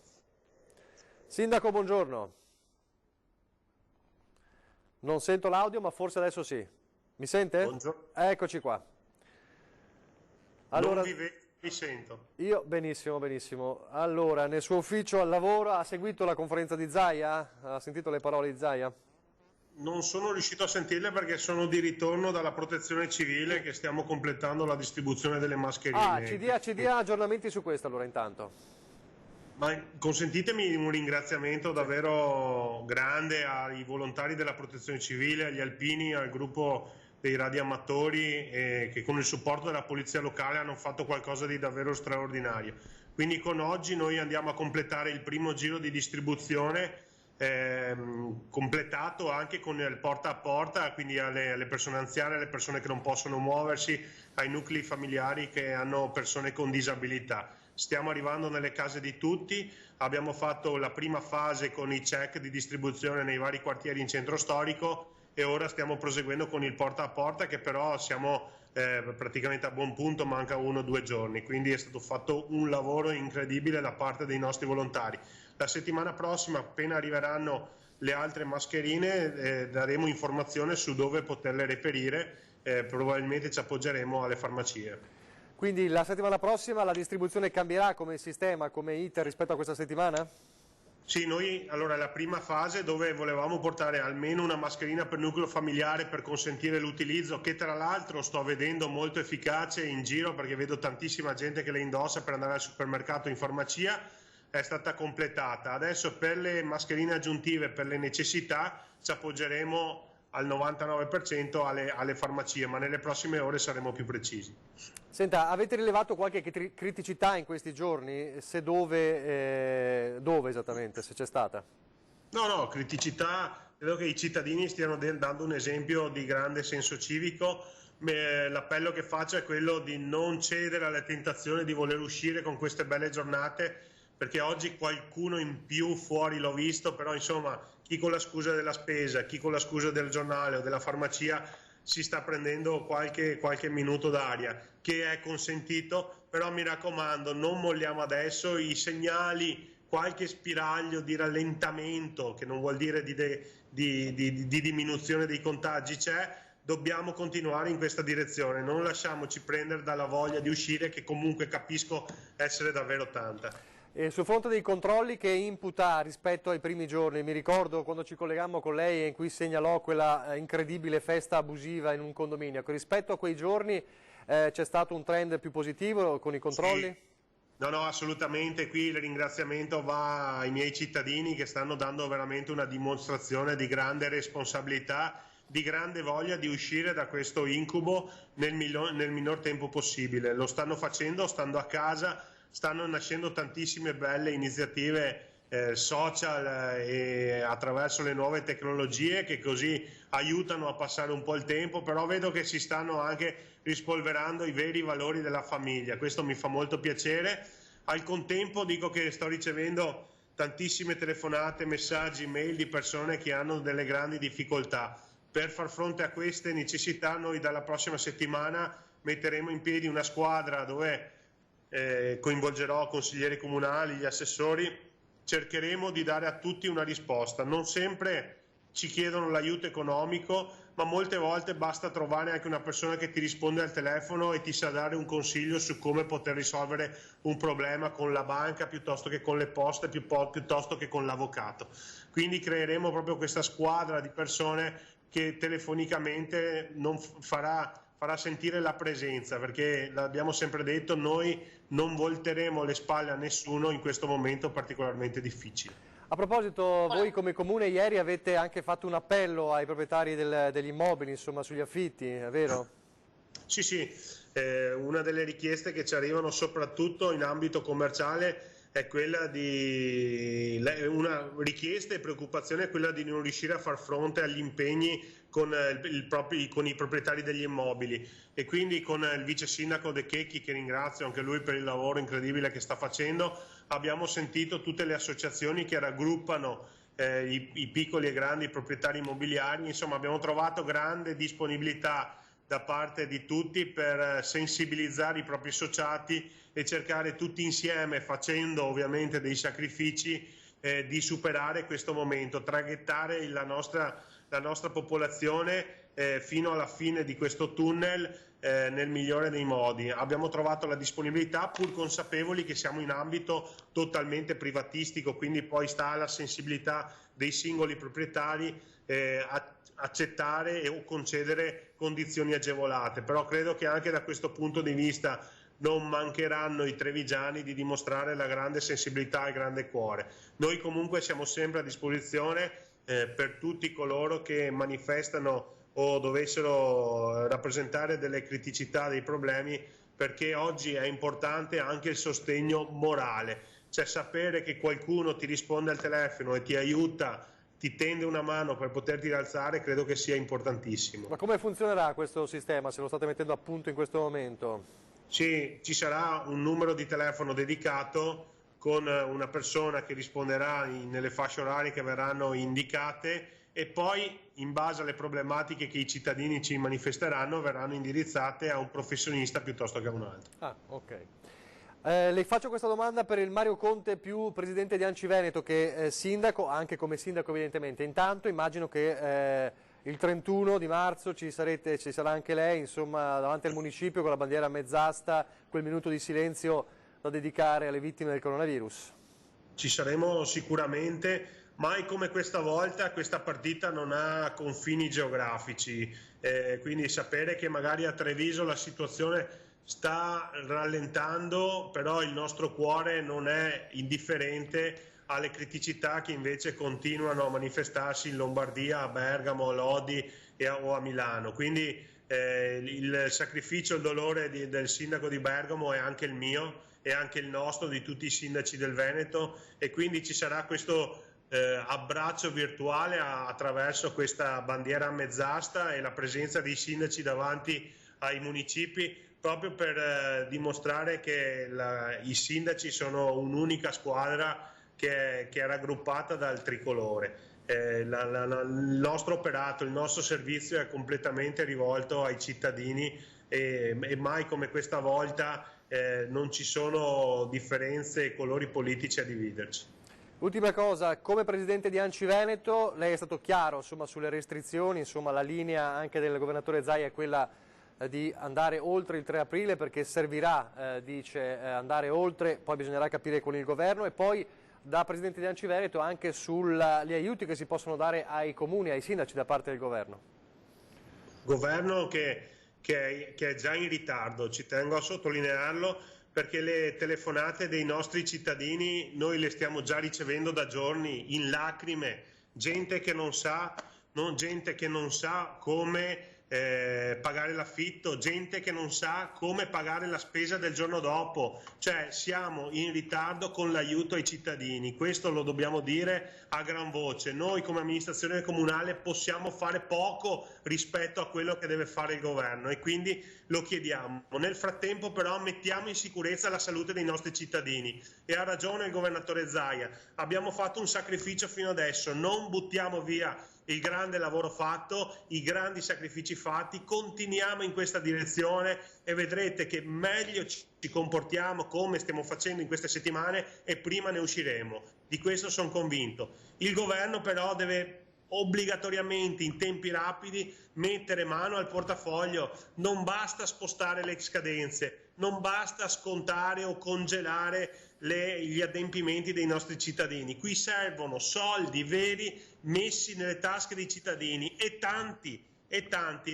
Sindaco, buongiorno. Non sento l'audio, ma forse adesso sì. Mi sente? Buongiorno. Eccoci qua. Allora, vi sento. Io benissimo, benissimo. Allora, nel suo ufficio al lavoro ha seguito la conferenza di Zaia? Ha sentito le parole di Zaia? Non sono riuscito a sentirle perché sono di ritorno dalla Protezione Civile, che stiamo completando la distribuzione delle mascherine. Ci dia aggiornamenti su questo allora intanto. Ma consentitemi un ringraziamento davvero grande ai volontari della Protezione Civile, agli alpini, al gruppo dei radioamatori che con il supporto della polizia locale hanno fatto qualcosa di davvero straordinario. Quindi con oggi noi andiamo a completare il primo giro di distribuzione, completato anche con il porta a porta, quindi alle persone anziane, alle persone che non possono muoversi, ai nuclei familiari che hanno persone con disabilità. Stiamo arrivando nelle case di tutti, abbiamo fatto la prima fase con i check di distribuzione nei vari quartieri in centro storico e ora stiamo proseguendo con il porta a porta, che però siamo praticamente a buon punto, manca 1 o 2 giorni, quindi è stato fatto un lavoro incredibile da parte dei nostri volontari. La settimana prossima, appena arriveranno le altre mascherine, daremo informazione su dove poterle reperire, probabilmente ci appoggeremo alle farmacie. Quindi la settimana prossima la distribuzione cambierà come sistema, come iter rispetto a questa settimana? Sì, noi allora la prima fase dove volevamo portare almeno una mascherina per nucleo familiare per consentire l'utilizzo, che tra l'altro sto vedendo molto efficace in giro perché vedo tantissima gente che le indossa per andare al supermercato, in farmacia, è stata completata. Adesso per le mascherine aggiuntive, per le necessità, ci appoggeremo al 99% alle farmacie, ma nelle prossime ore saremo più precisi. Senta, avete rilevato qualche criticità in questi giorni? Se dove esattamente, se c'è stata? No, criticità, credo che i cittadini stiano dando un esempio di grande senso civico. L'appello che faccio è quello di non cedere alla tentazione di voler uscire con queste belle giornate, perché oggi qualcuno in più fuori l'ho visto, però insomma chi con la scusa della spesa, chi con la scusa del giornale o della farmacia si sta prendendo qualche minuto d'aria, che è consentito, però mi raccomando non molliamo adesso, i segnali, qualche spiraglio di rallentamento, che non vuol dire di diminuzione dei contagi c'è, dobbiamo continuare in questa direzione, non lasciamoci prendere dalla voglia di uscire, che comunque capisco essere davvero tanta. E sul fronte dei controlli, che imputa rispetto ai primi giorni? Mi ricordo quando ci collegammo con lei in cui segnalò quella incredibile festa abusiva in un condominio. Rispetto a quei giorni c'è stato un trend più positivo con i controlli? Sì. No, assolutamente. Qui il ringraziamento va ai miei cittadini che stanno dando veramente una dimostrazione di grande responsabilità, di grande voglia di uscire da questo incubo nel minor tempo possibile. Lo stanno facendo, stando a casa. Stanno nascendo tantissime belle iniziative social e attraverso le nuove tecnologie che così aiutano a passare un po' il tempo, però vedo che si stanno anche rispolverando i veri valori della famiglia. Questo mi fa molto piacere. Al contempo dico che sto ricevendo tantissime telefonate, messaggi, mail di persone che hanno delle grandi difficoltà. Per far fronte a queste necessità noi dalla prossima settimana metteremo in piedi una squadra dove coinvolgerò consiglieri comunali, gli assessori, cercheremo di dare a tutti una risposta. Non sempre ci chiedono l'aiuto economico, ma molte volte basta trovare anche una persona che ti risponde al telefono e ti sa dare un consiglio su come poter risolvere un problema con la banca piuttosto che con le poste, piuttosto che con l'avvocato. Quindi creeremo proprio questa squadra di persone che telefonicamente non farà sentire la presenza, perché l'abbiamo sempre detto, noi non volteremo le spalle a nessuno in questo momento particolarmente difficile. A proposito, voi come Comune ieri avete anche fatto un appello ai proprietari degli immobili, insomma, sugli affitti, è vero? Sì, una delle richieste che ci arrivano soprattutto in ambito commerciale è quella una richiesta e preoccupazione è quella di non riuscire a far fronte agli impegni con i proprietari degli immobili, e quindi con il vice sindaco De Checchi, che ringrazio anche lui per il lavoro incredibile che sta facendo, abbiamo sentito tutte le associazioni che raggruppano i piccoli e grandi proprietari immobiliari. Insomma, abbiamo trovato grande disponibilità da parte di tutti per sensibilizzare i propri associati e cercare tutti insieme, facendo ovviamente dei sacrifici, di superare questo momento, traghettare la nostra popolazione fino alla fine di questo tunnel nel migliore dei modi. Abbiamo trovato la disponibilità, pur consapevoli che siamo in ambito totalmente privatistico, quindi poi sta alla sensibilità dei singoli proprietari accettare o concedere condizioni agevolate, però credo che anche da questo punto di vista non mancheranno i trevigiani di dimostrare la grande sensibilità e il grande cuore. Noi comunque siamo sempre a disposizione per tutti coloro che manifestano o dovessero rappresentare delle criticità, dei problemi, perché oggi è importante anche il sostegno morale, cioè sapere che qualcuno ti risponde al telefono e ti aiuta, ti tende una mano per poterti rialzare, credo che sia importantissimo. Ma come funzionerà questo sistema, se lo state mettendo a punto in questo momento? Sì, ci sarà un numero di telefono dedicato con una persona che risponderà nelle fasce orarie che verranno indicate, e poi in base alle problematiche che i cittadini ci manifesteranno verranno indirizzate a un professionista piuttosto che a un altro. Ah, ok. Le faccio questa domanda per il Mario Conte più presidente di ANCI Veneto che sindaco, anche come sindaco evidentemente. Intanto immagino che il 31 di marzo ci sarà anche lei, insomma, davanti al municipio con la bandiera a mezz'asta, quel minuto di silenzio da dedicare alle vittime del coronavirus. ci saremo sicuramente. Mai come questa volta questa partita non ha confini geografici, quindi sapere che magari a Treviso la situazione sta rallentando, però il nostro cuore non è indifferente alle criticità che invece continuano a manifestarsi in Lombardia, a Bergamo, a Lodi o a Milano. Quindi il sacrificio, il dolore del sindaco di Bergamo è anche il mio, è anche il nostro, di tutti i sindaci del Veneto, e quindi ci sarà questo abbraccio virtuale attraverso questa bandiera a mezz'asta e la presenza dei sindaci davanti ai municipi, proprio per dimostrare che i sindaci sono un'unica squadra che è raggruppata dal tricolore. Il nostro operato, il nostro servizio è completamente rivolto ai cittadini e mai come questa volta non ci sono differenze e colori politici a dividerci. Ultima cosa, come presidente di ANCI Veneto, lei è stato chiaro sulle restrizioni, la linea anche del governatore Zaia è quella di andare oltre il 3 aprile perché servirà, dice, andare oltre, poi bisognerà capire con il governo, e poi da presidente di ANCI Veneto anche sugli aiuti che si possono dare ai comuni, ai sindaci da parte del governo. Governo che è già in ritardo, ci tengo a sottolinearlo, perché le telefonate dei nostri cittadini noi le stiamo già ricevendo da giorni, in lacrime, gente che non sa come pagare l'affitto, gente che non sa come pagare la spesa del giorno dopo, cioè siamo in ritardo con l'aiuto ai cittadini, questo lo dobbiamo dire a gran voce. Noi come amministrazione comunale possiamo fare poco rispetto a quello che deve fare il governo e quindi lo chiediamo. Nel frattempo però mettiamo in sicurezza la salute dei nostri cittadini, e ha ragione il governatore Zaia, abbiamo fatto un sacrificio fino adesso, non buttiamo via il grande lavoro fatto, i grandi sacrifici fatti, continuiamo in questa direzione e vedrete che meglio ci comportiamo come stiamo facendo in queste settimane e prima ne usciremo. Di questo sono convinto. Il governo però deve obbligatoriamente in tempi rapidi mettere mano al portafoglio, non basta spostare le scadenze, non basta scontare o congelare gli adempimenti dei nostri cittadini, qui servono soldi veri messi nelle tasche dei cittadini e tanti.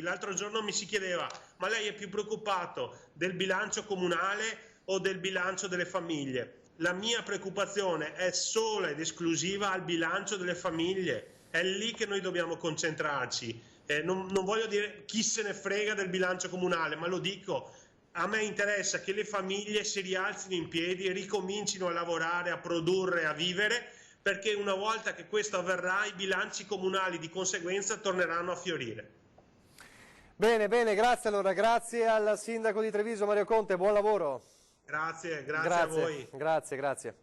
L'altro giorno mi si chiedeva: ma lei è più preoccupato del bilancio comunale o del bilancio delle famiglie? La mia preoccupazione è sola ed esclusiva al bilancio delle famiglie, è lì che noi dobbiamo concentrarci. Non voglio dire chi se ne frega del bilancio comunale, ma lo dico, a me interessa che le famiglie si rialzino in piedi e ricomincino a lavorare, a produrre, a vivere, perché una volta che questo avverrà i bilanci comunali di conseguenza torneranno a fiorire. Bene, grazie allora, grazie al sindaco di Treviso Mario Conte, buon lavoro. Grazie a voi. Grazie.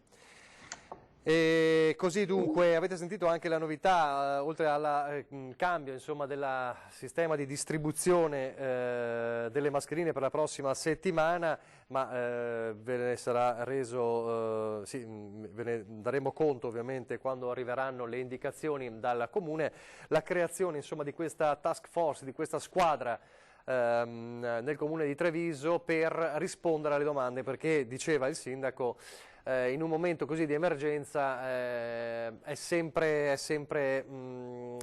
E così dunque avete sentito anche la novità, oltre al cambio del sistema di distribuzione delle mascherine per la prossima settimana, ma ve ne sarà reso, ve ne daremo conto ovviamente quando arriveranno le indicazioni dal Comune, la creazione di questa task force, di questa squadra nel Comune di Treviso per rispondere alle domande, perché diceva il sindaco in un momento così di emergenza è sempre un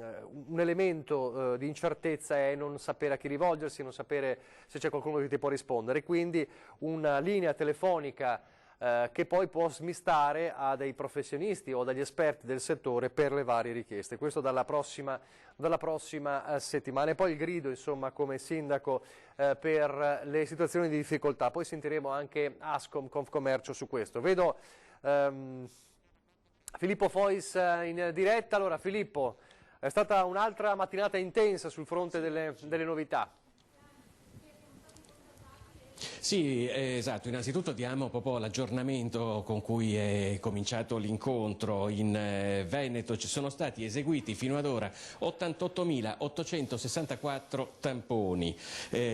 elemento di incertezza è non sapere a chi rivolgersi, non sapere se c'è qualcuno che ti può rispondere, quindi una linea telefonica che poi può smistare a dei professionisti o dagli esperti del settore per le varie richieste. Questo dalla prossima settimana. E poi il grido, come sindaco, per le situazioni di difficoltà. Poi sentiremo anche Ascom, Confcommercio su questo. Vedo Filippo Fois in diretta. Allora Filippo, è stata un'altra mattinata intensa sul fronte delle novità. Sì, esatto, innanzitutto diamo proprio l'aggiornamento con cui è cominciato l'incontro. In Veneto ci sono stati eseguiti fino ad ora 88.864 tamponi,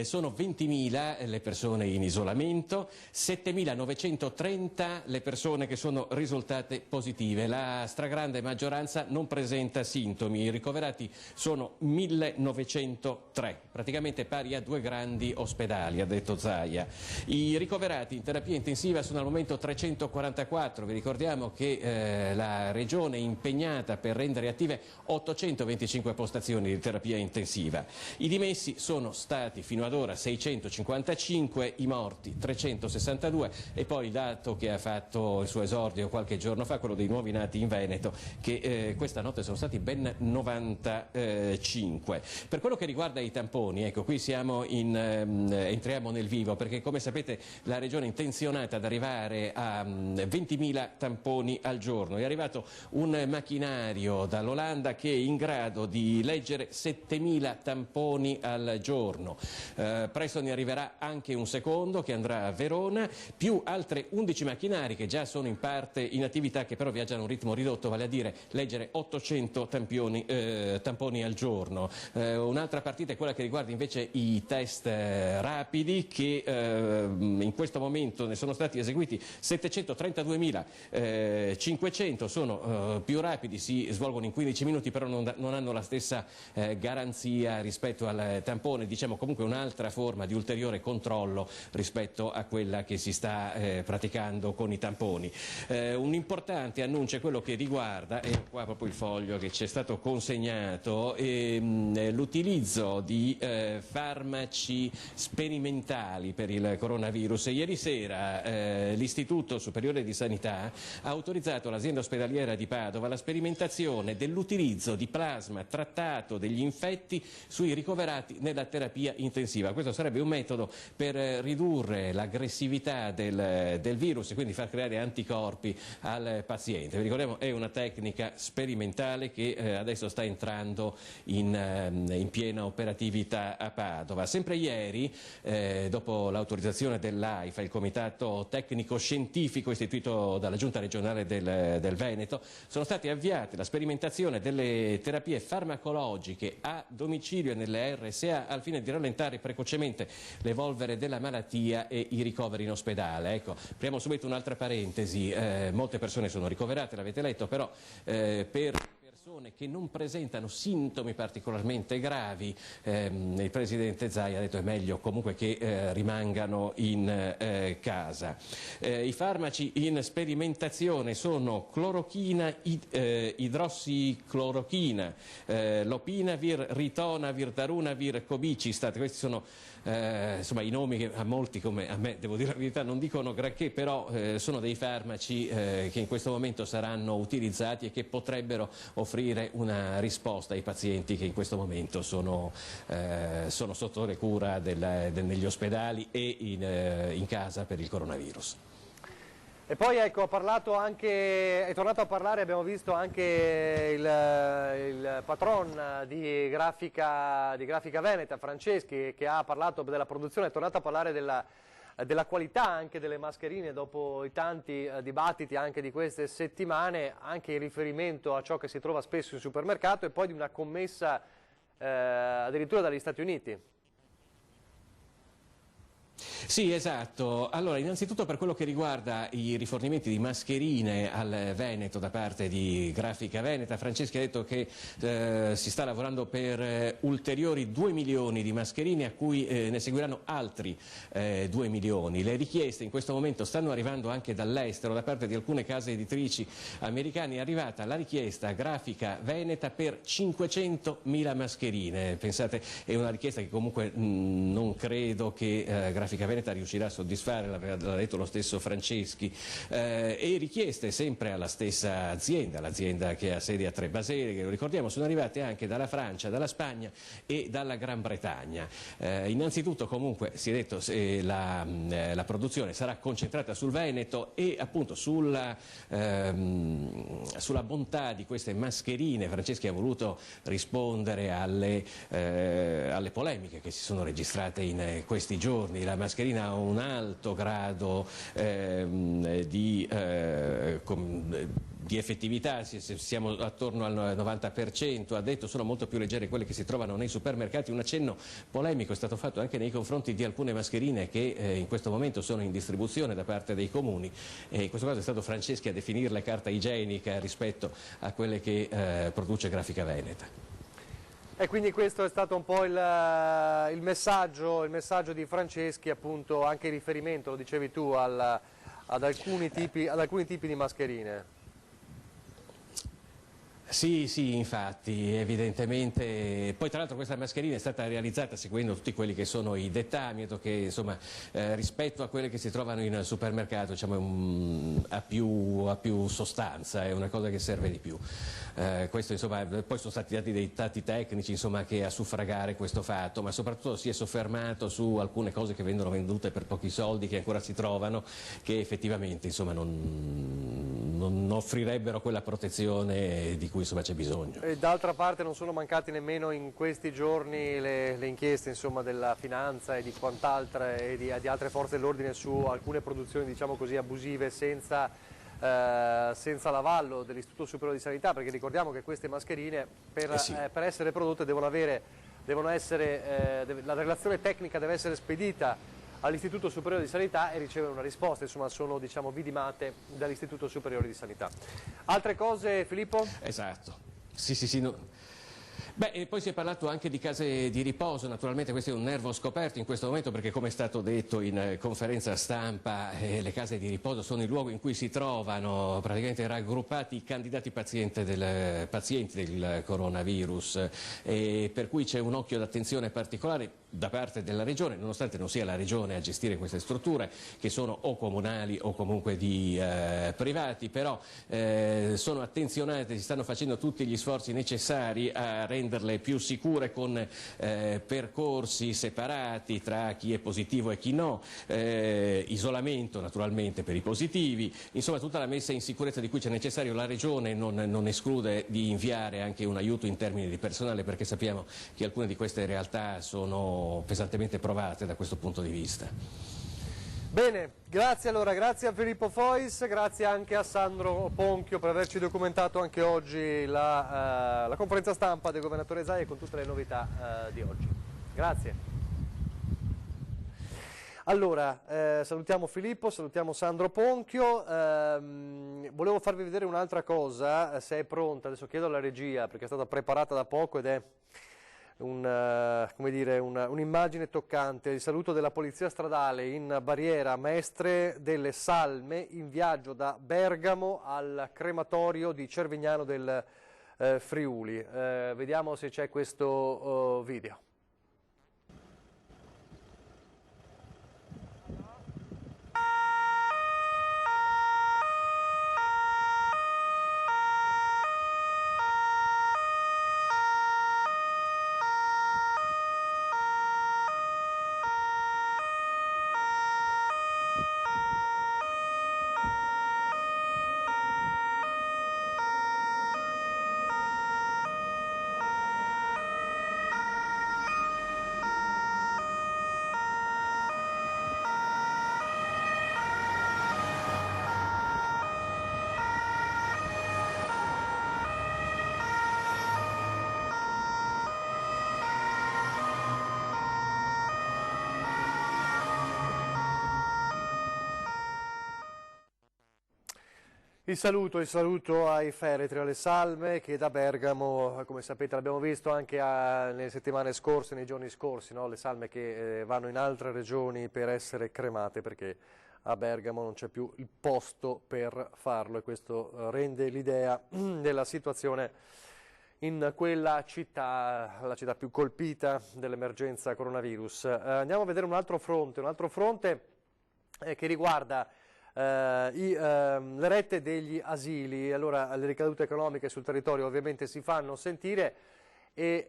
sono 20.000 le persone in isolamento, 7.930 le persone che sono risultate positive, la stragrande maggioranza non presenta sintomi, i ricoverati sono 1.903, praticamente pari a 2 grandi ospedali, ha detto Zaia. I ricoverati in terapia intensiva sono al momento 344, vi ricordiamo che la Regione è impegnata per rendere attive 825 postazioni di terapia intensiva. I dimessi sono stati fino ad ora 655, i morti 362 e poi il dato che ha fatto il suo esordio qualche giorno fa, quello dei nuovi nati in Veneto, che questa notte sono stati ben 95. Per quello che riguarda i tamponi, ecco, qui entriamo nel vivo, perché come sapete la Regione è intenzionata ad arrivare a 20.000 tamponi al giorno. È arrivato un macchinario dall'Olanda che è in grado di leggere 7.000 tamponi al giorno. Presto ne arriverà anche un secondo che andrà a Verona, più altre 11 macchinari che già sono in parte in attività, che però viaggiano a un ritmo ridotto, vale a dire leggere 800 tamponi al giorno. Un'altra partita è quella che riguarda invece i test rapidi, che in questo momento ne sono stati eseguiti 732.500, sono più rapidi, si svolgono in 15 minuti, però non hanno la stessa garanzia rispetto al tampone, diciamo comunque un'altra forma di ulteriore controllo rispetto a quella che si sta praticando con i tamponi. Un importante annuncio è quello che riguarda, e qua proprio il foglio che ci è stato consegnato, l'utilizzo di farmaci sperimentali per il coronavirus. Ieri sera l'Istituto Superiore di Sanità ha autorizzato all'azienda ospedaliera di Padova la sperimentazione dell'utilizzo di plasma trattato degli infetti sui ricoverati nella terapia intensiva. Questo sarebbe un metodo per ridurre l'aggressività del virus e quindi far creare anticorpi al paziente. Vi ricordiamo, è una tecnica sperimentale che adesso sta entrando in piena operatività a Padova. Sempre ieri, dopo l'autorizzazione dell'AIFA, il Comitato Tecnico Scientifico istituito dalla Giunta regionale del Veneto, sono state avviate la sperimentazione delle terapie farmacologiche a domicilio e nelle RSA al fine di rallentare precocemente l'evolvere della malattia e i ricoveri in ospedale. Ecco, apriamo subito un'altra parentesi, molte persone sono ricoverate, l'avete letto, però per persone che non presentano sintomi particolarmente gravi, il Presidente Zaia ha detto è meglio comunque che rimangano in casa. I farmaci in sperimentazione sono clorochina, idrossiclorochina, lopinavir, ritonavir, darunavir, cobicistat. Questi sono insomma i nomi che a molti, come a me devo dire la verità, non dicono granché, però sono dei farmaci che in questo momento saranno utilizzati e che potrebbero offrire una risposta ai pazienti che in questo momento sono sotto le cura negli ospedali e in casa per il coronavirus. E poi ecco, è tornato a parlare, abbiamo visto anche il patron di Grafica Veneta, Franceschi, che ha parlato della produzione, è tornato a parlare della qualità anche delle mascherine dopo i tanti dibattiti anche di queste settimane, anche in riferimento a ciò che si trova spesso in supermercato e poi di una commessa addirittura dagli Stati Uniti. Sì, esatto. Allora, innanzitutto per quello che riguarda i rifornimenti di mascherine al Veneto da parte di Grafica Veneta, Franceschi ha detto che si sta lavorando per ulteriori 2 milioni di mascherine, a cui ne seguiranno altri 2 milioni. Le richieste in questo momento stanno arrivando anche dall'estero, da parte di alcune case editrici americane. È arrivata la richiesta a Grafica Veneta per 500.000 mascherine. Pensate, è una richiesta che comunque non credo che Grafica Veneta riuscirà a soddisfare, l'ha detto lo stesso Franceschi, e richieste sempre alla stessa azienda, l'azienda che ha sede a Trebaserie, che lo ricordiamo, sono arrivate anche dalla Francia, dalla Spagna e dalla Gran Bretagna. Innanzitutto comunque si è detto la produzione sarà concentrata sul Veneto e appunto sulla bontà di queste mascherine. Franceschi ha voluto rispondere alle polemiche che si sono registrate in questi giorni. La mascherina ha un alto grado di effettività, siamo attorno al 90%, ha detto sono molto più leggere quelle che si trovano nei supermercati. Un accenno polemico è stato fatto anche nei confronti di alcune mascherine che in questo momento sono in distribuzione da parte dei comuni, e in questo caso è stato Franceschi a definirle carta igienica rispetto a quelle che produce Grafica Veneta. E quindi questo è stato un po' il messaggio di Franceschi, appunto, anche in riferimento, lo dicevi tu, ad alcuni tipi di mascherine. Sì, infatti, evidentemente. Poi tra l'altro questa mascherina è stata realizzata seguendo tutti quelli che sono i dettami, che insomma rispetto a quelle che si trovano in supermercato, diciamo, ha più sostanza, è una cosa che serve di più. Questo, insomma, poi sono stati dati dei dati tecnici, insomma, che a suffragare questo fatto, ma soprattutto si è soffermato su alcune cose che vengono vendute per pochi soldi, che ancora si trovano, che effettivamente, insomma, non offrirebbero quella protezione di cui, insomma, c'è bisogno. E d'altra parte non sono mancati nemmeno in questi giorni le inchieste, insomma, della finanza e di quant'altro e di altre forze dell'ordine su alcune produzioni, diciamo così, abusive senza l'avallo dell'Istituto Superiore di Sanità, perché ricordiamo che queste mascherine per essere prodotte la relazione tecnica deve essere spedita all'Istituto Superiore di Sanità e ricevere una risposta, insomma sono, diciamo, vidimate dall'Istituto Superiore di Sanità. Altre cose, Filippo? Esatto, sì. No. Beh, e poi si è parlato anche di case di riposo, naturalmente questo è un nervo scoperto in questo momento, perché come è stato detto in conferenza stampa le case di riposo sono il luogo in cui si trovano praticamente raggruppati i candidati pazienti del coronavirus, e per cui c'è un occhio d'attenzione particolare da parte della Regione, nonostante non sia la Regione a gestire queste strutture che sono o comunali o comunque di privati, però sono attenzionate, si stanno facendo tutti gli sforzi necessari a renderle più sicure con percorsi separati tra chi è positivo e chi no, isolamento naturalmente per i positivi, insomma tutta la messa in sicurezza di cui c'è necessario. La Regione non esclude di inviare anche un aiuto in termini di personale, perché sappiamo che alcune di queste realtà sono pesantemente provate da questo punto di vista. Bene, grazie a Filippo Fois, grazie anche a Sandro Ponchio per averci documentato anche oggi la conferenza stampa del governatore Zaia con tutte le novità di oggi. Grazie. Allora, salutiamo Filippo, salutiamo Sandro Ponchio, volevo farvi vedere un'altra cosa, se è pronta, adesso chiedo alla regia perché è stata preparata da poco ed è un'immagine toccante. Il saluto della polizia stradale in barriera Mestre delle Salme in viaggio da Bergamo al crematorio di Cervignano del Friuli. Vediamo se c'è questo video. Il saluto ai feretri, alle salme che da Bergamo, come sapete l'abbiamo visto anche nelle settimane scorse, nei giorni scorsi, no? Le salme che vanno in altre regioni per essere cremate perché a Bergamo non c'è più il posto per farlo e questo rende l'idea della situazione in quella città, la città più colpita dell'emergenza coronavirus. Andiamo a vedere un altro fronte che riguarda le rette degli asili. Allora, le ricadute economiche sul territorio ovviamente si fanno sentire e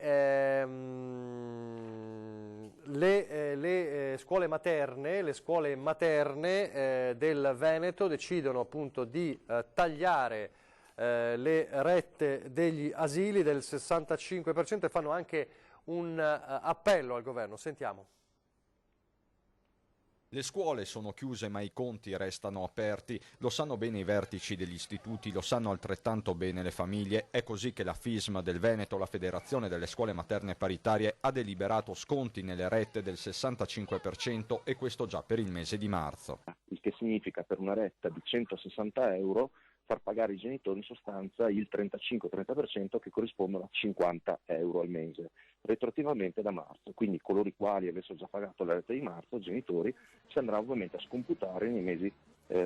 le scuole materne del Veneto decidono appunto di tagliare le rette degli asili del 65% e fanno anche un appello al governo. Sentiamo. Le scuole sono chiuse ma i conti restano aperti, lo sanno bene i vertici degli istituti, lo sanno altrettanto bene le famiglie. È così che la FISM del Veneto, la Federazione delle Scuole Materne Paritarie, ha deliberato sconti nelle rette del 65% e questo già per il mese di marzo. Il che significa per una retta di 160 euro far pagare ai genitori in sostanza il 35-30% che corrispondono a 50 euro al mese, retroattivamente da marzo. Quindi coloro i quali avessero già pagato la retta di marzo, genitori, si andrà ovviamente a scomputare nei mesi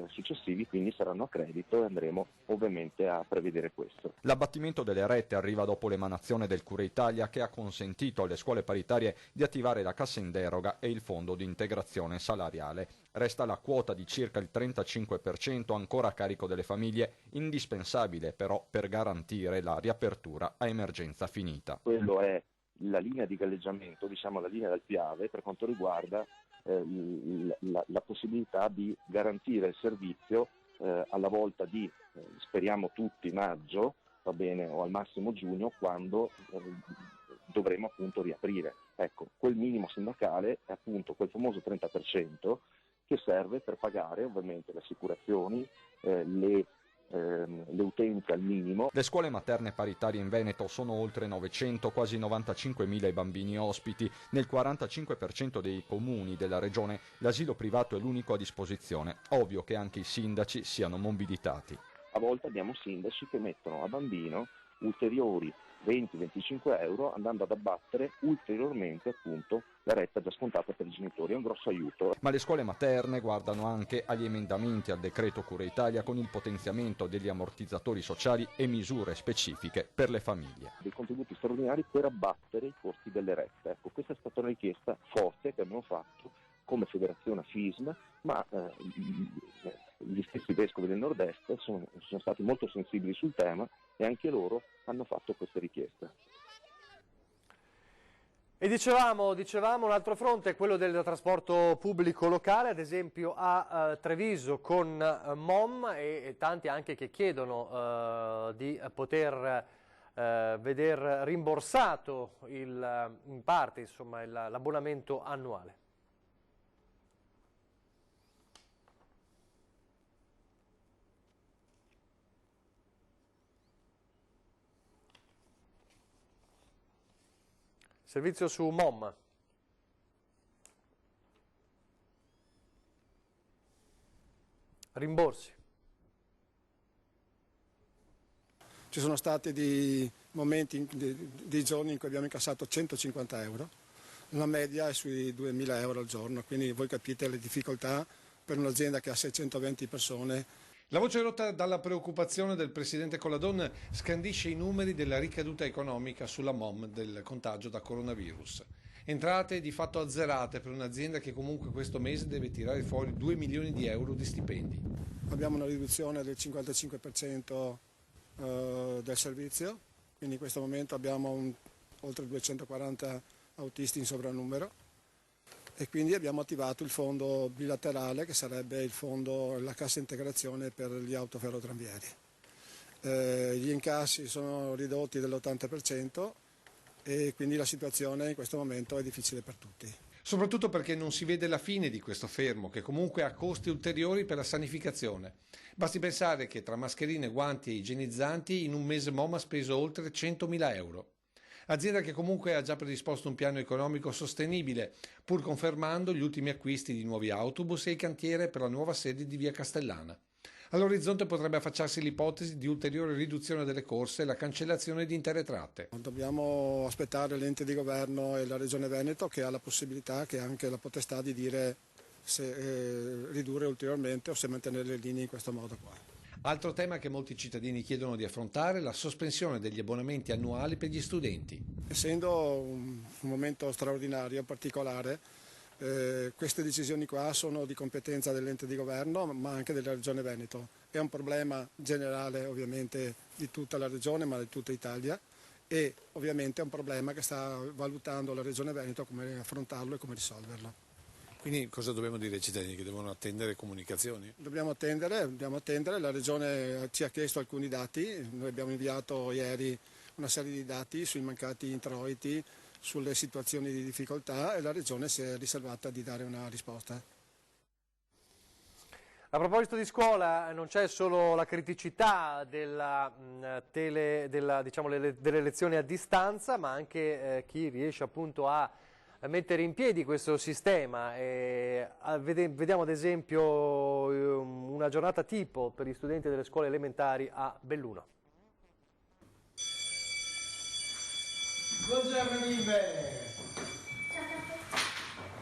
successivi, quindi saranno a credito e andremo ovviamente a prevedere questo. L'abbattimento delle rette arriva dopo l'emanazione del Cura Italia, che ha consentito alle scuole paritarie di attivare la cassa in deroga e il fondo di integrazione salariale. Resta la quota di circa il 35% ancora a carico delle famiglie, indispensabile però per garantire la riapertura a emergenza finita. Quello è la linea di galleggiamento, diciamo la linea del Piave, per quanto riguarda la possibilità di garantire il servizio alla volta di, speriamo tutti, maggio, va bene, o al massimo giugno, quando dovremo appunto riaprire. Ecco, quel minimo sindacale è appunto quel famoso 30% che serve per pagare ovviamente le assicurazioni, le utenze al minimo. Le scuole materne paritarie in Veneto sono oltre 900, quasi 95.000 i bambini ospiti. Nel 45% dei comuni della regione l'asilo privato è l'unico a disposizione. Ovvio che anche i sindaci siano mobilitati. A volte abbiamo sindaci che mettono a bambino ulteriori 20-25 euro, andando ad abbattere ulteriormente appunto la retta già scontata per i genitori. È un grosso aiuto. Ma le scuole materne guardano anche agli emendamenti al decreto Cura Italia, con il potenziamento degli ammortizzatori sociali e misure specifiche per le famiglie. Dei contributi straordinari per abbattere i costi delle rette. Ecco, questa è stata una richiesta forte che abbiamo fatto come federazione FISM, ma gli stessi vescovi del nord-est sono stati molto sensibili sul tema e anche loro hanno fatto queste richieste. E dicevamo un altro fronte è quello del trasporto pubblico locale, ad esempio a Treviso con MOM e tanti anche che chiedono di poter veder rimborsato in parte l'abbonamento annuale. Servizio su MOM. Rimborsi. Ci sono stati dei momenti, dei giorni in cui abbiamo incassato 150 euro, la media è sui 2.000 euro al giorno, quindi voi capite le difficoltà per un'azienda che ha 620 persone. La voce rotta dalla preoccupazione del presidente Colladon scandisce i numeri della ricaduta economica sulla MOM del contagio da coronavirus. Entrate di fatto azzerate per un'azienda che comunque questo mese deve tirare fuori 2 milioni di euro di stipendi. Abbiamo una riduzione del 55% del servizio, quindi in questo momento abbiamo oltre 240 autisti in sovrannumero. E quindi abbiamo attivato il fondo bilaterale, che sarebbe il fondo, la cassa integrazione per gli autoferrotranvieri. Gli incassi sono ridotti dell'80% e quindi la situazione in questo momento è difficile per tutti. Soprattutto perché non si vede la fine di questo fermo, che comunque ha costi ulteriori per la sanificazione. Basti pensare che tra mascherine, guanti e igienizzanti in un mese MOM ha speso oltre 100.000 euro. Azienda che comunque ha già predisposto un piano economico sostenibile, pur confermando gli ultimi acquisti di nuovi autobus e il cantiere per la nuova sede di Via Castellana. All'orizzonte potrebbe affacciarsi l'ipotesi di ulteriore riduzione delle corse e la cancellazione di intere tratte. Dobbiamo aspettare l'ente di governo e la Regione Veneto, che ha la possibilità, che ha anche la potestà di dire se ridurre ulteriormente o se mantenere le linee in questo modo qua. Altro tema che molti cittadini chiedono di affrontare è la sospensione degli abbonamenti annuali per gli studenti. Essendo un momento straordinario, particolare, queste decisioni qua sono di competenza dell'ente di governo ma anche della Regione Veneto. È un problema generale ovviamente di tutta la Regione ma di tutta Italia e ovviamente è un problema che sta valutando la Regione Veneto come affrontarlo e come risolverlo. Quindi cosa dobbiamo dire ai cittadini? Che devono attendere comunicazioni? Dobbiamo attendere, la Regione ci ha chiesto alcuni dati, noi abbiamo inviato ieri una serie di dati sui mancati introiti, sulle situazioni di difficoltà e la Regione si è riservata di dare una risposta. A proposito di scuola, non c'è solo la criticità delle lezioni a distanza, ma anche chi riesce appunto a mettere in piedi questo sistema. Vediamo ad esempio una giornata tipo per gli studenti delle scuole elementari a Belluno. Buongiorno bimbe!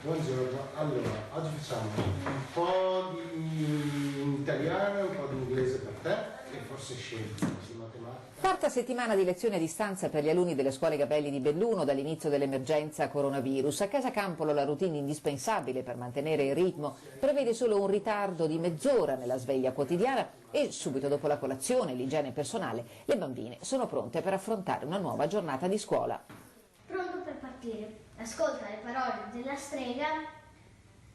Buongiorno, allora oggi facciamo un po' di italiano e un po' di inglese per te e forse scienze, matematica. Quarta settimana di lezioni a distanza per gli alunni delle scuole Gabelli di Belluno dall'inizio dell'emergenza coronavirus. A casa Campolo la routine indispensabile per mantenere il ritmo prevede solo un ritardo di mezz'ora nella sveglia quotidiana e subito dopo la colazione e l'igiene personale le bambine sono pronte per affrontare una nuova giornata di scuola. Pronto per partire. Ascolta le parole della strega,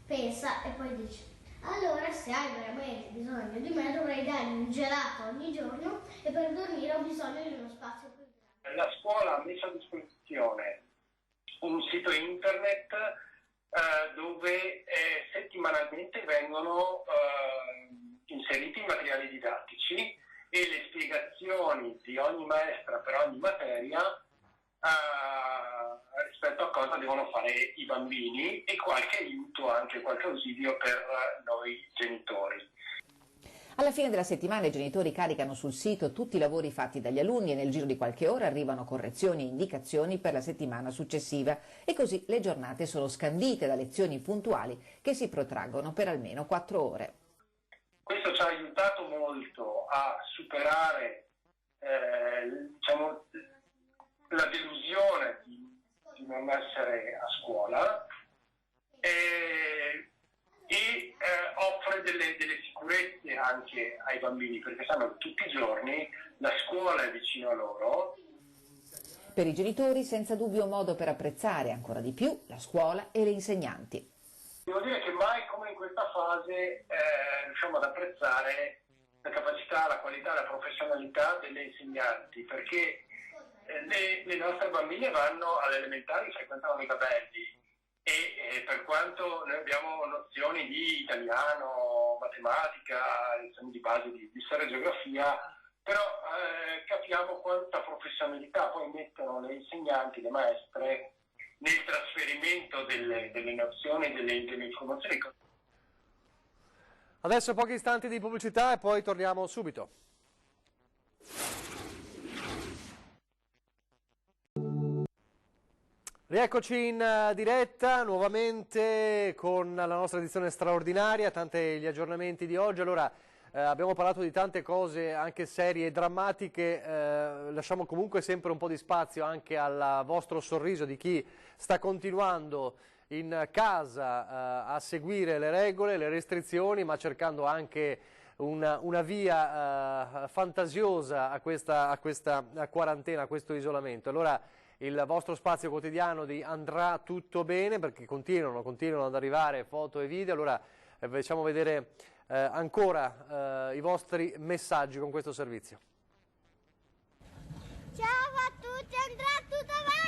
pensa e poi dice: allora se hai veramente bisogno di me dovrei dargli un gelato ogni giorno e per dormire ho bisogno di uno spazio più grande. La scuola ha messo a disposizione un sito internet dove settimanalmente vengono inseriti i materiali didattici e le spiegazioni di ogni maestra per ogni materia rispetto a cosa devono fare i bambini e qualche aiuto, anche qualche ausilio per noi genitori. Alla fine della settimana i genitori caricano sul sito tutti i lavori fatti dagli alunni e nel giro di qualche ora arrivano correzioni e indicazioni per la settimana successiva e così le giornate sono scandite da lezioni puntuali che si protraggono per almeno 4 ore. Questo ci ha aiutato molto a superare la delusione di non essere a scuola e offre delle sicurezze anche ai bambini, perché sanno che tutti i giorni la scuola è vicino a loro. Per i genitori senza dubbio un modo per apprezzare ancora di più la scuola e le insegnanti. Devo dire che mai come in questa fase riusciamo ad apprezzare la capacità, la qualità, la professionalità delle insegnanti, perché le nostre bambine vanno alle elementari, frequentano i Gabelli e per quanto noi abbiamo nozioni di italiano, matematica, lezioni di base di storia e geografia, però capiamo quanta professionalità poi mettono le insegnanti, le maestre nel trasferimento delle nozioni, delle informazioni. Adesso pochi istanti di pubblicità e poi torniamo subito. Rieccoci in diretta nuovamente con la nostra edizione straordinaria, tanti gli aggiornamenti di oggi. Allora, abbiamo parlato di tante cose anche serie e drammatiche, lasciamo comunque sempre un po' di spazio anche al vostro sorriso di chi sta continuando in casa a seguire le regole, le restrizioni, ma cercando anche una via fantasiosa a questa quarantena, a questo isolamento. Allora, il vostro spazio quotidiano di Andrà tutto bene, perché continuano ad arrivare foto e video. Allora facciamo vedere ancora i vostri messaggi con questo servizio. Ciao a tutti, Andrà tutto bene?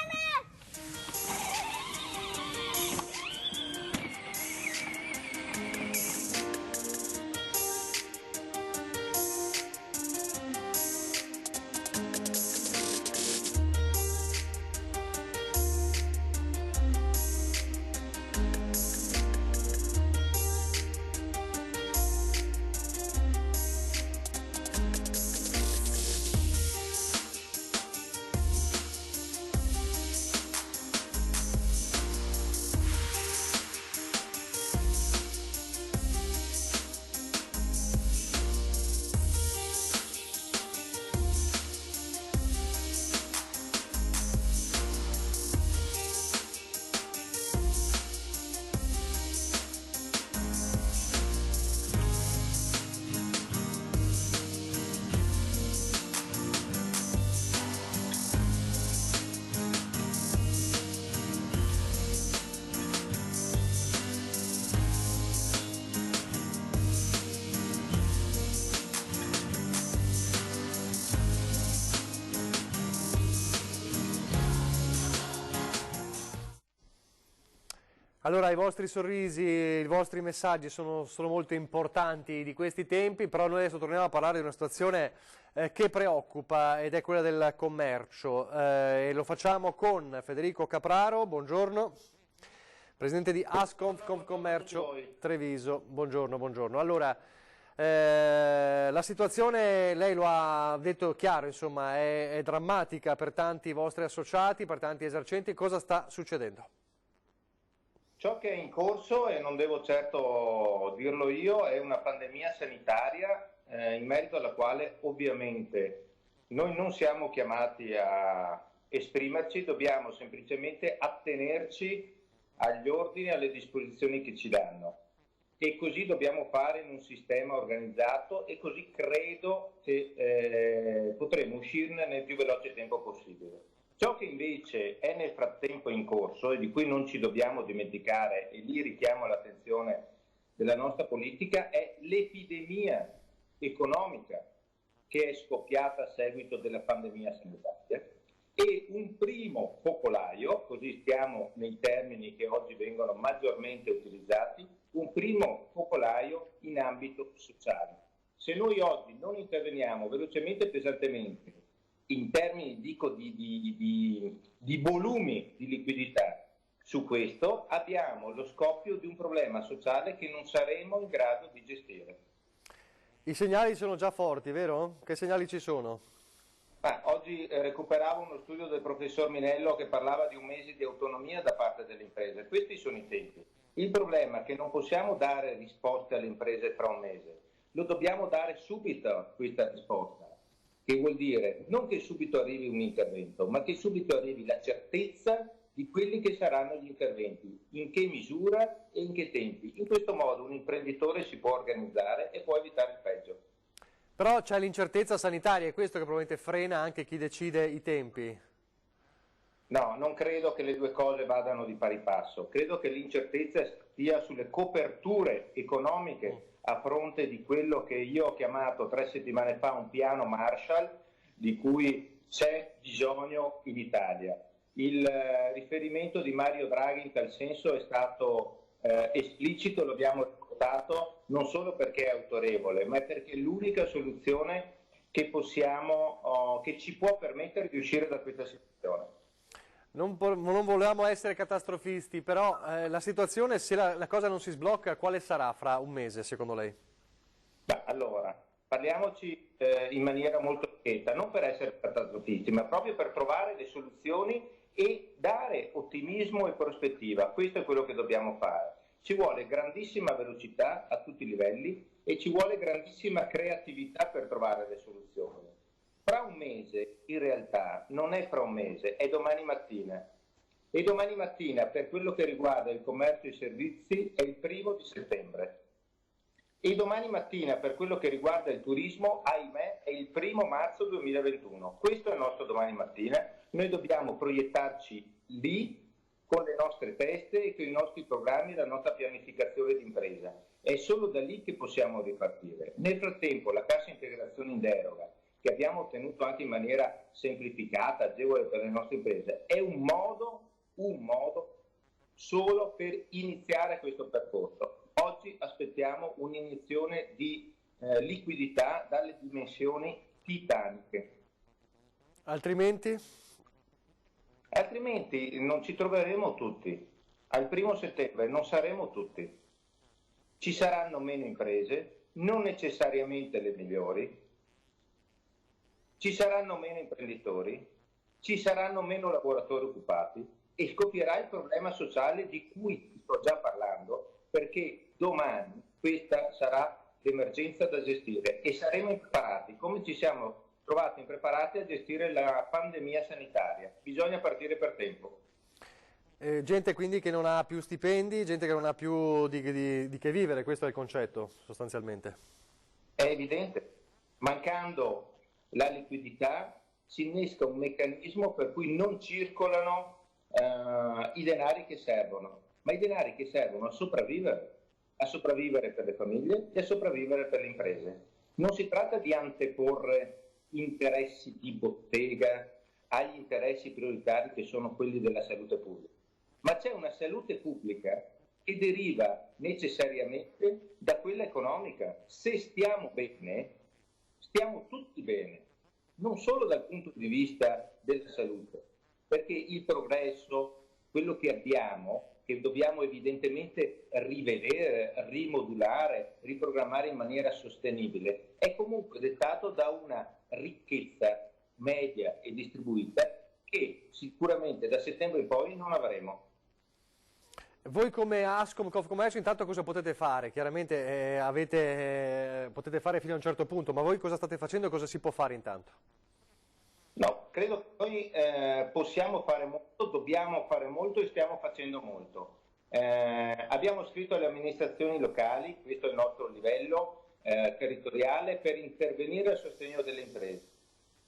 Allora, i vostri sorrisi, i vostri messaggi sono molto importanti di questi tempi, però noi adesso torniamo a parlare di una situazione che preoccupa ed è quella del commercio. E lo facciamo con Federico Capraro, buongiorno. presidente di Asconf Confcommercio Treviso. Buongiorno, buongiorno. Allora, la situazione, lei lo ha detto chiaro, insomma, è drammatica per tanti vostri associati, per tanti esercenti. Cosa sta succedendo? Ciò che è in corso, e non devo certo dirlo io, è una pandemia sanitaria in merito alla quale ovviamente noi non siamo chiamati a esprimerci, dobbiamo semplicemente attenerci agli ordini e alle disposizioni che ci danno. E così dobbiamo fare in un sistema organizzato e così credo che potremo uscirne nel più veloce tempo possibile. Ciò che invece è nel frattempo in corso e di cui non ci dobbiamo dimenticare, e lì richiamo l'attenzione della nostra politica, è l'epidemia economica che è scoppiata a seguito della pandemia sanitaria e un primo focolaio, così stiamo nei termini che oggi vengono maggiormente utilizzati, un primo focolaio in ambito sociale. Se noi oggi non interveniamo velocemente e pesantemente in termini, dico, di volumi di liquidità su questo, abbiamo lo scoppio di un problema sociale che non saremo in grado di gestire. I segnali sono già forti, vero? Che segnali ci sono? Oggi recuperavo uno studio del professor Minello che parlava di un mese di autonomia da parte delle imprese. Questi sono i tempi. Il problema è che non possiamo dare risposte alle imprese tra un mese, lo dobbiamo dare subito questa risposta, che vuol dire non che subito arrivi un intervento, ma che subito arrivi la certezza di quelli che saranno gli interventi, in che misura e in che tempi. In questo modo un imprenditore si può organizzare e può evitare il peggio. Però c'è l'incertezza sanitaria, è questo che probabilmente frena anche chi decide i tempi. No, non credo che le due cose vadano di pari passo. Credo che l'incertezza stia sulle coperture economiche a fronte di quello che io ho chiamato 3 settimane fa un piano Marshall, di cui c'è bisogno in Italia. Il riferimento di Mario Draghi in tal senso è stato esplicito, lo abbiamo ricordato, non solo perché è autorevole, ma è perché è l'unica soluzione che che ci può permettere di uscire da questa situazione. Non volevamo essere catastrofisti, però la situazione, se la cosa non si sblocca, quale sarà fra un mese, secondo lei? Allora, parliamoci in maniera molto chiara, non per essere catastrofisti, ma proprio per trovare le soluzioni e dare ottimismo e prospettiva. Questo è quello che dobbiamo fare. Ci vuole grandissima velocità a tutti i livelli e ci vuole grandissima creatività per trovare le soluzioni. Fra un mese, in realtà, non è fra un mese, è domani mattina. E domani mattina, per quello che riguarda il commercio e i servizi, è il 1° di settembre. E domani mattina, per quello che riguarda il turismo, ahimè, è il 1° marzo 2021. Questo è il nostro domani mattina. Noi dobbiamo proiettarci lì con le nostre teste e con i nostri programmi e la nostra pianificazione di impresa. È solo da lì che possiamo ripartire. Nel frattempo, la cassa integrazione in deroga, che abbiamo ottenuto anche in maniera semplificata, agevole per le nostre imprese, è un modo solo per iniziare questo percorso. Oggi aspettiamo un'iniezione di liquidità dalle dimensioni titaniche. Altrimenti non ci troveremo tutti. Al 1° settembre non saremo tutti. Ci saranno meno imprese, non necessariamente le migliori, ci saranno meno imprenditori, ci saranno meno lavoratori occupati e scoppierà il problema sociale di cui sto già parlando, perché domani questa sarà l'emergenza da gestire e saremo impreparati, come ci siamo trovati impreparati a gestire la pandemia sanitaria. Bisogna partire per tempo. Gente quindi che non ha più stipendi, gente che non ha più di che vivere, questo è il concetto sostanzialmente. È evidente, mancando la liquidità si innesca un meccanismo per cui non circolano i denari che servono, ma i denari che servono a sopravvivere per le famiglie e a sopravvivere per le imprese. Non si tratta di anteporre interessi di bottega agli interessi prioritari che sono quelli della salute pubblica, ma c'è una salute pubblica che deriva necessariamente da quella economica. Se stiamo bene, stiamo tutti bene, non solo dal punto di vista della salute, perché il progresso, quello che abbiamo, che dobbiamo evidentemente rivedere, rimodulare, riprogrammare in maniera sostenibile, è comunque dettato da una ricchezza media e distribuita che sicuramente da settembre in poi non avremo. Voi come Ascom Confcommercio intanto cosa potete fare? Chiaramente potete fare fino a un certo punto, ma voi cosa state facendo e cosa si può fare intanto? No, credo che noi possiamo fare molto, dobbiamo fare molto e stiamo facendo molto. Abbiamo scritto alle amministrazioni locali, questo è il nostro livello territoriale, per intervenire a sostegno delle imprese.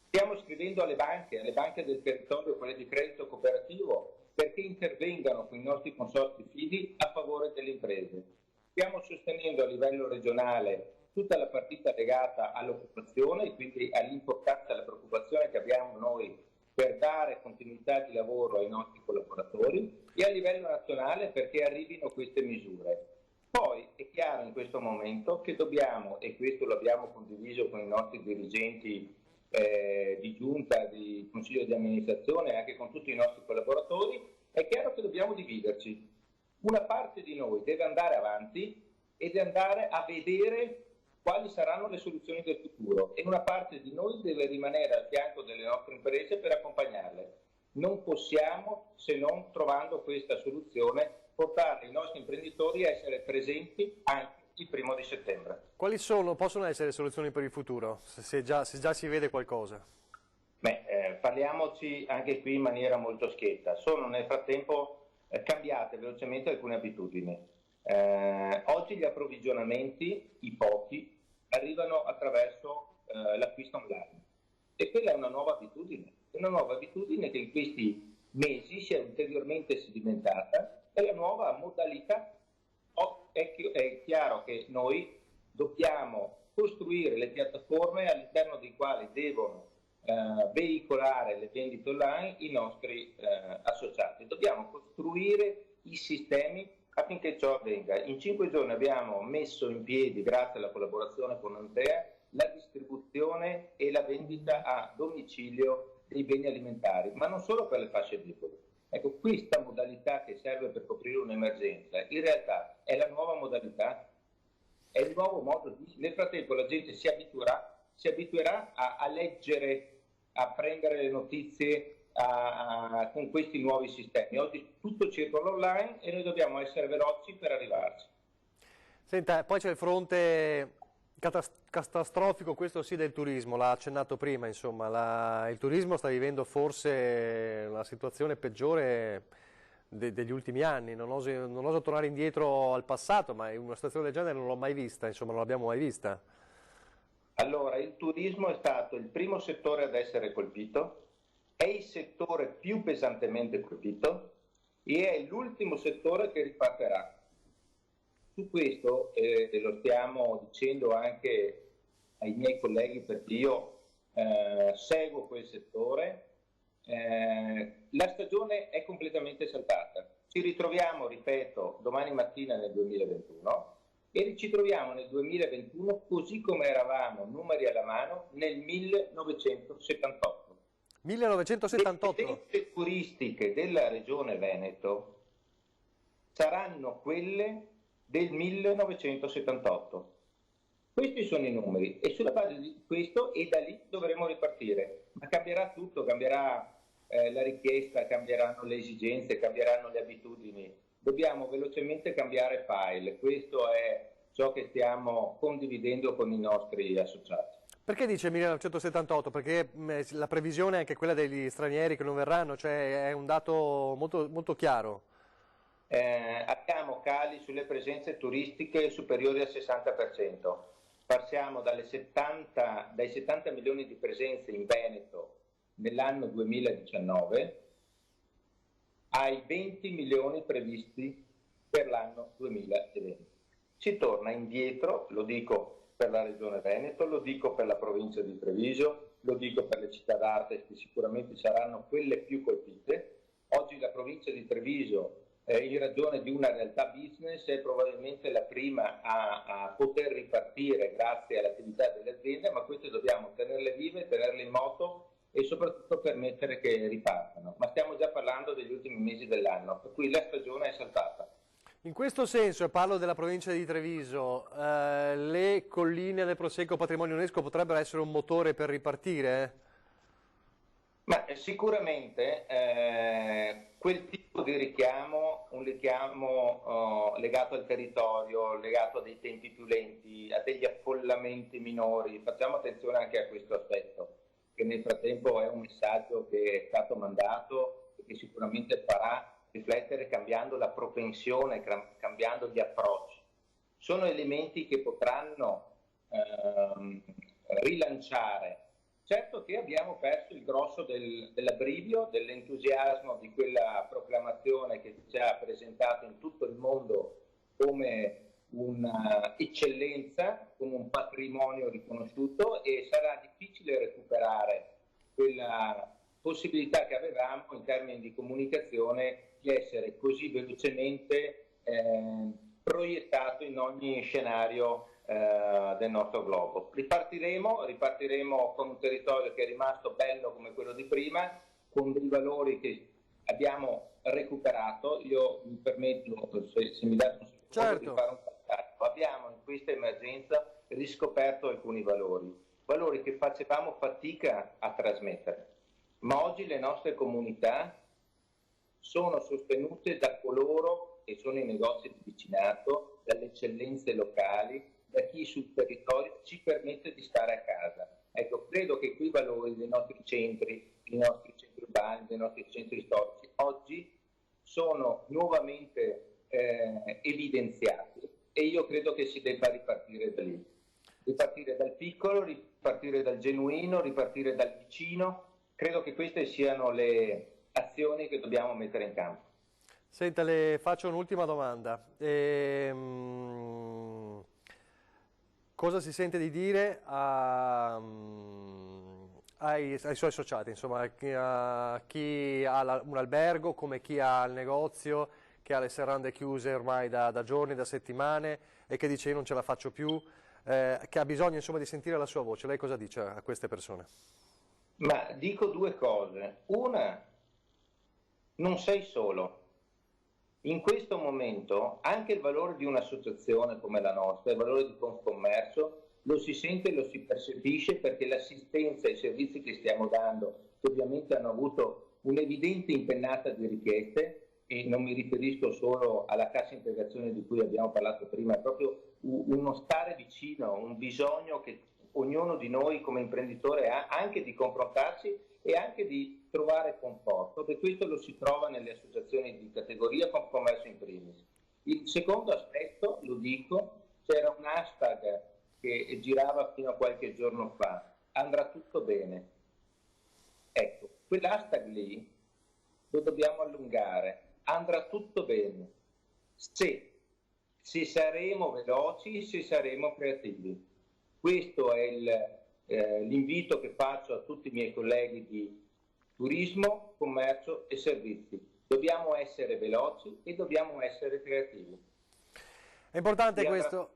Stiamo scrivendo alle banche del territorio, quelle di credito cooperativo, perché intervengano con i nostri consorzi fidi a favore delle imprese. Stiamo sostenendo a livello regionale tutta la partita legata all'occupazione e quindi all'importanza e alla preoccupazione che abbiamo noi per dare continuità di lavoro ai nostri collaboratori, e a livello nazionale perché arrivino queste misure. Poi è chiaro in questo momento che dobbiamo, e questo lo abbiamo condiviso con i nostri dirigenti di giunta, di consiglio di amministrazione e anche con tutti i nostri collaboratori, è chiaro che dobbiamo dividerci. Una parte di noi deve andare avanti ed andare a vedere quali saranno le soluzioni del futuro, e una parte di noi deve rimanere al fianco delle nostre imprese per accompagnarle. Non possiamo, se non trovando questa soluzione, portare i nostri imprenditori a essere presenti anche il 1° settembre. Quali possono essere soluzioni per il futuro, se già si vede qualcosa? Parliamoci anche qui in maniera molto schietta. Sono nel frattempo cambiate velocemente alcune abitudini. Oggi gli approvvigionamenti, i pochi, arrivano attraverso l'acquisto online, e quella è una nuova abitudine che in questi mesi si è ulteriormente sedimentata, è la nuova modalità. È chiaro che noi dobbiamo costruire le piattaforme all'interno dei quali devono veicolare le vendite online i nostri associati. Dobbiamo costruire i sistemi affinché ciò avvenga. In 5 giorni abbiamo messo in piedi, grazie alla collaborazione con Antea, la distribuzione e la vendita a domicilio dei beni alimentari, ma non solo per le fasce deboli. Ecco, questa modalità che serve per coprire un'emergenza, in realtà è la nuova modalità, è il nuovo modo di... Nel frattempo la gente si abituerà a leggere, a prendere le notizie con questi nuovi sistemi. Oggi tutto circola online e noi dobbiamo essere veloci per arrivarci. Senta, poi c'è il fronte catastrofico, questo sì, del turismo, l'ha accennato prima, insomma, il turismo sta vivendo forse la situazione peggiore degli ultimi anni. Non oso tornare indietro al passato, ma una situazione del genere non l'ho mai vista, insomma, non l'abbiamo mai vista. Allora, il turismo è stato il primo settore ad essere colpito, è il settore più pesantemente colpito e è l'ultimo settore che ripartirà. Su questo, lo stiamo dicendo anche ai miei colleghi, perché io seguo quel settore, la stagione è completamente saltata. Ci ritroviamo, ripeto, domani mattina nel 2021 e ci troviamo nel 2021 così come eravamo, numeri alla mano, nel 1978. 1978? Le tendenze turistiche della regione Veneto saranno quelle del 1978. Questi sono i numeri e sulla base di questo e da lì dovremo ripartire. Ma cambierà tutto, cambierà la richiesta, cambieranno le esigenze, cambieranno le abitudini. Dobbiamo velocemente cambiare file. Questo è ciò che stiamo condividendo con i nostri associati. Perché dice 1978? Perché la previsione è anche quella degli stranieri che non verranno, cioè è un dato molto, molto chiaro. Abbiamo cali sulle presenze turistiche superiori al 60%. Passiamo dai 70 milioni di presenze in Veneto nell'anno 2019 ai 20 milioni previsti per l'anno 2020. Si torna indietro, lo dico per la regione Veneto, lo dico per la provincia di Treviso, lo dico per le città d'arte che sicuramente saranno quelle più colpite. Oggi la provincia di Treviso, in ragione di una realtà business, è probabilmente la prima a poter ripartire grazie all'attività delle aziende, ma queste dobbiamo tenerle vive, tenerle in moto e soprattutto permettere che ripartano. Ma stiamo già parlando degli ultimi mesi dell'anno, per cui la stagione è saltata. In questo senso, e parlo della provincia di Treviso, le colline del Prosecco Patrimonio UNESCO potrebbero essere un motore per ripartire? Ma sicuramente quel tipo di richiamo, un richiamo legato al territorio, legato a dei tempi più lenti, a degli affollamenti minori, facciamo attenzione anche a questo aspetto, che nel frattempo è un messaggio che è stato mandato e che sicuramente farà riflettere cambiando la propensione, cambiando gli approcci. Sono elementi che potranno rilanciare. Certo che abbiamo perso il grosso dell'abbrivio, dell'entusiasmo di quella proclamazione che ci ha presentato in tutto il mondo come un'eccellenza, come un patrimonio riconosciuto, e sarà difficile recuperare quella possibilità che avevamo in termini di comunicazione di essere così velocemente proiettato in ogni scenario del nostro globo. Ripartiremo con un territorio che è rimasto bello come quello di prima, con dei valori che abbiamo recuperato. Io mi permetto, se mi date un secondo, di fare un passaggio. Abbiamo in questa emergenza riscoperto alcuni valori che facevamo fatica a trasmettere, ma oggi le nostre comunità sono sostenute da coloro che sono i negozi di vicinato, dalle eccellenze locali, da chi sul territorio ci permette di stare a casa. Ecco, credo che quei valori dei nostri centri urbani, dei nostri centri storici, oggi sono nuovamente evidenziati, e io credo che si debba ripartire da lì. Ripartire dal piccolo, ripartire dal genuino, ripartire dal vicino. Credo che queste siano le azioni che dobbiamo mettere in campo. Senta, le faccio un'ultima domanda. Cosa si sente di dire ai suoi associati, insomma, a chi ha un albergo, come chi ha il negozio, che ha le serrande chiuse ormai da giorni, da settimane, e che dice io non ce la faccio più, che ha bisogno, insomma, di sentire la sua voce? Lei cosa dice a queste persone? Ma dico due cose. Una, non sei solo. In questo momento anche il valore di un'associazione come la nostra, il valore di Confcommercio, lo si sente e lo si percepisce, perché l'assistenza e i servizi che stiamo dando, che ovviamente hanno avuto un'evidente impennata di richieste, e non mi riferisco solo alla cassa integrazione di cui abbiamo parlato prima, è proprio uno stare vicino, un bisogno che ognuno di noi come imprenditore ha, anche di confrontarsi e anche di trovare conforto, e questo lo si trova nelle associazioni di categoria, Confcommercio in primis. Il secondo aspetto, lo dico, c'era un hashtag che girava fino a qualche giorno fa, andrà tutto bene. Ecco, quell'hashtag lì lo dobbiamo allungare, andrà tutto bene, se saremo veloci, se saremo creativi. Questo è l'invito che faccio a tutti i miei colleghi di turismo, commercio e servizi. Dobbiamo essere veloci e dobbiamo essere creativi. È importante questo.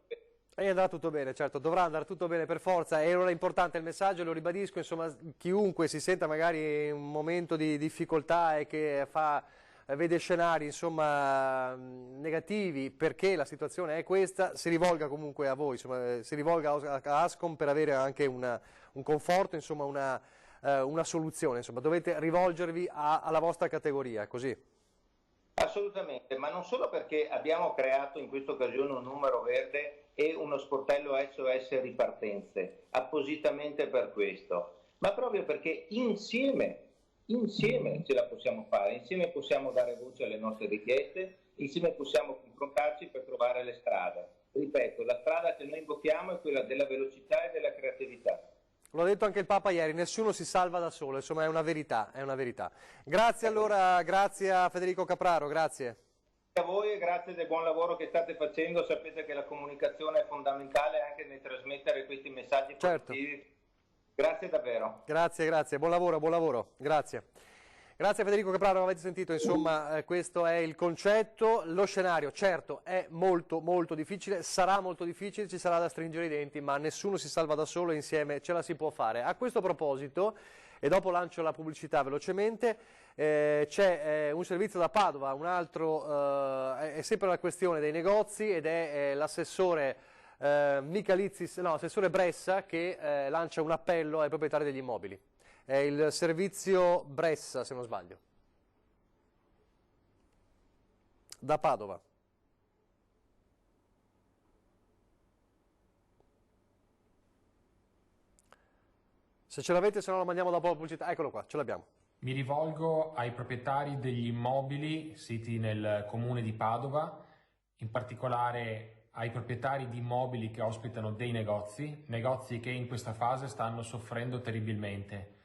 E andrà tutto bene, certo, dovrà andare tutto bene per forza, e allora è importante il messaggio, lo ribadisco, insomma, chiunque si senta magari in un momento di difficoltà e che vede scenari, insomma, negativi, perché la situazione è questa, si rivolga comunque a voi, insomma, si rivolga a Ascom per avere anche un conforto, insomma, una soluzione, insomma, dovete rivolgervi alla vostra categoria, così. Assolutamente, ma non solo perché abbiamo creato in questa occasione un numero verde e uno sportello SOS ripartenze, appositamente per questo, ma proprio perché insieme ce la possiamo fare, insieme possiamo dare voce alle nostre richieste, insieme possiamo confrontarci per trovare le strade. Ripeto, la strada che noi invochiamo è quella della velocità e della creatività. L'ha detto anche il Papa ieri, nessuno si salva da solo, insomma è una verità, è una verità. Grazie allora, grazie a Federico Capraro, grazie. A voi e grazie del buon lavoro che state facendo, sapete che la comunicazione è fondamentale anche nel trasmettere questi messaggi positivi. Grazie davvero. Grazie, buon lavoro, grazie. Grazie a Federico Capraro, avete sentito, insomma, questo è il concetto. Lo scenario, certo, è molto difficile, sarà molto difficile, ci sarà da stringere i denti, ma nessuno si salva da solo e insieme ce la si può fare. A questo proposito, E dopo lancio la pubblicità velocemente. C'è un servizio da Padova, un altro, è sempre la questione dei negozi, ed è l'assessore assessore Bressa, che lancia un appello ai proprietari degli immobili. È il servizio Bressa, se non sbaglio, da Padova. Se ce l'avete, se no lo mandiamo dopo la pubblicità. Eccolo qua, ce l'abbiamo. Mi rivolgo ai proprietari degli immobili siti nel comune di Padova, in particolare ai proprietari di immobili che ospitano dei negozi che in questa fase stanno soffrendo terribilmente.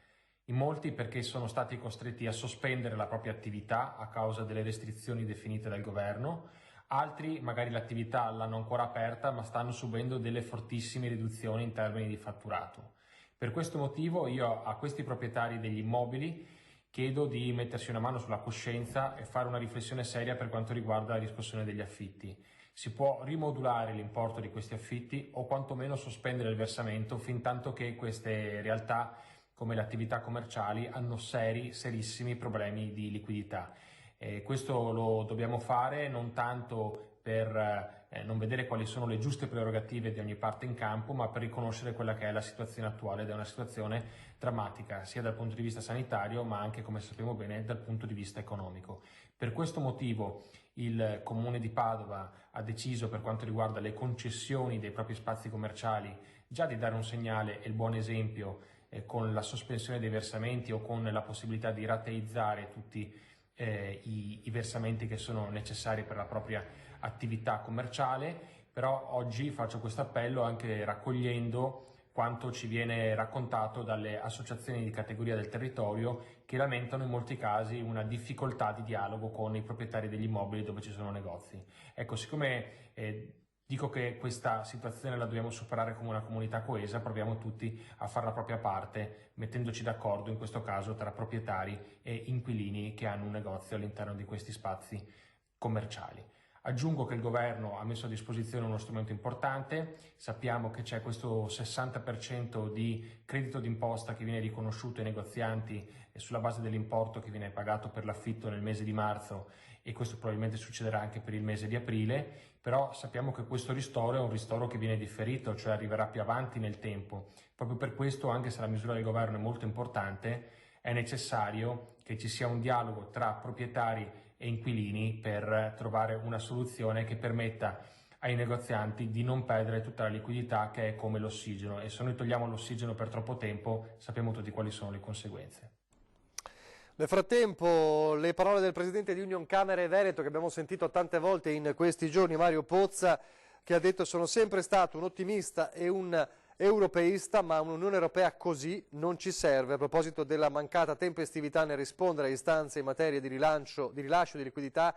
In molti perché sono stati costretti a sospendere la propria attività a causa delle restrizioni definite dal governo, altri magari l'attività l'hanno ancora aperta ma stanno subendo delle fortissime riduzioni in termini di fatturato. Per questo motivo io a questi proprietari degli immobili chiedo di mettersi una mano sulla coscienza e fare una riflessione seria per quanto riguarda la riscossione degli affitti. Si può rimodulare l'importo di questi affitti o quantomeno sospendere il versamento fin tanto che queste realtà, come le attività commerciali, hanno serissimi problemi di liquidità. Questo lo dobbiamo fare non tanto per non vedere quali sono le giuste prerogative di ogni parte in campo, ma per riconoscere quella che è la situazione attuale, ed è una situazione drammatica sia dal punto di vista sanitario ma anche, come sappiamo bene, dal punto di vista economico. Per questo motivo il Comune di Padova ha deciso, per quanto riguarda le concessioni dei propri spazi commerciali, già di dare un segnale e il buon esempio con la sospensione dei versamenti o con la possibilità di rateizzare tutti i versamenti che sono necessari per la propria attività commerciale. Però oggi faccio questo appello anche raccogliendo quanto ci viene raccontato dalle associazioni di categoria del territorio, che lamentano in molti casi una difficoltà di dialogo con i proprietari degli immobili dove ci sono negozi. Ecco, siccome dico che questa situazione la dobbiamo superare come una comunità coesa, proviamo tutti a fare la propria parte, mettendoci d'accordo in questo caso tra proprietari e inquilini che hanno un negozio all'interno di questi spazi commerciali. Aggiungo che il governo ha messo a disposizione uno strumento importante. Sappiamo che c'è questo 60% di credito d'imposta che viene riconosciuto ai negozianti sulla base dell'importo che viene pagato per l'affitto nel mese di marzo, e questo probabilmente succederà anche per il mese di aprile, però sappiamo che questo ristoro è un ristoro che viene differito, cioè arriverà più avanti nel tempo. Proprio per questo, anche se la misura del governo è molto importante, è necessario che ci sia un dialogo tra proprietari e inquilini per trovare una soluzione che permetta ai negozianti di non perdere tutta la liquidità, che è come l'ossigeno, e se noi togliamo l'ossigeno per troppo tempo sappiamo tutti quali sono le conseguenze. Nel frattempo le parole del presidente di Union Camere Veneto, che abbiamo sentito tante volte in questi giorni, Mario Pozza, che ha detto: sono sempre stato un ottimista e un europeista, ma un'Unione Europea così non ci serve, a proposito della mancata tempestività nel rispondere a istanze in materia di rilascio di liquidità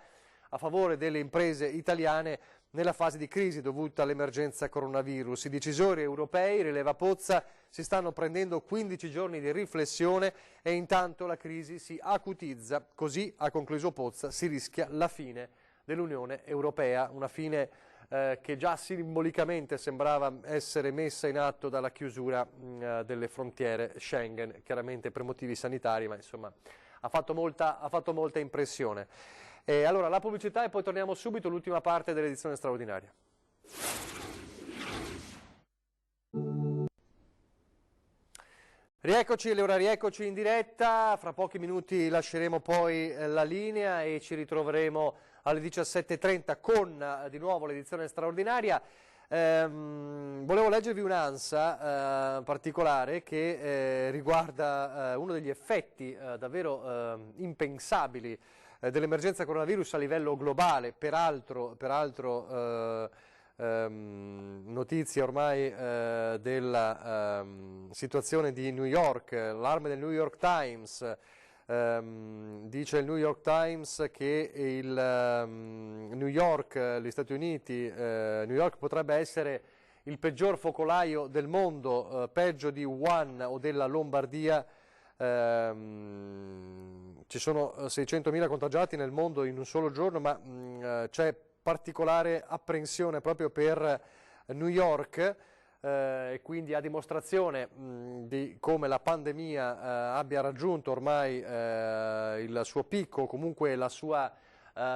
a favore delle imprese italiane nella fase di crisi dovuta all'emergenza coronavirus. I decisori europei, rileva Pozza, si stanno prendendo 15 giorni di riflessione e intanto la crisi si acutizza. Così, ha concluso Pozza, si rischia la fine dell'Unione Europea, una fine che già simbolicamente sembrava essere messa in atto dalla chiusura delle frontiere Schengen, chiaramente per motivi sanitari, ma insomma ha fatto molta impressione. Allora la pubblicità e poi torniamo subito all'ultima parte dell'edizione straordinaria. Rieccoci, Leora, rieccoci in diretta. Fra pochi minuti lasceremo poi la linea e ci ritroveremo alle 17:30 con di nuovo l'edizione straordinaria. Volevo leggervi un'ansa particolare che riguarda uno degli effetti davvero impensabili dell'emergenza coronavirus a livello globale, peraltro notizia ormai della situazione di New York, l'allarme del New York Times. Dice il New York Times che New York, gli Stati Uniti, New York potrebbe essere il peggior focolaio del mondo, peggio di Wuhan o della Lombardia. Ci sono 600.000 contagiati nel mondo in un solo giorno, ma c'è particolare apprensione proprio per New York. e quindi a dimostrazione di come la pandemia abbia raggiunto ormai il suo picco, comunque la sua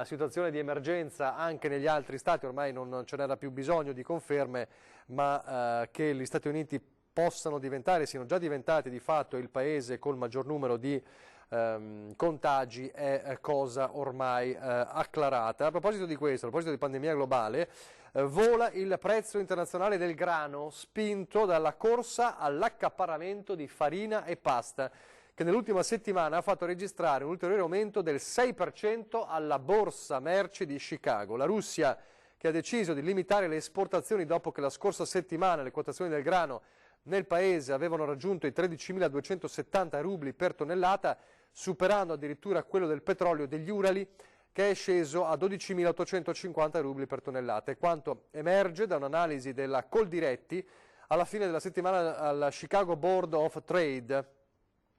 situazione di emergenza anche negli altri stati. Ormai non ce n'era più bisogno di conferme, ma che gli Stati Uniti possano diventare, siano già diventati di fatto il paese col maggior numero di contagi è cosa ormai acclarata. A proposito di questo, a proposito di pandemia globale, vola il prezzo internazionale del grano, spinto dalla corsa all'accaparramento di farina e pasta, che nell'ultima settimana ha fatto registrare un ulteriore aumento del 6% alla borsa merci di Chicago. La Russia, che ha deciso di limitare le esportazioni dopo che la scorsa settimana le quotazioni del grano nel paese avevano raggiunto i 13.270 rubli per tonnellata, superando addirittura quello del petrolio degli Urali, che è sceso a 12.850 rubli per tonnellata. È quanto emerge da un'analisi della Coldiretti alla fine della settimana alla Chicago Board of Trade,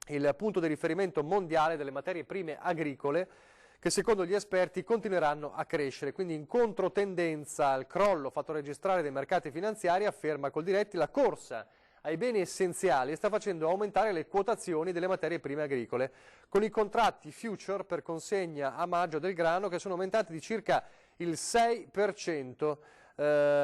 il punto di riferimento mondiale delle materie prime agricole, che secondo gli esperti continueranno a crescere. Quindi in controtendenza al crollo fatto registrare dai mercati finanziari, afferma Coldiretti, la corsa ai beni essenziali sta facendo aumentare le quotazioni delle materie prime agricole, con i contratti future per consegna a maggio del grano che sono aumentati di circa il 6%.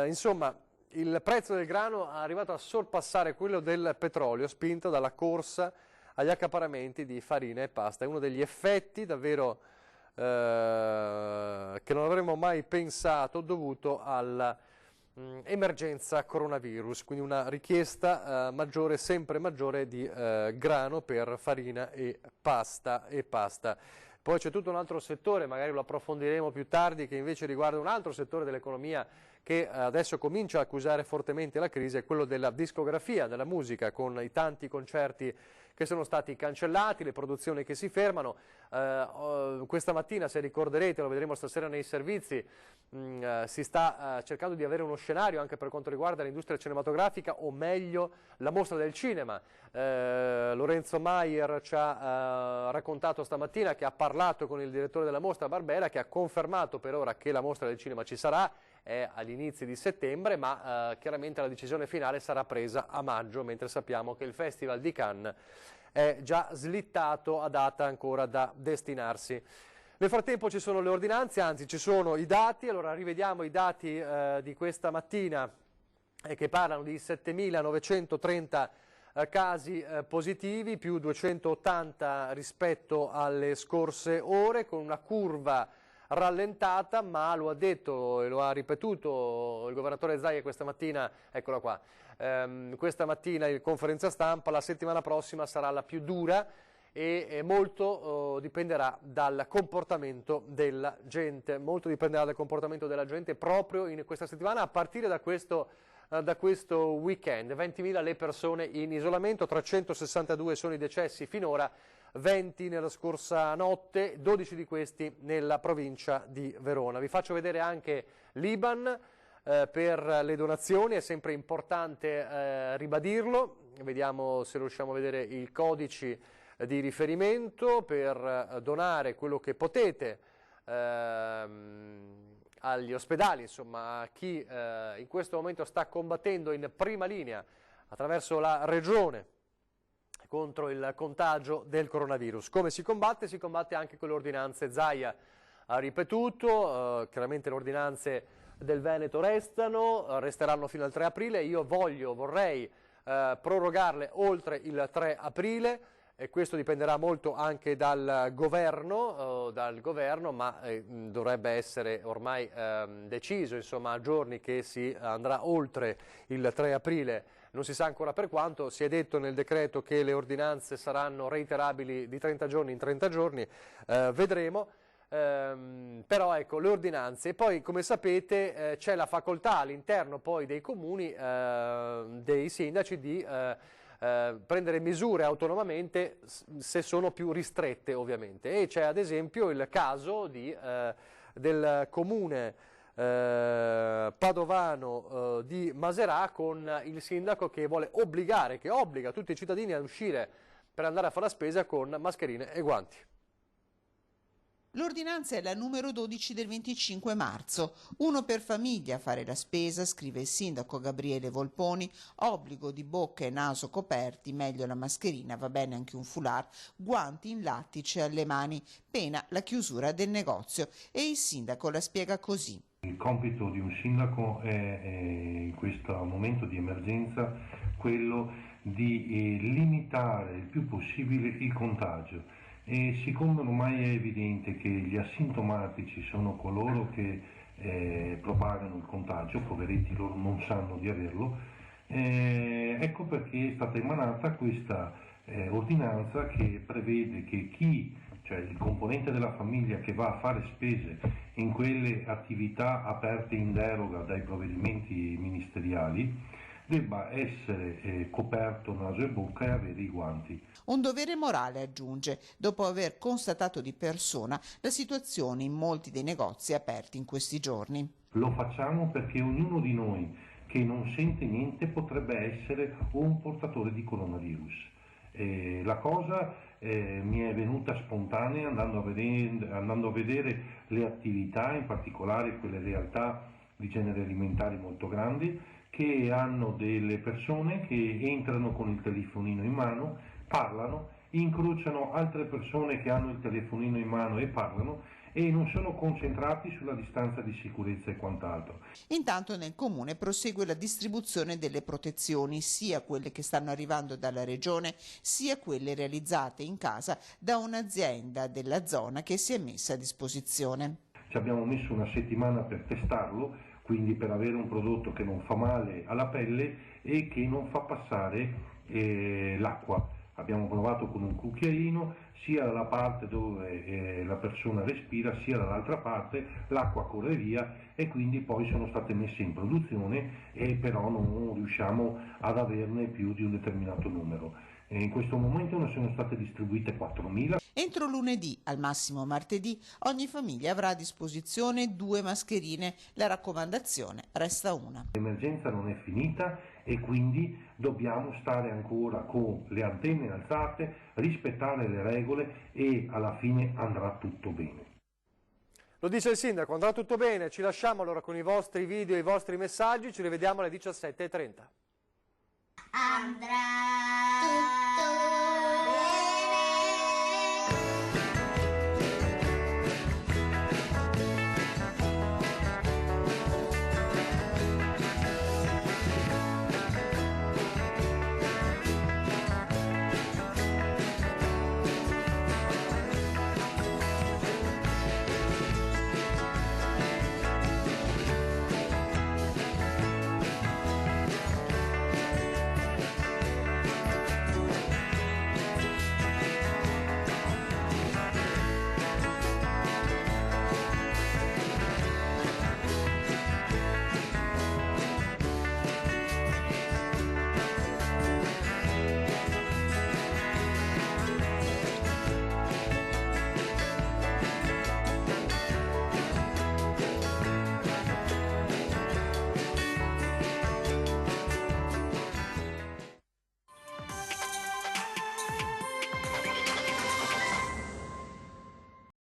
Insomma, il prezzo del grano è arrivato a sorpassare quello del petrolio, spinto dalla corsa agli accaparramenti di farina e pasta. È uno degli effetti davvero che non avremmo mai pensato, dovuto alla emergenza coronavirus, quindi una richiesta maggiore, sempre maggiore, di grano per farina e pasta. Poi c'è tutto un altro settore, magari lo approfondiremo più tardi, che invece riguarda un altro settore dell'economia che adesso comincia a accusare fortemente la crisi, è quello della discografia, della musica, con i tanti concerti che sono stati cancellati, le produzioni che si fermano. Questa mattina, se ricorderete, lo vedremo stasera nei servizi, si sta cercando di avere uno scenario anche per quanto riguarda l'industria cinematografica, o meglio la mostra del cinema. Lorenzo Maier ci ha raccontato stamattina che ha parlato con il direttore della mostra, Barbera, che ha confermato per ora che la mostra del cinema ci sarà, è agli inizi di settembre, ma chiaramente la decisione finale sarà presa a maggio, mentre sappiamo che il Festival di Cannes è già slittato a data ancora da destinarsi. Nel frattempo ci sono le ordinanze, anzi ci sono i dati. Allora rivediamo i dati di questa mattina che parlano di 7.930 casi positivi, più 280 rispetto alle scorse ore, con una curva rallentata, ma lo ha detto e lo ha ripetuto il governatore Zaia questa mattina, eccola qua, questa mattina in conferenza stampa: la settimana prossima sarà la più dura e molto dipenderà dal comportamento della gente, proprio in questa settimana, a partire da questo weekend. 20.000 le persone in isolamento, 362 sono i decessi finora, 20 nella scorsa notte, 12 di questi nella provincia di Verona. Vi faccio vedere anche l'IBAN per le donazioni, è sempre importante ribadirlo. Vediamo se riusciamo a vedere i codici di riferimento per donare quello che potete agli ospedali, insomma a chi in questo momento sta combattendo in prima linea attraverso la regione contro il contagio del coronavirus. Come si combatte? Si combatte anche con le ordinanze. Zaia ha ripetuto, chiaramente le ordinanze del Veneto resteranno fino al 3 aprile, io vorrei prorogarle oltre il 3 aprile, e questo dipenderà molto anche dal governo, ma dovrebbe essere ormai deciso, insomma, a giorni che si andrà oltre il 3 aprile. Non si sa ancora per quanto, si è detto nel decreto che le ordinanze saranno reiterabili di 30 giorni in 30 giorni, vedremo. Però ecco, le ordinanze. E poi, come sapete, c'è la facoltà all'interno poi dei comuni, dei sindaci, di prendere misure autonomamente se sono più ristrette, ovviamente. E c'è ad esempio il caso del comune padovano di Maserà, con il sindaco che obbliga tutti i cittadini a uscire per andare a fare la spesa con mascherine e guanti. L'ordinanza è la numero 12 del 25 marzo. Uno per famiglia a fare la spesa, scrive il sindaco Gabriele Volponi. Obbligo di bocca e naso coperti, meglio la mascherina, va bene anche un foulard, guanti in lattice alle mani, pena la chiusura del negozio. E il sindaco la spiega così. Il compito di un sindaco è in questo momento di emergenza quello di limitare il più possibile il contagio. E siccome ormai è evidente che gli asintomatici sono coloro che propagano il contagio, poveretti, loro non sanno di averlo, ecco perché è stata emanata questa ordinanza che prevede che chi, cioè il componente della famiglia che va a fare spese in quelle attività aperte in deroga dai provvedimenti ministeriali, debba essere coperto naso e bocca e avere i guanti. Un dovere morale, aggiunge, dopo aver constatato di persona la situazione in molti dei negozi aperti in questi giorni. Lo facciamo perché ognuno di noi che non sente niente potrebbe essere un portatore di coronavirus. La cosa mi è venuta spontanea andando a vedere le attività, in particolare quelle realtà di generi alimentari molto grandi, che hanno delle persone che entrano con il telefonino in mano, parlano, incrociano altre persone che hanno il telefonino in mano e parlano e non sono concentrati sulla distanza di sicurezza e quant'altro. Intanto nel comune prosegue la distribuzione delle protezioni, sia quelle che stanno arrivando dalla regione, sia quelle realizzate in casa da un'azienda della zona che si è messa a disposizione. Ci abbiamo messo una settimana per testarlo, quindi per avere un prodotto che non fa male alla pelle e che non fa passare l'acqua. Abbiamo provato con un cucchiaino sia dalla parte dove la persona respira sia dall'altra parte, l'acqua corre via e quindi poi sono state messe in produzione e però non riusciamo ad averne più di un determinato numero. In questo momento ne sono state distribuite 4.000. Entro lunedì, al massimo martedì, ogni famiglia avrà a disposizione 2 mascherine. La raccomandazione resta una. L'emergenza non è finita e quindi dobbiamo stare ancora con le antenne alzate, rispettare le regole e alla fine andrà tutto bene. Lo dice il sindaco, andrà tutto bene. Ci lasciamo allora con i vostri video e i vostri messaggi. Ci rivediamo alle 17:30. Andrà tutto